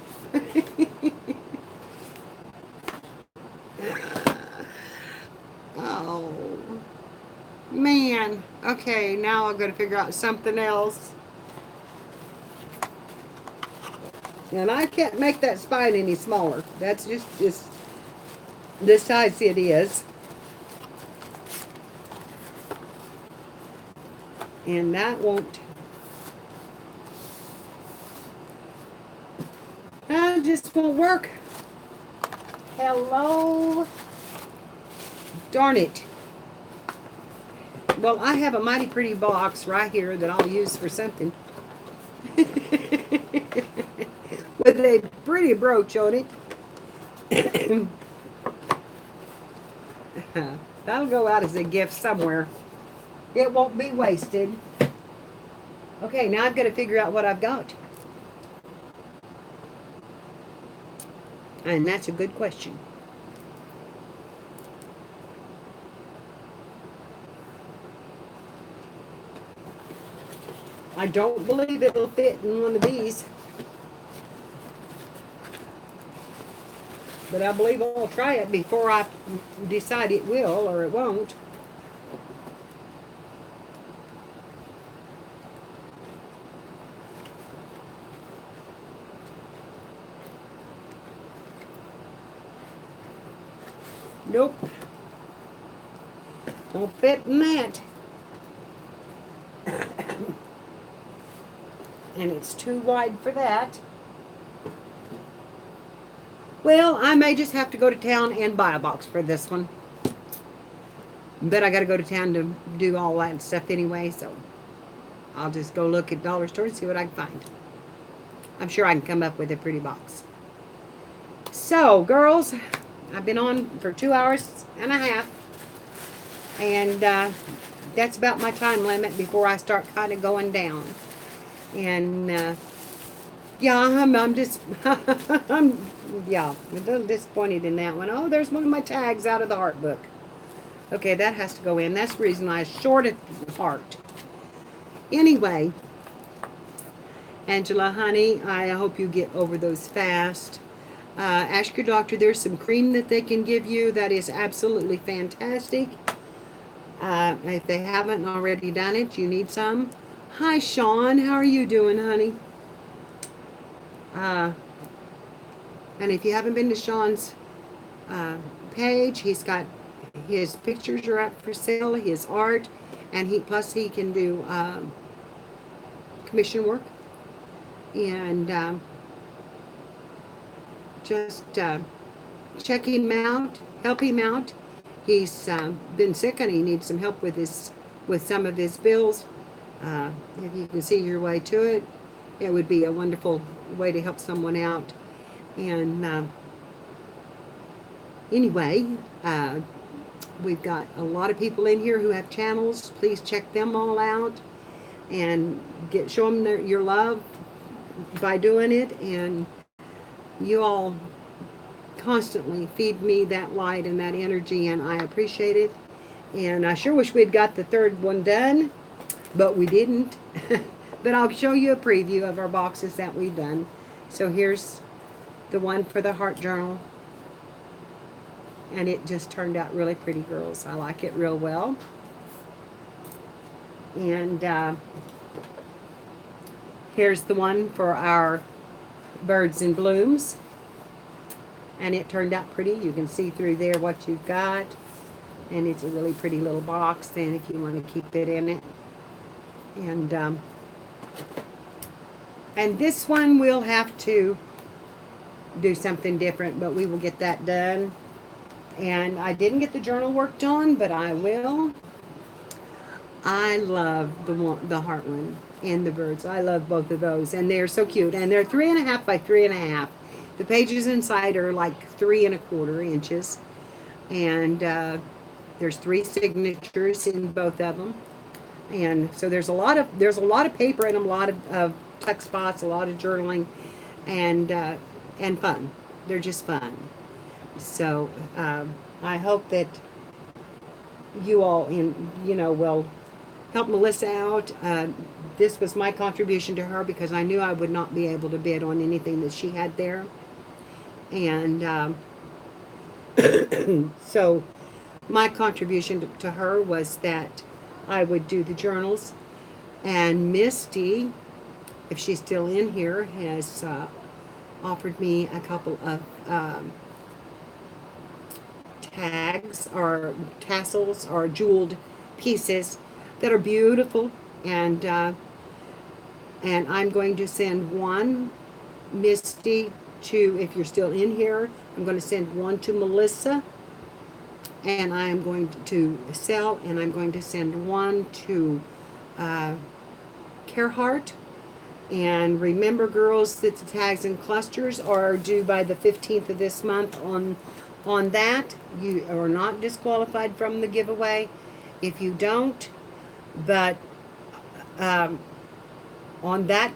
Oh man. Okay, now I've got to figure out something else. And I can't make that spine any smaller. That's just the size it is. And that won't. That just won't work. Hello. Darn it. Well, I have a mighty pretty box right here that I'll use for something. With a pretty brooch on it. That'll go out as a gift somewhere. It won't be wasted. Okay, now I've got to figure out what I've got. And that's a good question. I don't believe it'll fit in one of these. But I believe I'll try it before I decide it will or it won't. Nope. Won't fit in that. And it's too wide for that. Well, I may just have to go to town and buy a box for this one. But I got to go to town to do all that stuff anyway, so I'll just go look at dollar store and see what I can find. I'm sure I can come up with a pretty box. So, girls, I've been on for 2 hours and a half. And that's about my time limit before I start kind of going down. And Yeah, I'm just, yeah, a little disappointed in that one. Oh, there's one of my tags out of the heart book. Okay, that has to go in. That's the reason I shorted the heart. Anyway, Angela, honey, I hope you get over those fast. Ask your doctor. There's some cream that they can give you that is absolutely fantastic. If they haven't already done it, you need some. Hi, Sean. How are you doing, honey? Uh, and if you haven't been to Sean's uh, page, he's got his pictures are up for sale, his art, and he can do commission work and just check him out, help him out. He's been sick and he needs some help with some of his bills. If you can see your way to it, it would be a wonderful way to help someone out. And anyway, we've got a lot of people in here who have channels. Please check them all out and show them your love by doing it. And you all constantly feed me that light and that energy, and I appreciate it. And I sure wish we'd got the third one done, but we didn't. But I'll show you a preview of our boxes that we've done. So here's the one for the heart journal. And it just turned out really pretty, girls. I like it real well. And here's the one for our birds and blooms. And it turned out pretty. You can see through there what you've got. And it's a really pretty little box then if you want to keep it in it. And this one we'll have to do something different, but we will get that done. And I didn't get the journal worked on, but I will. I love the heart one and the birds. I love both of those, and they're so cute. And they're 3.5 by 3.5. The pages inside are like 3.25 inches, and there's 3 signatures in both of them. And so there's a lot of paper in them, a lot of tuck spots, a lot of journaling, and fun. They're just fun. So I hope that you all will help Melissa out. This was my contribution to her because I knew I would not be able to bid on anything that she had there. And so my contribution to her was that I would do the journals. And Misty, if she's still in here, has offered me a couple of tags or tassels or jeweled pieces that are beautiful, and I'm going to send one, Misty, to, if you're still in here, I'm going to send one to Melissa, and I'm going to sell, and I'm going to send one to Carehart. And remember, girls, that the tags and clusters are due by the 15th of this month. On that, you are not disqualified from the giveaway if you don't. But on that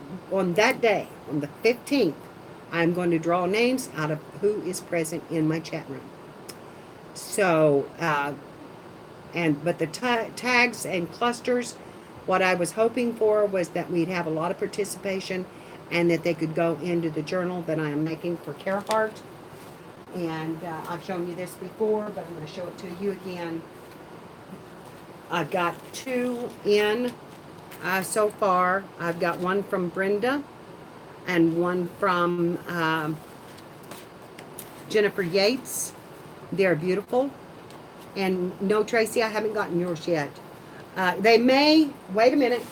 day, on the 15th, I'm going to draw names out of who is present in my chat room. So, but the tags and clusters, what I was hoping for was that we'd have a lot of participation and that they could go into the journal that I am making for Carehart. And I've shown you this before, but I'm going to show it to you again. I've got 2 in so far. I've got one from Brenda and one from Jennifer Yates. They're beautiful. And no, Tracy, I haven't gotten yours yet. They may, wait a minute.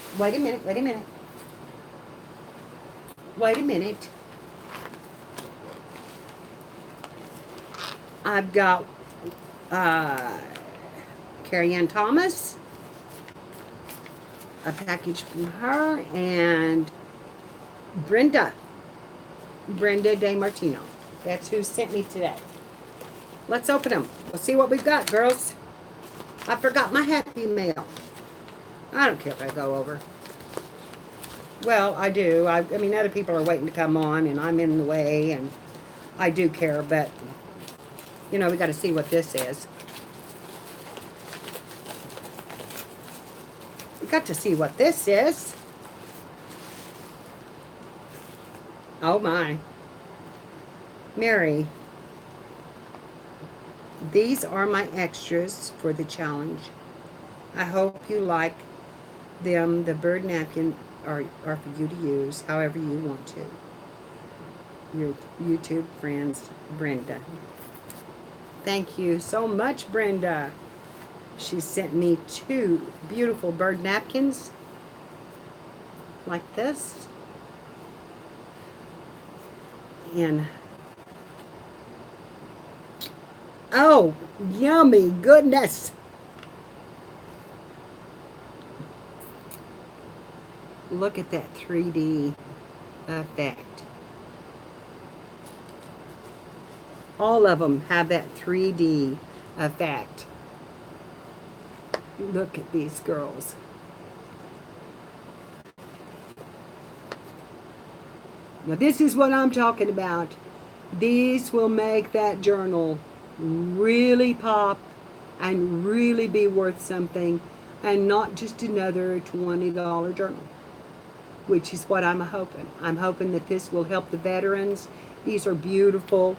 I've got Carrie Ann Thomas, a package from her, and Brenda De Martino. That's who sent me today. Let's open them. We'll see what we've got, girls. I forgot my happy mail. I don't care if I go over. Well, I do. I mean, other people are waiting to come on, and I'm in the way, and I do care, but, you know, we got to see what this is. We got to see what this is. Oh, my. Mary, these are my extras for the challenge. I hope you like them. The bird napkin are for you to use however you want to. Your YouTube friends, Brenda. Thank you so much, Brenda. She sent me 2 beautiful bird napkins like this. And oh, yummy goodness. Look at that 3D effect. All of them have that 3D effect. Look at these girls. Now this is what I'm talking about. These will make that journal really pop and really be worth something, and not just another $20 journal, which is what I'm hoping. I'm hoping that this will help the veterans. These are beautiful,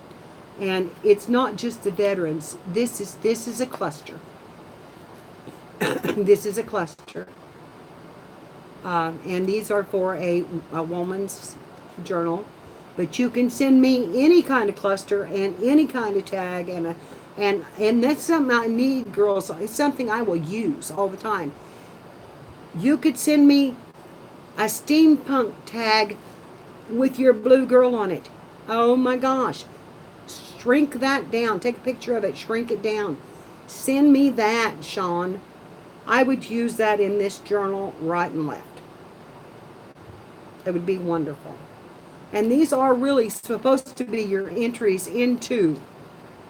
and it's not just the veterans. This is a cluster. This is a cluster. And these are for a woman's journal. But you can send me any kind of cluster and any kind of tag, and that's something I need, girls. It's something I will use all the time. You could send me a steampunk tag with your blue girl on it. Oh my gosh. Shrink that down. Take a picture of it. Shrink it down. Send me that, Sean. I would use that in this journal right and left. It would be wonderful. And these are really supposed to be your entries into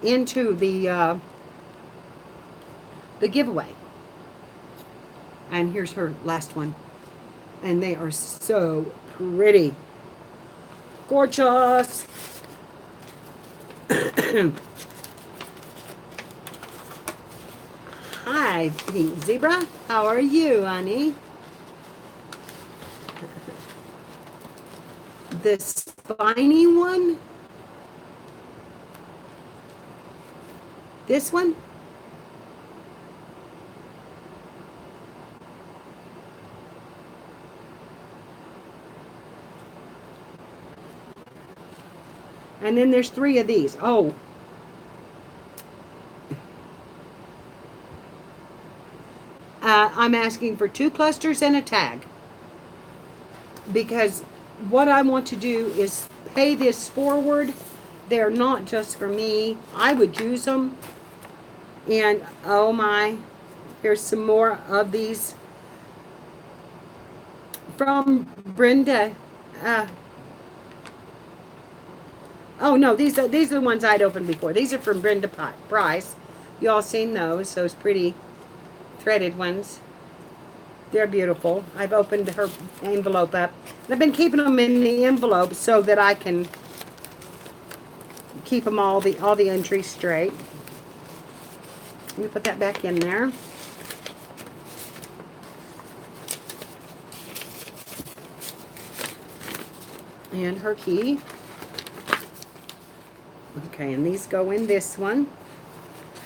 the giveaway. And here's her last one. And they are so pretty. Gorgeous. Hi, Pink Zebra. How are you, honey? The spiny one? This one? And then there's 3 of these. Oh. I'm asking for 2 clusters and a tag. Because what I want to do is pay this forward. They're not just for me. I would use them. And oh my, here's some more of these from Brenda. Oh no, these are the ones I'd opened before. These are from Brenda Price. You all seen those pretty threaded ones. They're beautiful. I've opened her envelope up. And I've been keeping them in the envelope so that I can keep them all the entries straight. Let me put that back in there. And her key. Okay, and these go in this one.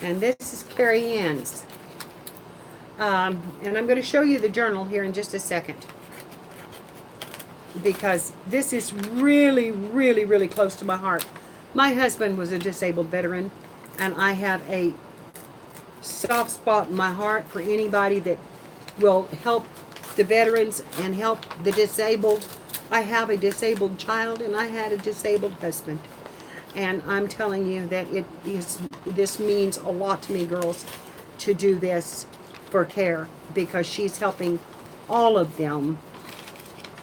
And this is Carrie Ann's. And I'm going to show you the journal here in just a second. Because this is really, really, really close to my heart. My husband was a disabled veteran, and I have a soft spot in my heart for anybody that will help the veterans and help the disabled. I have a disabled child, and I had a disabled husband. And I'm telling you that this means a lot to me, girls, to do this for CARE, because she's helping all of them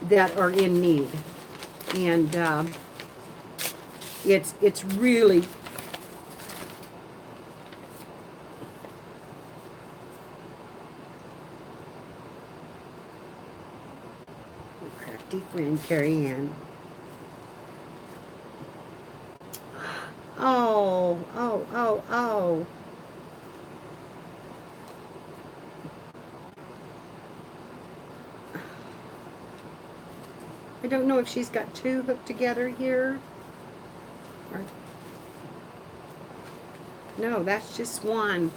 that are in need. And it's really Crafty friend, Carrie Ann. Oh, oh, oh, oh. I don't know if she's got two hooked together here. Or... No, that's just one.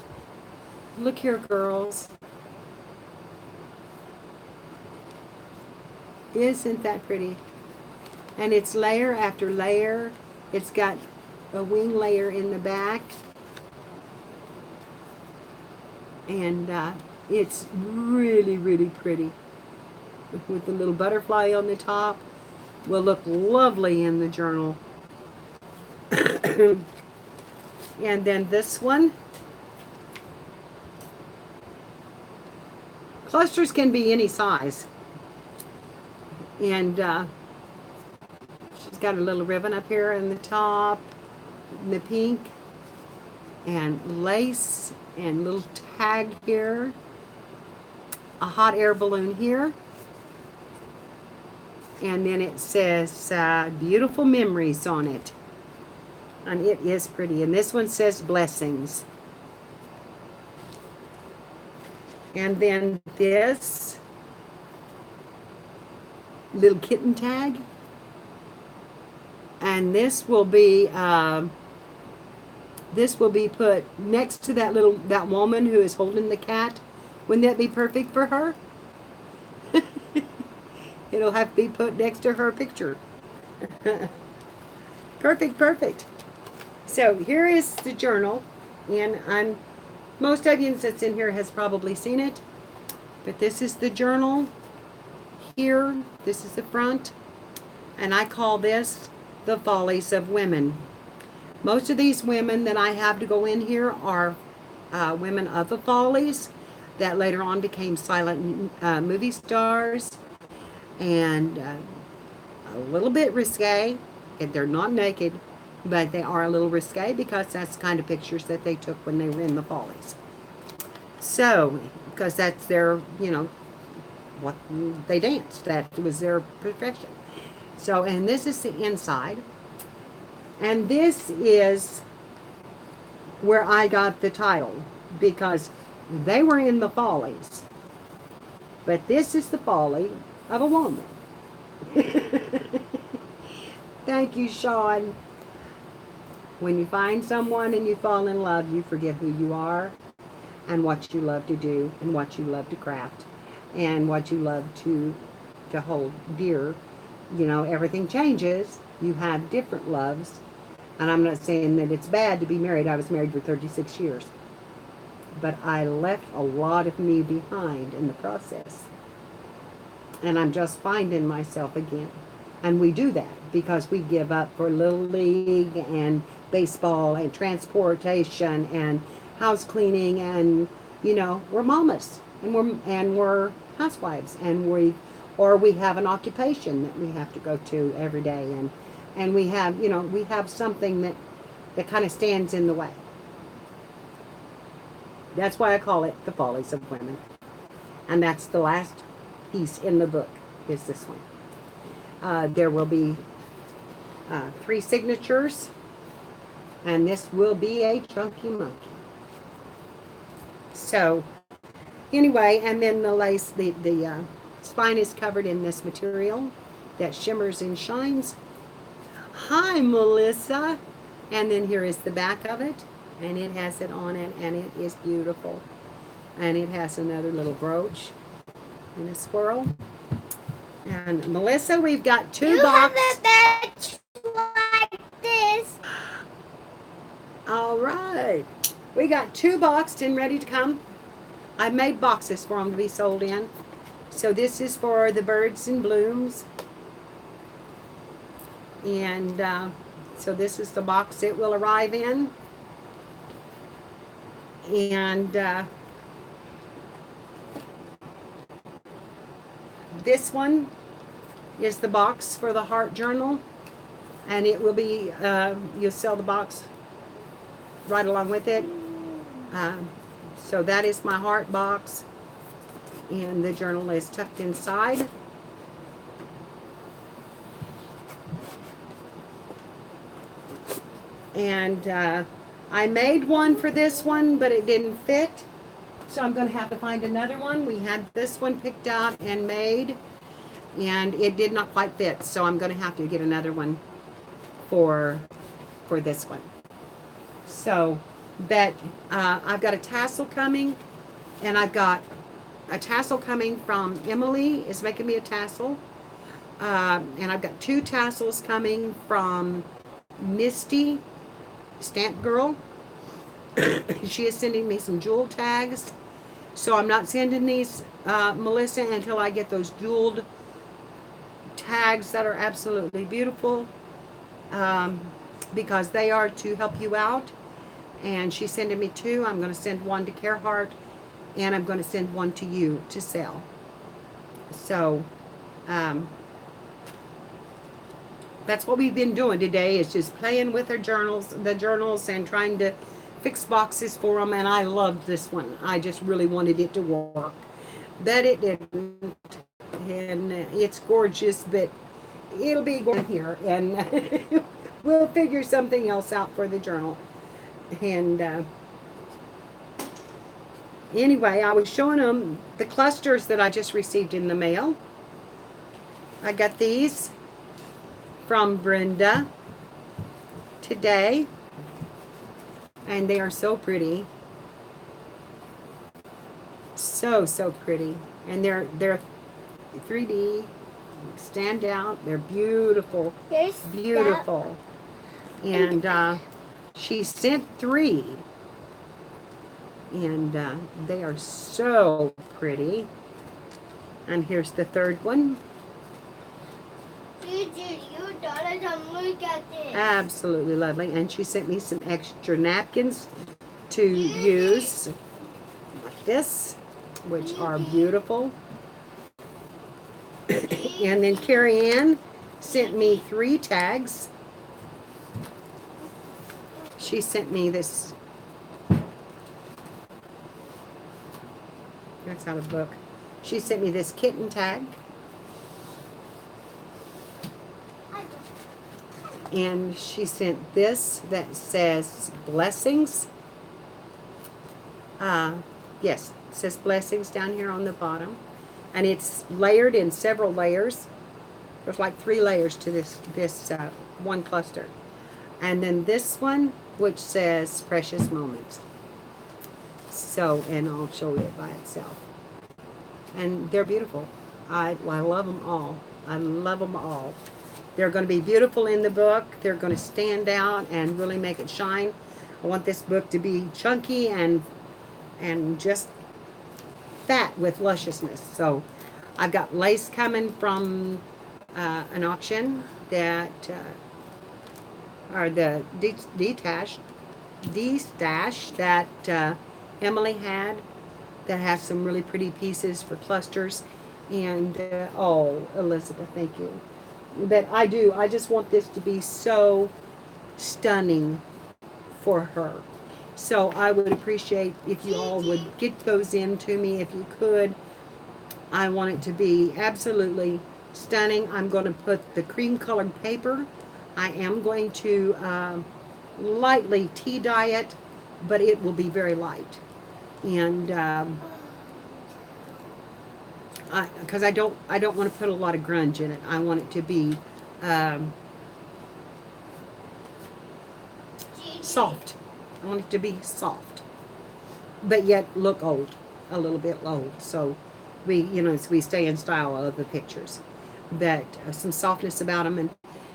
Look here, girls. Isn't that pretty? And it's layer after layer. It's got a wing layer in the back. And it's really, really pretty. With the little butterfly on the top. Will look lovely in the journal. And then this one. Clusters can be any size. And she's got a little ribbon up here in the top, in the pink, and lace, and little tag here, a hot air balloon here, and then it says beautiful memories on it. And it is pretty. And this one says blessings. And then this little kitten tag. And this will be put next to that woman who is holding the cat. Wouldn't that be perfect for her? It'll have to be put next to her picture. Perfect, perfect. So here is the journal, and most of you that's in here has probably seen it, but this is the journal here. This is the front, and I call this the Follies of Women. Most of these women that I have to go in here are women of the Follies that later on became silent movie stars, and a little bit risque. They're not naked, but they are a little risque because that's the kind of pictures that they took when they were in the Follies. So, because that's their, what they danced. That was their profession. So, and this is the inside. And this is where I got the title, because they were in the Follies. But this is the folly of a woman. Thank you, Sean. When you find someone and you fall in love, you forget who you are and what you love to do and what you love to craft and what you love to hold dear. Everything changes. You have different loves. And I'm not saying that it's bad to be married. I was married for 36 years. But I left a lot of me behind in the process. And I'm just finding myself again. And we do that because we give up for Little League and baseball and transportation and house cleaning, and we're mamas and we're housewives, and we have an occupation that we have to go to every day, and we have something that kind of stands in the way. That's why I call it the Follies of Women. And that's the last piece in the book, is this one. There will be 3 signatures, and this will be a chunky monkey. So, anyway, and then the lace, the spine is covered in this material that shimmers and shines. Hi, Melissa. And then here is the back of it, and it has it on it, and it is beautiful. And it has another little brooch and a squirrel. And Melissa, we've got 2 boxes. You have a badge like this. All right. We got 2 boxed and ready to come. I made boxes for them to be sold in. So this is for the birds and blooms. And so this is the box it will arrive in. And this one is the box for the heart journal. And it will be, you'll sell the box right along with it. So that is my heart box. And the journal is tucked inside. And I made one for this one, but it didn't fit. So I'm going to have to find another one. We had this one picked out and made, and it did not quite fit. So I'm going to have to get another one for this one. So, but I've got a tassel coming, and I've got a tassel coming from Emily is making me a tassel. And I've got 2 tassels coming from Misty, Stamp Girl. She is sending me some jewel tags. So I'm not sending these, Melissa, until I get those jeweled tags that are absolutely beautiful. Because they are to help you out. And she's sending me 2. I'm going to send one to Carhartt, and I'm going to send one to you to sell. So, that's what we've been doing today, is just playing with the journals, and trying to fix boxes for them. And I loved this one. I just really wanted it to work. But it didn't. And it's gorgeous, but it'll be going here. And we'll figure something else out for the journal. And anyway, I was showing them the clusters that I just received in the mail. I got these from Brenda today, and they are so pretty. So pretty. And they're 3D, stand out. They're beautiful. Beautiful. And she sent 3. And they are so pretty. And here's the 3rd one. You daughter, come look at this. Absolutely lovely. And she sent me some extra napkins to use, like this, which are beautiful. And then Carrie Ann sent me 3 tags. She sent me this. That's out of the book. She sent me this kitten tag. And she sent this that says blessings. Yes, it says blessings down here on the bottom. And it's layered in several layers. There's like 3 layers to this one cluster. And then this one, which says precious moments. So, and I'll show you it by itself. And they're beautiful. I love them all. I love them all. They're going to be beautiful in the book. They're going to stand out and really make it shine. I want this book to be chunky and just fat with lusciousness. So I've got lace coming from an auction that are the D-stash that Emily had, that has some really pretty pieces for clusters. And oh, Elizabeth, thank you. But I just want this to be so stunning for her. So I would appreciate if you all would get those in to me if you could. I want it to be absolutely stunning. I'm going to put the cream colored paper. I am going to lightly tea dye it, but it will be very light. And because I don't want to put a lot of grunge in it. I want it to be soft. I want it to be soft, but yet look old, a little bit old. So we stay in style of the pictures, but some softness about them. And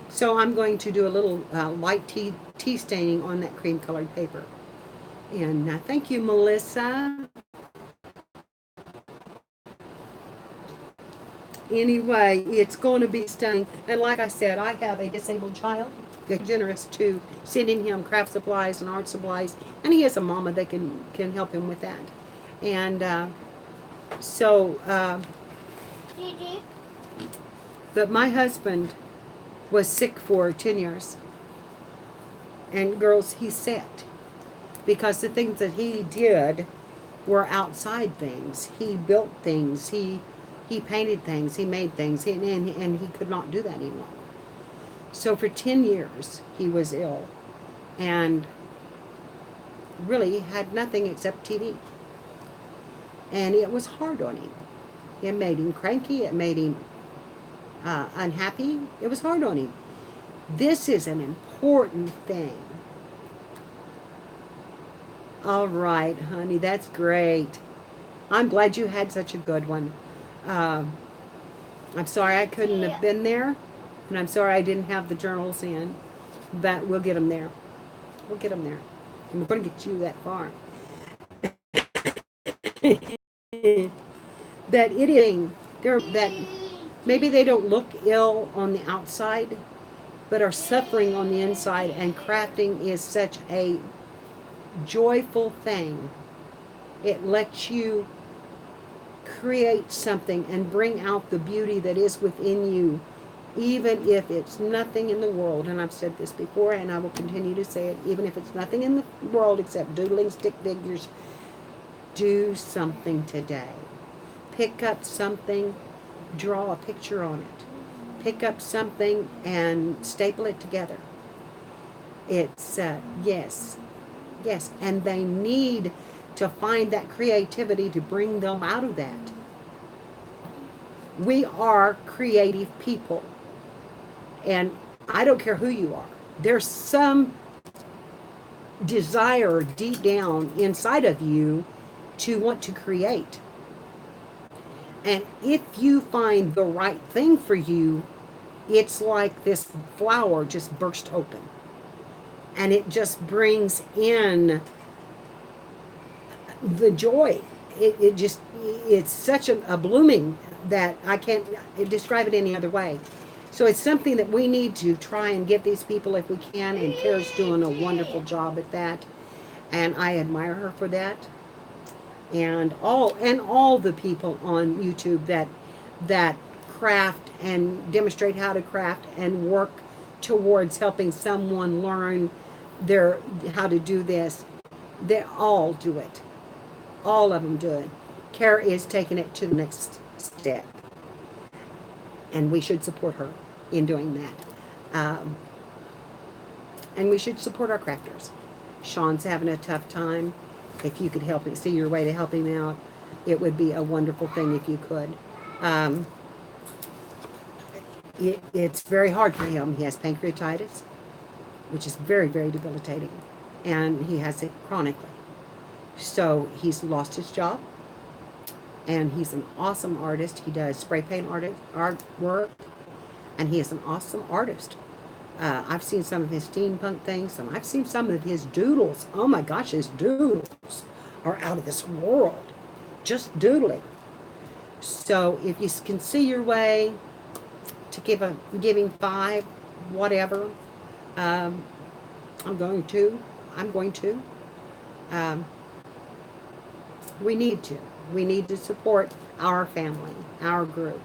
so I'm going to do a little light tea staining on that cream colored paper. And thank you, Melissa. Anyway, it's going to be stunning. And like I said, I have a disabled child. They're generous to sending him craft supplies and art supplies. And he has a mama that can help him with that. And but my husband was sick for 10 years. And girls, he set. Because the things that he did were outside things. He built things. He painted things, he made things, and he could not do that anymore. So for 10 years, he was ill. and really had nothing except TV. And it was hard on him. It made him cranky. It made him unhappy. It was hard on him. This is an important thing. All right, honey, that's great. I'm glad you had such a good one. Um, I'm sorry I couldn't have been there, and I'm sorry I didn't have the journals in, but we'll get them there. We'll get them there, and we're going to get you that far. That it is they're that maybe they don't look ill on the outside, but are suffering on the inside, and crafting is such a joyful thing. It lets you create something and bring out the beauty that is within you, even if it's nothing in the world. And I've said this before, and I will continue to say it, even if it's nothing in the world except doodling stick figures. Do something today. Pick up something, draw a picture on it. Pick up something and staple it together. It's, yes, and they need to find that creativity to bring them out of that. We are creative people, and I don't care who you are. There's some desire deep down inside of you to want to create. And if you find the right thing for you, it's like this flower just burst open. And it just brings in the joy. It's such a blooming that I can't describe it any other way. So it's something that we need to try and give these people if we can. And Kara's doing a wonderful job at that. And I admire her for that. And all the people on YouTube that craft and demonstrate how to craft and work towards helping someone learn how to do this. They all do it. All of them do it. Kara is taking it to the next step, and we should support her in doing that. And we should support our crafters. Sean's having a tough time. If you could help him, see your way to help him out, it would be a wonderful thing if you could. It's very hard for him. He has pancreatitis, which is very, very debilitating, and he has it chronically. So he's lost his job, and he's an awesome artist. He does spray paint artwork, and he is an awesome artist. I've seen some of his steampunk things, and I've seen some of his doodles. Oh my gosh, his doodles are out of this world. Just doodling. So if you can see your way to giving 5, whatever, I'm going to. We need to support our family, our group.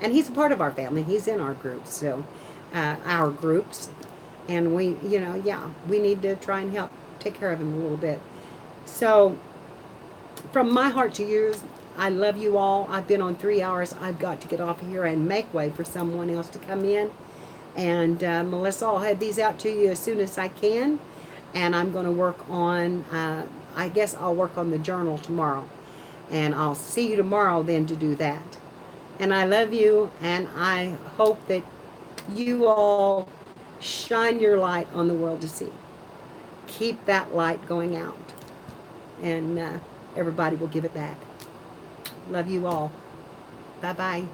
And he's a part of our family. He's in our group. So our groups, and we need to try and help take care of him a little bit. So from my heart to yours, I love you all. I've been on 3 hours. I've got to get off of here and make way for someone else to come in. And Melissa, I'll have these out to you as soon as I can. And I'm going to work on, I guess I'll work on the journal tomorrow. And I'll see you tomorrow then to do that. And I love you, and I hope that you all shine your light on the world to see. Keep that light going out, and everybody will give it back. Love you all. Bye-bye.